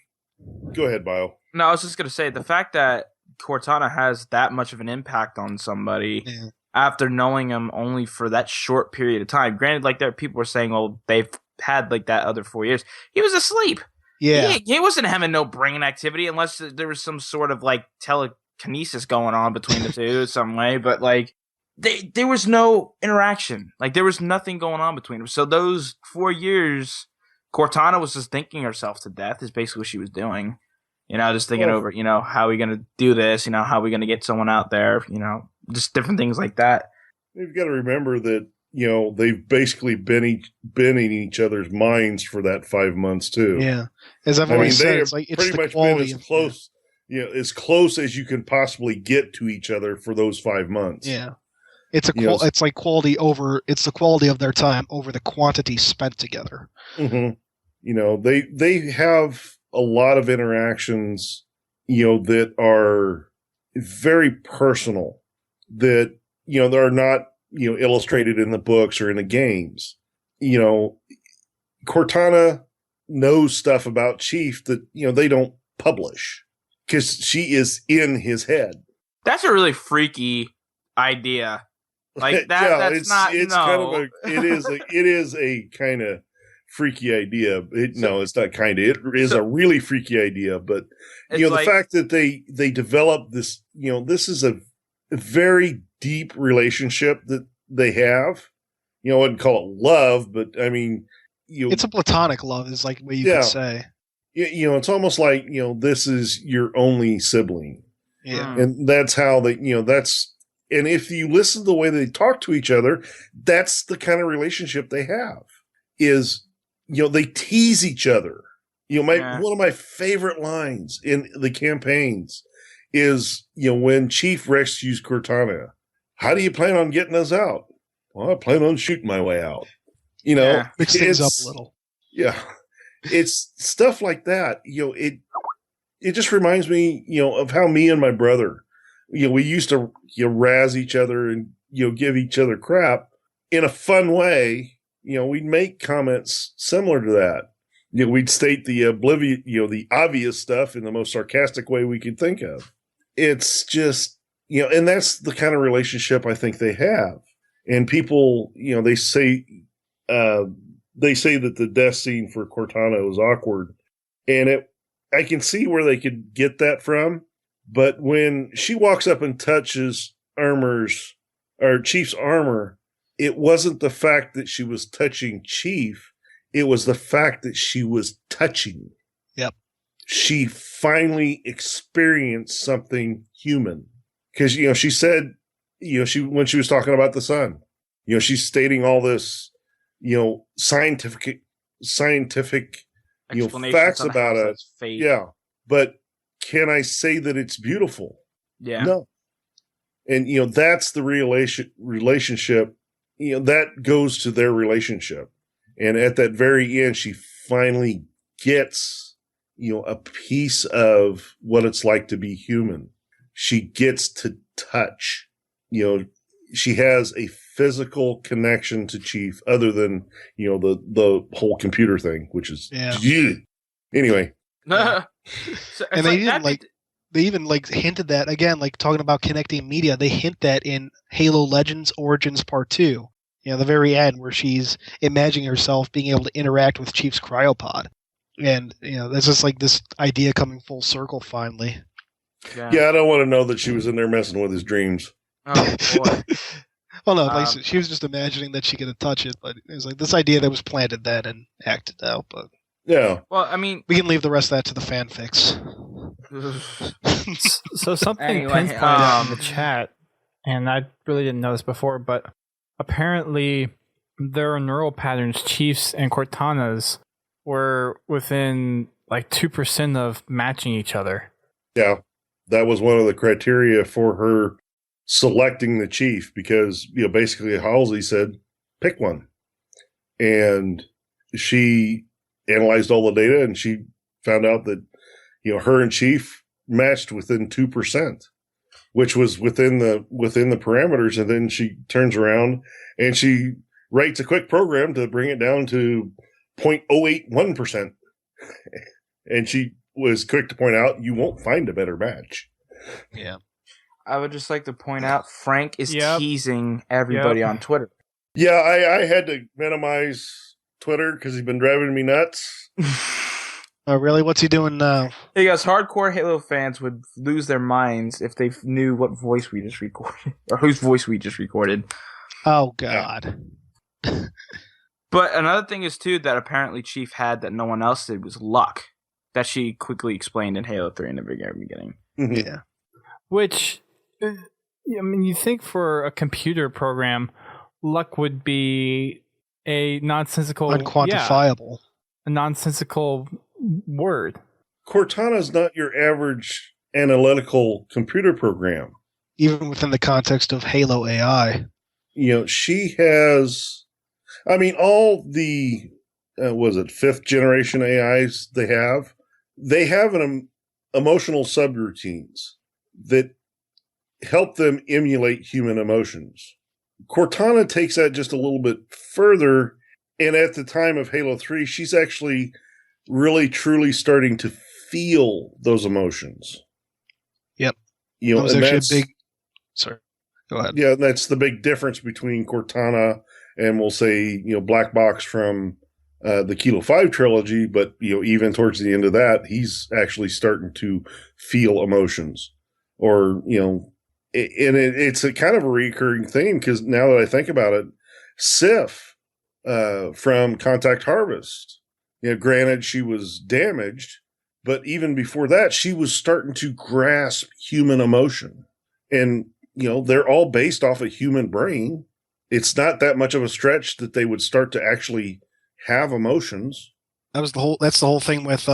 Go ahead, Bio. no, I was just gonna say the fact that Cortana has that much of an impact on somebody Yeah. after knowing him only for that short period of time. Granted, like there people were saying, "Oh, they've had like that other 4 years." He was asleep. Yeah. He wasn't having no brain activity unless there was some sort of like telekinesis going on between the two some way. But like there was no interaction. Like there was nothing going on between them. So those 4 years, Cortana was just thinking herself to death. Is basically what she was doing. Just thinking over, how are we going to do this? How are we going to get someone out there? Just different things like that. You've got to remember that, they've basically been in each other's minds for that 5 months too. Yeah. As I've always said, it's like, it's pretty the much quality been as close, as close as you can possibly get to each other for those 5 months. Yeah. It's it's like quality over, it's the quality of their time over the quantity spent together. Mm-hmm. They have a lot of interactions, that are very personal, that, they're not, illustrated in the books or in the games. Cortana knows stuff about Chief that, they don't publish because she is in his head. That's a really freaky idea. Like that. Yeah, that's it's not. It's no. kind of it is a kind of freaky idea. No, it's not kind of. It is a really freaky idea. But the fact that they develop this, this is a very deep relationship that they have. I wouldn't call it love, but I mean, it's a platonic love, is like what you could say. It's almost like this is your only sibling. Yeah, and that's how they, that's. And if you listen to the way they talk to each other, that's the kind of relationship they have. Is they tease each other. One of my favorite lines in the campaigns is when Chief rescues Cortana. How do you plan on getting us out? Well, I plan on shooting my way out. Mix things up a little. Yeah, it's stuff like that. It just reminds me, of how me and my brother. We used to razz each other and give each other crap in a fun way. We'd make comments similar to that. We'd state the the obvious stuff in the most sarcastic way we could think of. It's just and that's the kind of relationship I think they have. And people, they say that the death scene for Cortana was awkward, and I can see where they could get that from. But when she walks up and touches Chief's armor, it wasn't the fact that she was touching Chief. It was the fact that she was touching. Yep. She finally experienced something human. Because, she said, when she was talking about the sun, she's stating all this, scientific, facts about it. Yeah. But can I say that it's beautiful? Yeah. No. And, that's the relationship, that goes to their relationship. And at that very end, she finally gets, a piece of what it's like to be human. She gets to touch, she has a physical connection to Chief other than, the whole computer thing, which is, anyway. And they even hinted that, again, like talking about connecting media, they hint that in Halo Legends Origins Part 2, the very end where she's imagining herself being able to interact with Chief's cryopod. And, that's just like this idea coming full circle finally. Yeah, I don't want to know that she was in there messing with his dreams. Oh, boy. Well, no, like she was just imagining that she could touch it, but it was like this idea that was planted then and acted out, but... Yeah. Well, I mean, we can leave the rest of that to the fanfics. So something Pence pointed out in the chat, and I really didn't know this before, but apparently there are neural patterns, Chiefs and Cortana's were within like 2% of matching each other. Yeah, that was one of the criteria for her selecting the Chief because, basically Halsey said, pick one. And she analyzed all the data and she found out that, her and Chief matched within 2%. which was within the parameters, and then she turns around and she writes a quick program to bring it down to 0.081%. And she was quick to point out, you won't find a better match. Yeah. I would just like to point out, Frank is Yep. teasing everybody on Twitter. Yeah, I had to minimize Twitter because he's been driving me nuts. Oh, really? What's he doing now? He goes, hardcore Halo fans would lose their minds if they knew what voice we just recorded, or whose voice we just recorded. Oh, God. But another thing is, too, that apparently Chief had that no one else did was luck. That she quickly explained in Halo 3 in the beginning. Yeah. Which, I mean, you think for a computer program, luck would be a nonsensical, Unquantifiable. a nonsensical word. Cortana's not your average analytical computer program. Even within the context of Halo AI. She has, I mean, all the, fifth generation AIs they have an emotional subroutines that help them emulate human emotions. Cortana takes that just a little bit further, and at the time of Halo 3, she's actually really truly starting to feel those emotions. Yep. That was actually a big... Sorry. Go ahead. Yeah, that's the big difference between Cortana and we'll say, Black Box from the Kilo 5 trilogy, but even towards the end of that, he's actually starting to feel emotions. Or, it's a kind of a recurring theme, because now that I think about it, Sif from Contact Harvest, granted she was damaged, but even before that, she was starting to grasp human emotion. And, they're all based off a human brain. It's not that much of a stretch that they would start to actually have emotions. That's the whole thing with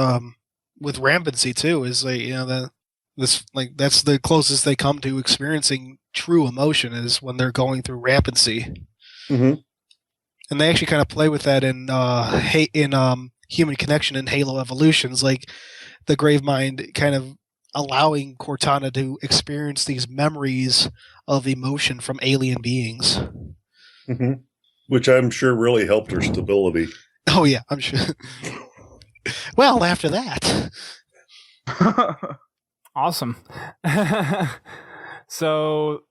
rampancy too, is that's the closest they come to experiencing true emotion is when they're going through rampancy. Mm-hmm. And they actually kind of play with that in Human Connection and Halo Evolutions, like the Gravemind kind of allowing Cortana to experience these memories of emotion from alien beings. Mm-hmm. Which I'm sure really helped her stability. Oh yeah, I'm sure. Well, after that. Awesome. So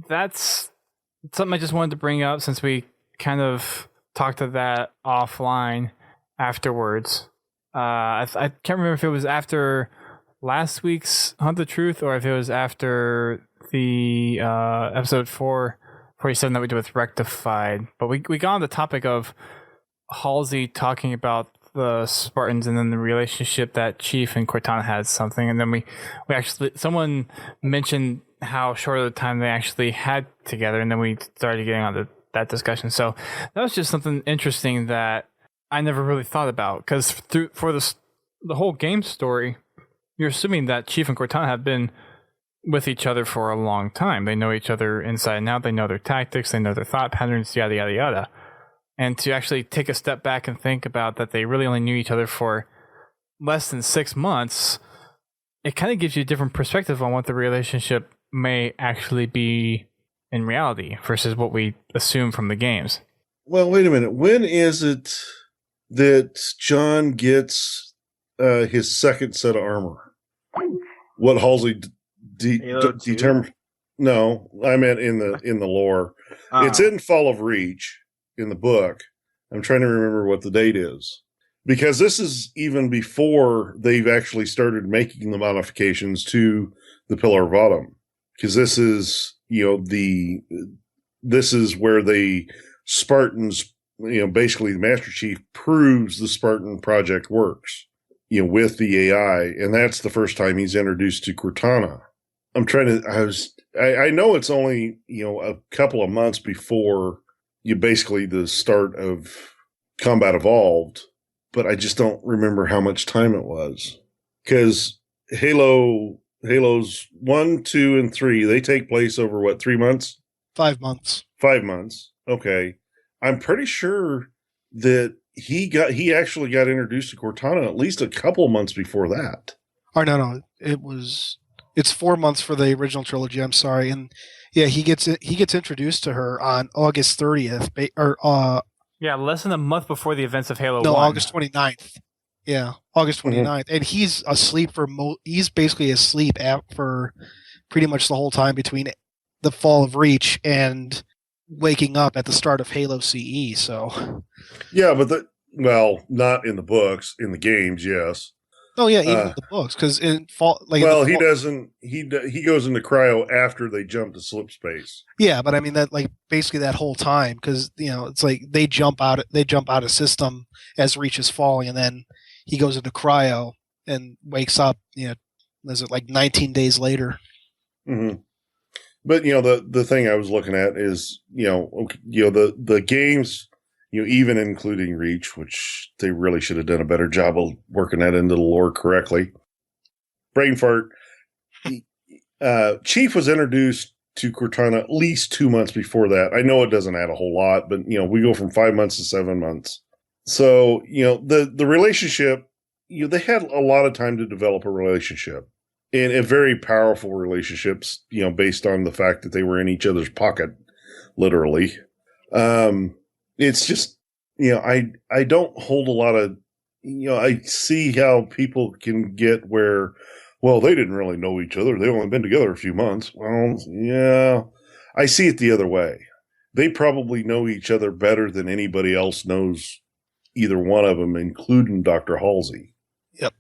that's something I just wanted to bring up since we kind of talked to that offline afterwards. I can't remember if it was after last week's Hunt the Truth or if it was after the episode 447 that we did with Rectified. But we got on the topic of Halsey talking about the Spartans and then the relationship that Chief and Cortana had something, and then we actually, someone mentioned how short of the time they actually had together, and then we started getting on to that discussion. So that was just something interesting that I never really thought about, because for the whole game story, you're assuming that Chief and Cortana have been with each other for a long time. They know each other inside and out. They know their tactics. They know their thought patterns, yada, yada, yada. And to actually take a step back and think about that they really only knew each other for less than 6 months, it kind of gives you a different perspective on what the relationship may actually be in reality versus what we assume from the games. Well, wait a minute. When is it that John gets his second set of armor? What Halsey determined? No, I meant in the lore. It's in Fall of Reach in the book. I'm trying to remember what the date is, because this is even before they've actually started making the modifications to the Pillar of Autumn. Because this is, this is where the Spartans, basically the Master Chief proves the Spartan project works, with the AI, and that's the first time he's introduced to Cortana. I know it's only, a couple of months before basically the start of Combat Evolved, but I just don't remember how much time it was. Because Halos 1, 2, and 3, they take place over 3 months? 5 months. 5 months. Okay. I'm pretty sure that he actually got introduced to Cortana at least a couple months before that. Oh, no. It was It's 4 months for the original trilogy. I'm sorry, and yeah, he gets introduced to her on August 30th, Yeah, less than a month before the events of Halo no, 1. August 29th. Yeah, August Mhm. 29th, and he's asleep he's basically asleep for pretty much the whole time between the fall of Reach and waking up at the start of Halo CE. So, Yeah, but not in the books. In the games, yes. oh yeah, even in the books, because in fall, like in the Well, he fall, doesn't. He goes into cryo after they jump to slip space. yeah, but I mean that like basically that whole time, because it's like they jump out of system as Reach is falling, and then he goes into cryo and wakes up. Is it like 19 days later? Mm-hmm. But the thing I was looking at is the games, even including Reach, which they really should have done a better job of working that into the lore correctly. Brain fart. Chief was introduced to Cortana at least 2 months before that. I know it doesn't add a whole lot, but we go from 5 months to 7 months. So the relationship, they had a lot of time to develop a relationship. And a very powerful relationships, based on the fact that they were in each other's pocket, literally. It's just, I don't hold a lot of, I see how people can get where, well, they didn't really know each other. They've only been together a few months. Well, yeah, I see it the other way. They probably know each other better than anybody else knows either one of them, including Dr. Halsey. Yep.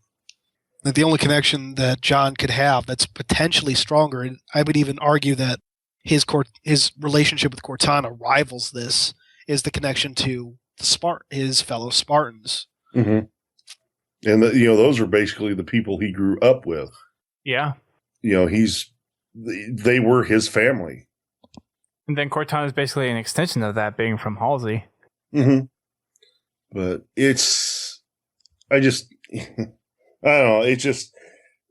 The only connection that John could have that's potentially stronger, and I would even argue that his relationship with Cortana rivals this, is the connection to his fellow Spartans. Mm-hmm. And those are basically the people he grew up with. Yeah. They were his family. And then Cortana is basically an extension of that, being from Halsey. Mm-hmm. But I don't know.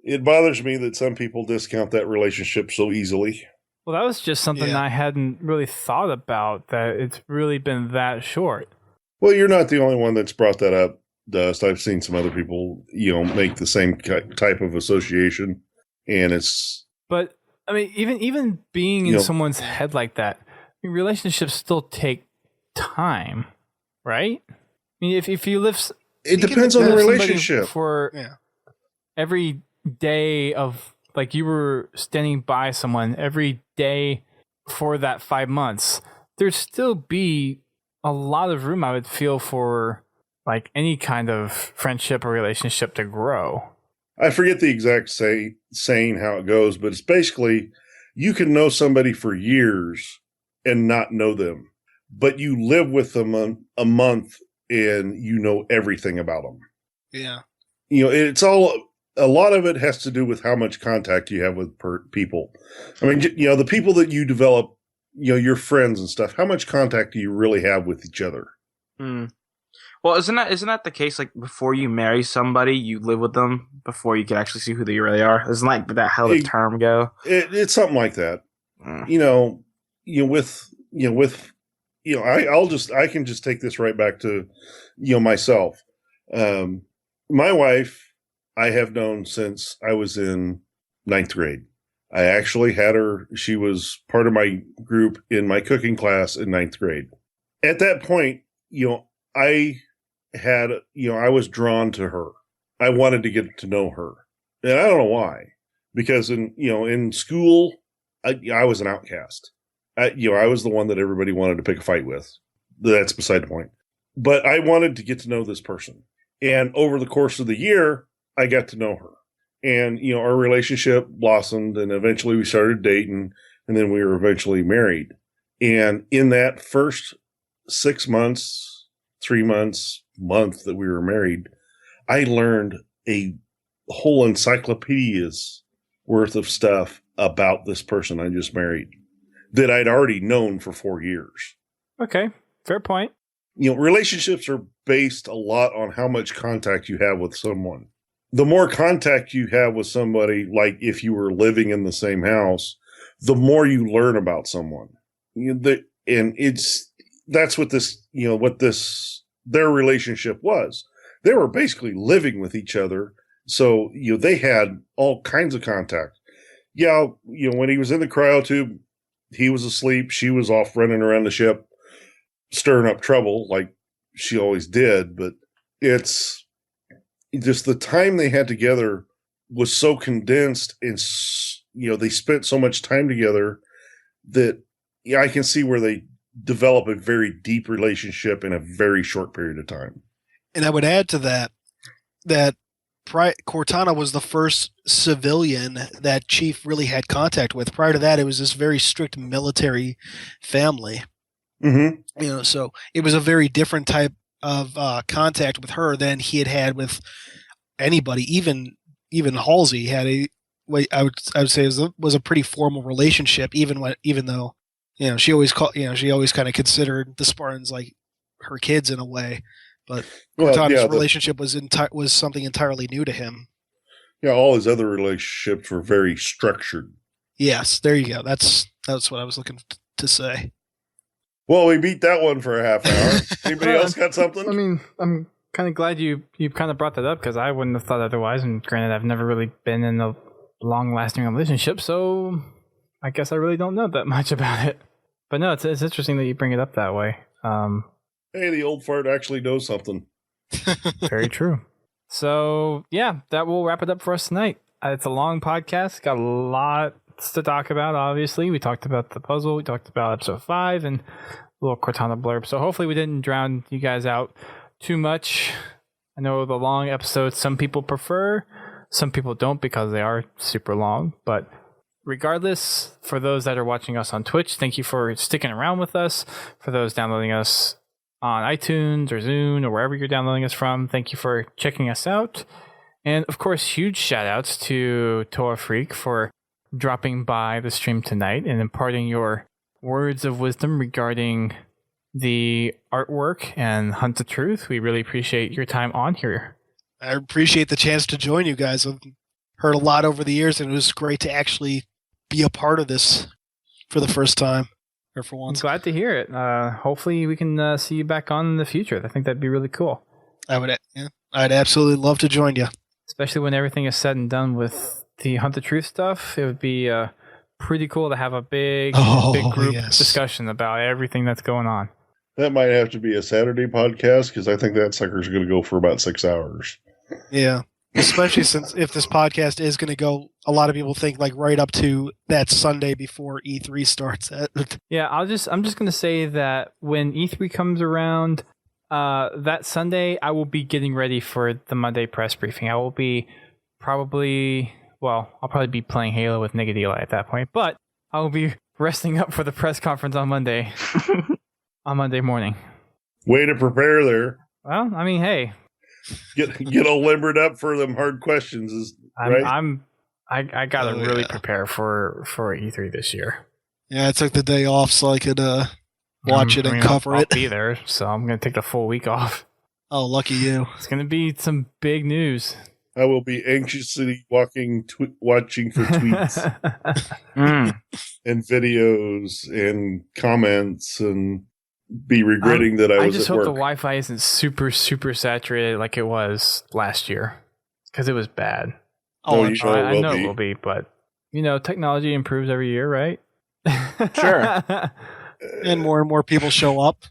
It bothers me that some people discount that relationship so easily. Well, that was just something I hadn't really thought about, that it's really been that short. Well, you're not the only one that's brought that up, Dust. I've seen some other people, make the same type of association, and it's. But I mean, even being in someone's head like that, relationships still take time, right? I mean, if you live, it depends on the relationship. For every day of, like, you were standing by someone every day for that 5 months, there'd still be a lot of room, I would feel, for like any kind of friendship or relationship to grow. I forget the exact saying how it goes, but it's basically you can know somebody for years and not know them, but you live with them a month and you know everything about them. Yeah. It's all, a lot of it has to do with how much contact you have with people. I mean, the people that you develop, your friends and stuff, how much contact do you really have with each other? Mm. Well, isn't that the case? Like, before you marry somebody, you live with them before you can actually see who they really are. Isn't like that how the term go? It's something like that. I can just take this right back to, myself. My wife, I have known since I was in 9th grade. I actually had her. She was part of my group in my cooking class in 9th grade. At that point, I was drawn to her. I wanted to get to know her. And I don't know why, because in school, I was an outcast. I was the one that everybody wanted to pick a fight with. That's beside the point. But I wanted to get to know this person. And over the course of the year, I got to know her. And, our relationship blossomed, and eventually we started dating, and then we were eventually married. And in that first 6 months, 3 months, month that we were married, I learned a whole encyclopedia's worth of stuff about this person I just married that I'd already known for 4 years. Okay, fair point. Relationships are based a lot on how much contact you have with someone. The more contact you have with somebody, like if you were living in the same house, the more you learn about someone. That's what their relationship was. They were basically living with each other. So, they had all kinds of contact. yeah, when he was in the cryotube, he was asleep. She was off running around the ship, stirring up trouble like she always did. But it's just the time they had together was so condensed, and they spent so much time together that I can see where they develop a very deep relationship in a very short period of time. And I would add to that Cortana was the first civilian that Chief really had contact with. Prior to that, it was this very strict military family. Mm-hmm. So it was a very different type of contact with her than he had with anybody. Even Halsey had I would say was a pretty formal relationship. Even though she always kind of considered the Spartans like her kids in a way. But Cortana's relationship was something entirely new to him. Yeah, all his other relationships were very structured. Yes, there you go. That's what I was looking to say. Well, we beat that one for a half hour. Anybody else got something? I mean, I'm kind of glad you kind of brought that up because I wouldn't have thought otherwise. And granted, I've never really been in a long-lasting relationship, so I guess I really don't know that much about it. But no, it's interesting that you bring it up that way. Hey, the old fart actually knows something. Very true. So, yeah, that will wrap it up for us tonight. It's a long podcast. Got a lot to talk about, obviously. We talked about the puzzle. We talked about episode 5 and a little Cortana blurb. So hopefully we didn't drown you guys out too much. I know the long episodes some people prefer. Some people don't because they are super long. But regardless, for those that are watching us on Twitch, thank you for sticking around with us. For those downloading us on iTunes or Zune or wherever you're downloading us from, thank you for checking us out. And of course, huge shout outs to Toa Freak for dropping by the stream tonight and imparting your words of wisdom regarding the artwork and Hunt the Truth. We really appreciate your time on here. I appreciate the chance to join you guys. I've heard a lot over the years, and it was great to actually be a part of this for the first time. Or for once. I'm glad to hear it. Hopefully we can see you back on in the future. I think that'd be really cool. I'd absolutely love to join you. Especially when everything is said and done with the Hunt the Truth stuff. It would be pretty cool to have a big group discussion about everything that's going on. That might have to be a Saturday podcast because I think that sucker's going to go for about 6 hours. Yeah. Especially since if this podcast is going to go, a lot of people think like right up to that Sunday before E3 starts. Yeah, I'm just going to say that when E3 comes around, that Sunday, I will be getting ready for the Monday press briefing. I will be I'll probably be playing Halo with Negative Eli at that point, but I will be resting up for the press conference on Monday, on Monday morning. Way to prepare there. Well, I mean, hey. Get all limbered up for them hard questions, right? I gotta really prepare for E3 this year. Yeah, I took the day off so I could watch it and cover it. I'll be there, so I'm gonna take the full week off. Oh, lucky you! It's gonna be some big news. I will be anxiously watching for tweets and videos and comments and be regretting that I was at work. I just hope the Wi-Fi isn't super, super saturated like it was last year, because it was bad. Oh, I know it will be, but technology improves every year, right? Sure. And more people show up.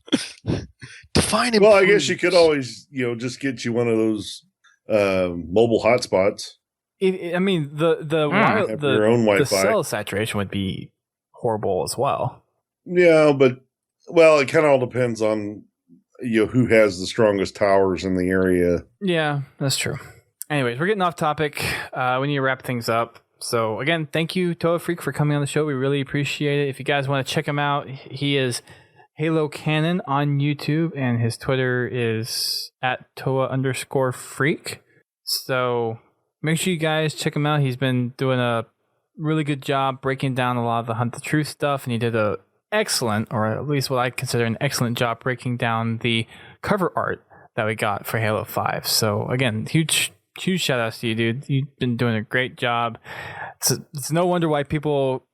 Define it. Well, I guess you could always, just get you one of those mobile hotspots. I mean, the your own Wi-Fi. The cell saturation would be horrible as well. Yeah, but it kind of all depends on who has the strongest towers in the area. Yeah, that's true. Anyways, we're getting off topic. We need to wrap things up. So again, thank you, Toa Freak, for coming on the show. We really appreciate it. If you guys want to check him out, he is Halo Canon on YouTube, and his Twitter is @Toa_Freak. So make sure you guys check him out. He's been doing a really good job breaking down a lot of the Hunt the Truth stuff, and he did a excellent, or at least what I consider an excellent job breaking down the cover art that we got for Halo 5. So again, huge shout outs to you, dude. You've been doing a great job. It's no wonder why people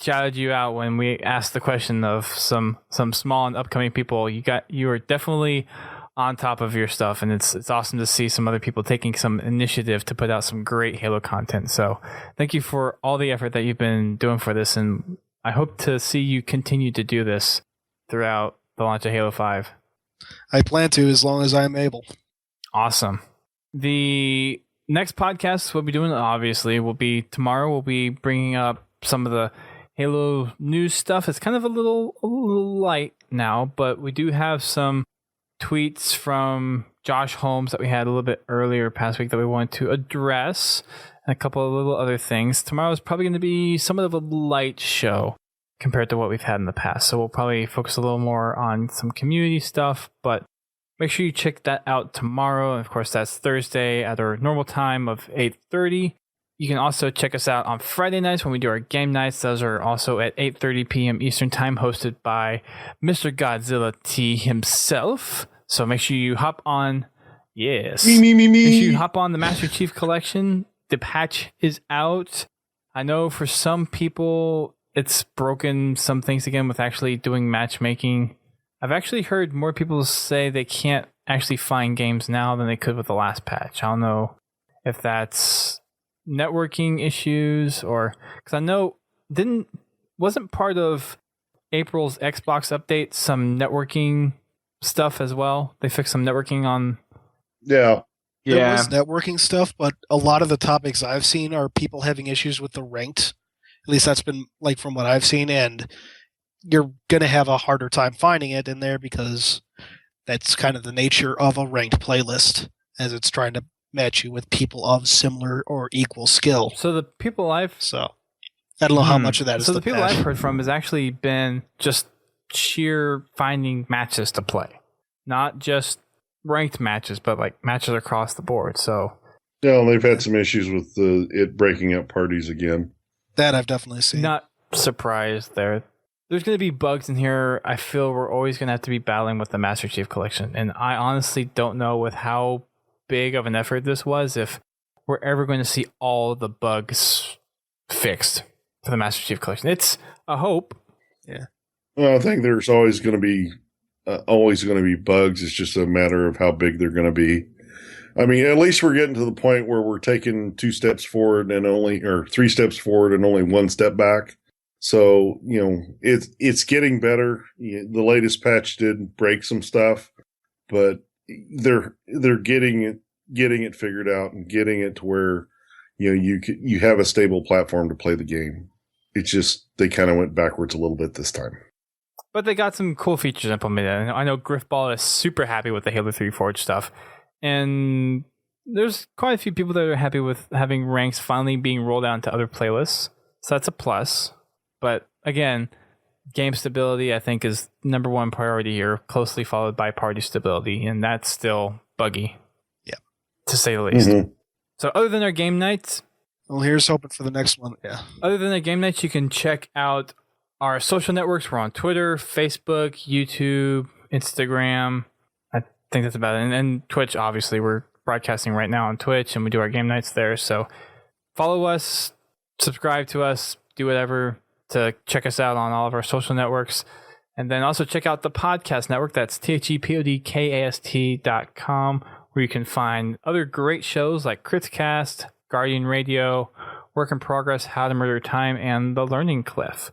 shouted you out when we asked the question of some small and upcoming people. You were definitely on top of your stuff, and it's awesome to see some other people taking some initiative to put out some great Halo content. So thank you for all the effort that you've been doing for this, and I hope to see you continue to do this throughout the launch of Halo 5. I plan to, as long as I'm able. Awesome. The next podcast we'll be doing, obviously, will be tomorrow. We'll be bringing up some of the Halo news stuff. It's kind of a little light now, but we do have some tweets from Josh Holmes that we had a little bit earlier past week that we wanted to address, and a couple of little other things. Tomorrow is probably going to be somewhat of a light show compared to what we've had in the past, so we'll probably focus a little more on some community stuff, but make sure you check that out tomorrow. And of course, that's Thursday at our normal time of 8:30. You can also check us out on Friday nights when we do our game nights. Those are also at 8:30 p.m. Eastern Time, hosted by Mr. Godzilla T himself. So make sure you hop on. Yes. Me. Make sure you hop on the Master Chief Collection. The patch is out. I know for some people it's broken some things again with actually doing matchmaking. I've actually heard more people say they can't actually find games now than they could with the last patch. I don't know if that's networking issues, or because I know wasn't part of April's Xbox update some networking stuff as well. They fixed some networking on. Yeah. There was networking stuff, but a lot of the topics I've seen are people having issues with the ranked. At least that's been like from what I've seen, and you're gonna have a harder time finding it in there because that's kind of the nature of a ranked playlist, as it's trying to match you with people of similar or equal skill. So the people I don't know how much of that is. So the people I've heard from has actually been just sheer finding matches to play, not just ranked matches, but like matches across the board. So yeah, they've had some issues with it breaking up parties again. That I've definitely seen. Not surprised there. There's going to be bugs in here. I feel we're always going to have to be battling with the Master Chief Collection, and I honestly don't know with how big of an effort this was if we're ever going to see all the bugs fixed for the Master Chief Collection. It's a hope. Yeah. Well, I think there's always going to be bugs. It's just a matter of how big they're going to be. I mean, at least we're getting to the point where we're taking 2 steps forward or 3 steps forward and only 1 step back. So, it's getting better. The latest patch did break some stuff, but they're getting it figured out and getting it to where you have a stable platform to play the game. It's just they kind of went backwards a little bit this time. But they got some cool features implemented. I know Griffball is super happy with the Halo 3 Forge stuff, and there's quite a few people that are happy with having ranks finally being rolled out into other playlists. So that's a plus. But again, game stability, I think, is number one priority here, closely followed by party stability, and that's still buggy. Yeah. To say the least. Mm-hmm. So other than our game nights... Well, here's hoping for the next one. Yeah. Other than our game nights, you can check out our social networks. We're on Twitter, Facebook, YouTube, Instagram. I think that's about it. And Twitch, obviously. We're broadcasting right now on Twitch, and we do our game nights there. So follow us, subscribe to us, do whatever to check us out on all of our social networks. And then also check out the podcast network. That's thepodcast.com, where you can find other great shows like Critscast, Guardian Radio, Work in Progress, How to Murder Time, and The Learning Cliff.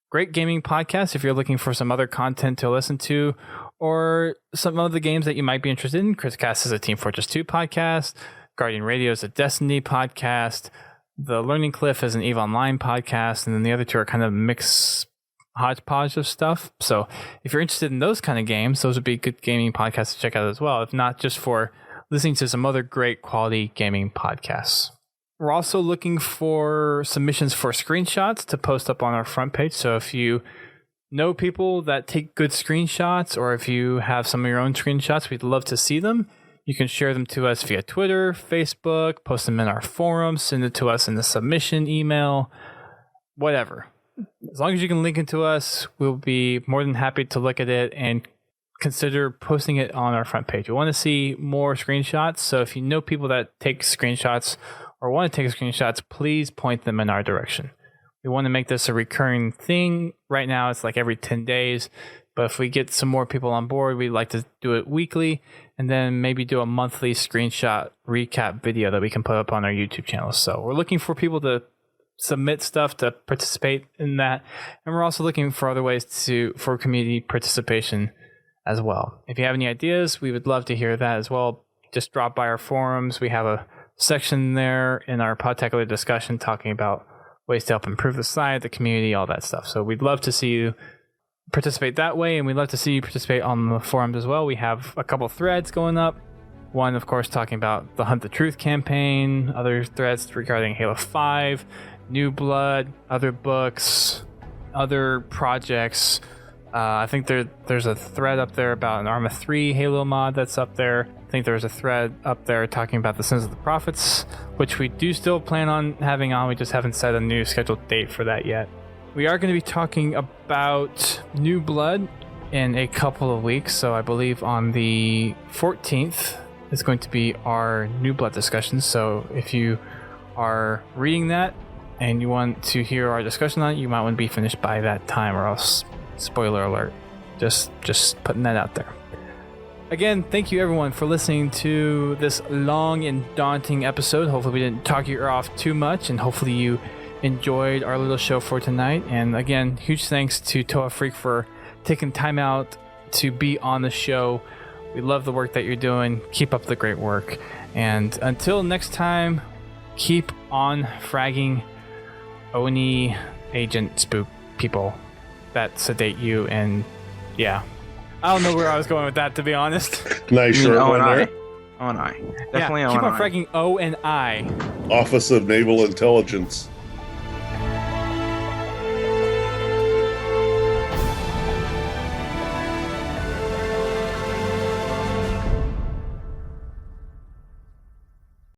Great gaming podcast if you're looking for some other content to listen to, or some of the games that you might be interested in. Critscast is a Team Fortress 2 podcast. Guardian Radio is a Destiny podcast. The Learning Cliff is an EVE Online podcast, and then the other two are kind of mixed hodgepodge of stuff. So if you're interested in those kind of games, those would be good gaming podcasts to check out as well, if not just for listening to some other great quality gaming podcasts. We're also looking for submissions for screenshots to post up on our front page. So if you know people that take good screenshots, or if you have some of your own screenshots, we'd love to see them. You can share them to us via Twitter, Facebook, post them in our forum, send it to us in the submission email, whatever. As long as you can link it to us, we'll be more than happy to look at it and consider posting it on our front page. We want to see more screenshots, so if you know people that take screenshots or want to take screenshots, please point them in our direction. We want to make this a recurring thing. Right now, it's like every 10 days. But if we get some more people on board, we'd like to do it weekly and then maybe do a monthly screenshot recap video that we can put up on our YouTube channel. So we're looking for people to submit stuff to participate in that. And we're also looking for other ways for community participation as well. If you have any ideas, we would love to hear that as well. Just drop by our forums. We have a section there in our Podtacular discussion talking about ways to help improve the site, the community, all that stuff. So we'd love to see you participate that way, and we'd love to see you participate on the forums as well. We have a couple threads going up. One, of course, talking about the Hunt the Truth campaign, other threads regarding Halo 5, New Blood, other books, other projects. I think there's a thread up there about an Arma 3 Halo mod that's up there. I think there's a thread up there talking about the Sins of the Prophets, which we do still plan on having on. We just haven't set a new scheduled date for that yet. We are going to be talking about New Blood in a couple of weeks. So I believe on the 14th is going to be our New Blood discussion. So if you are reading that and you want to hear our discussion on it, you might want to be finished by that time, or else, spoiler alert, just putting that out there. Again, thank you everyone for listening to this long and daunting episode. Hopefully we didn't talk your ear off too much, and hopefully you enjoyed our little show for tonight. And again, huge thanks to Toa Freak for taking time out to be on the show. We love the work that you're doing. Keep up the great work. And until next time, keep on fragging Oni agent spook people that sedate you. And yeah, I don't know where I was going with that, to be honest. Nice short one there. O and I. Definitely O and I. Keep on fragging O and I. Office of Naval Intelligence.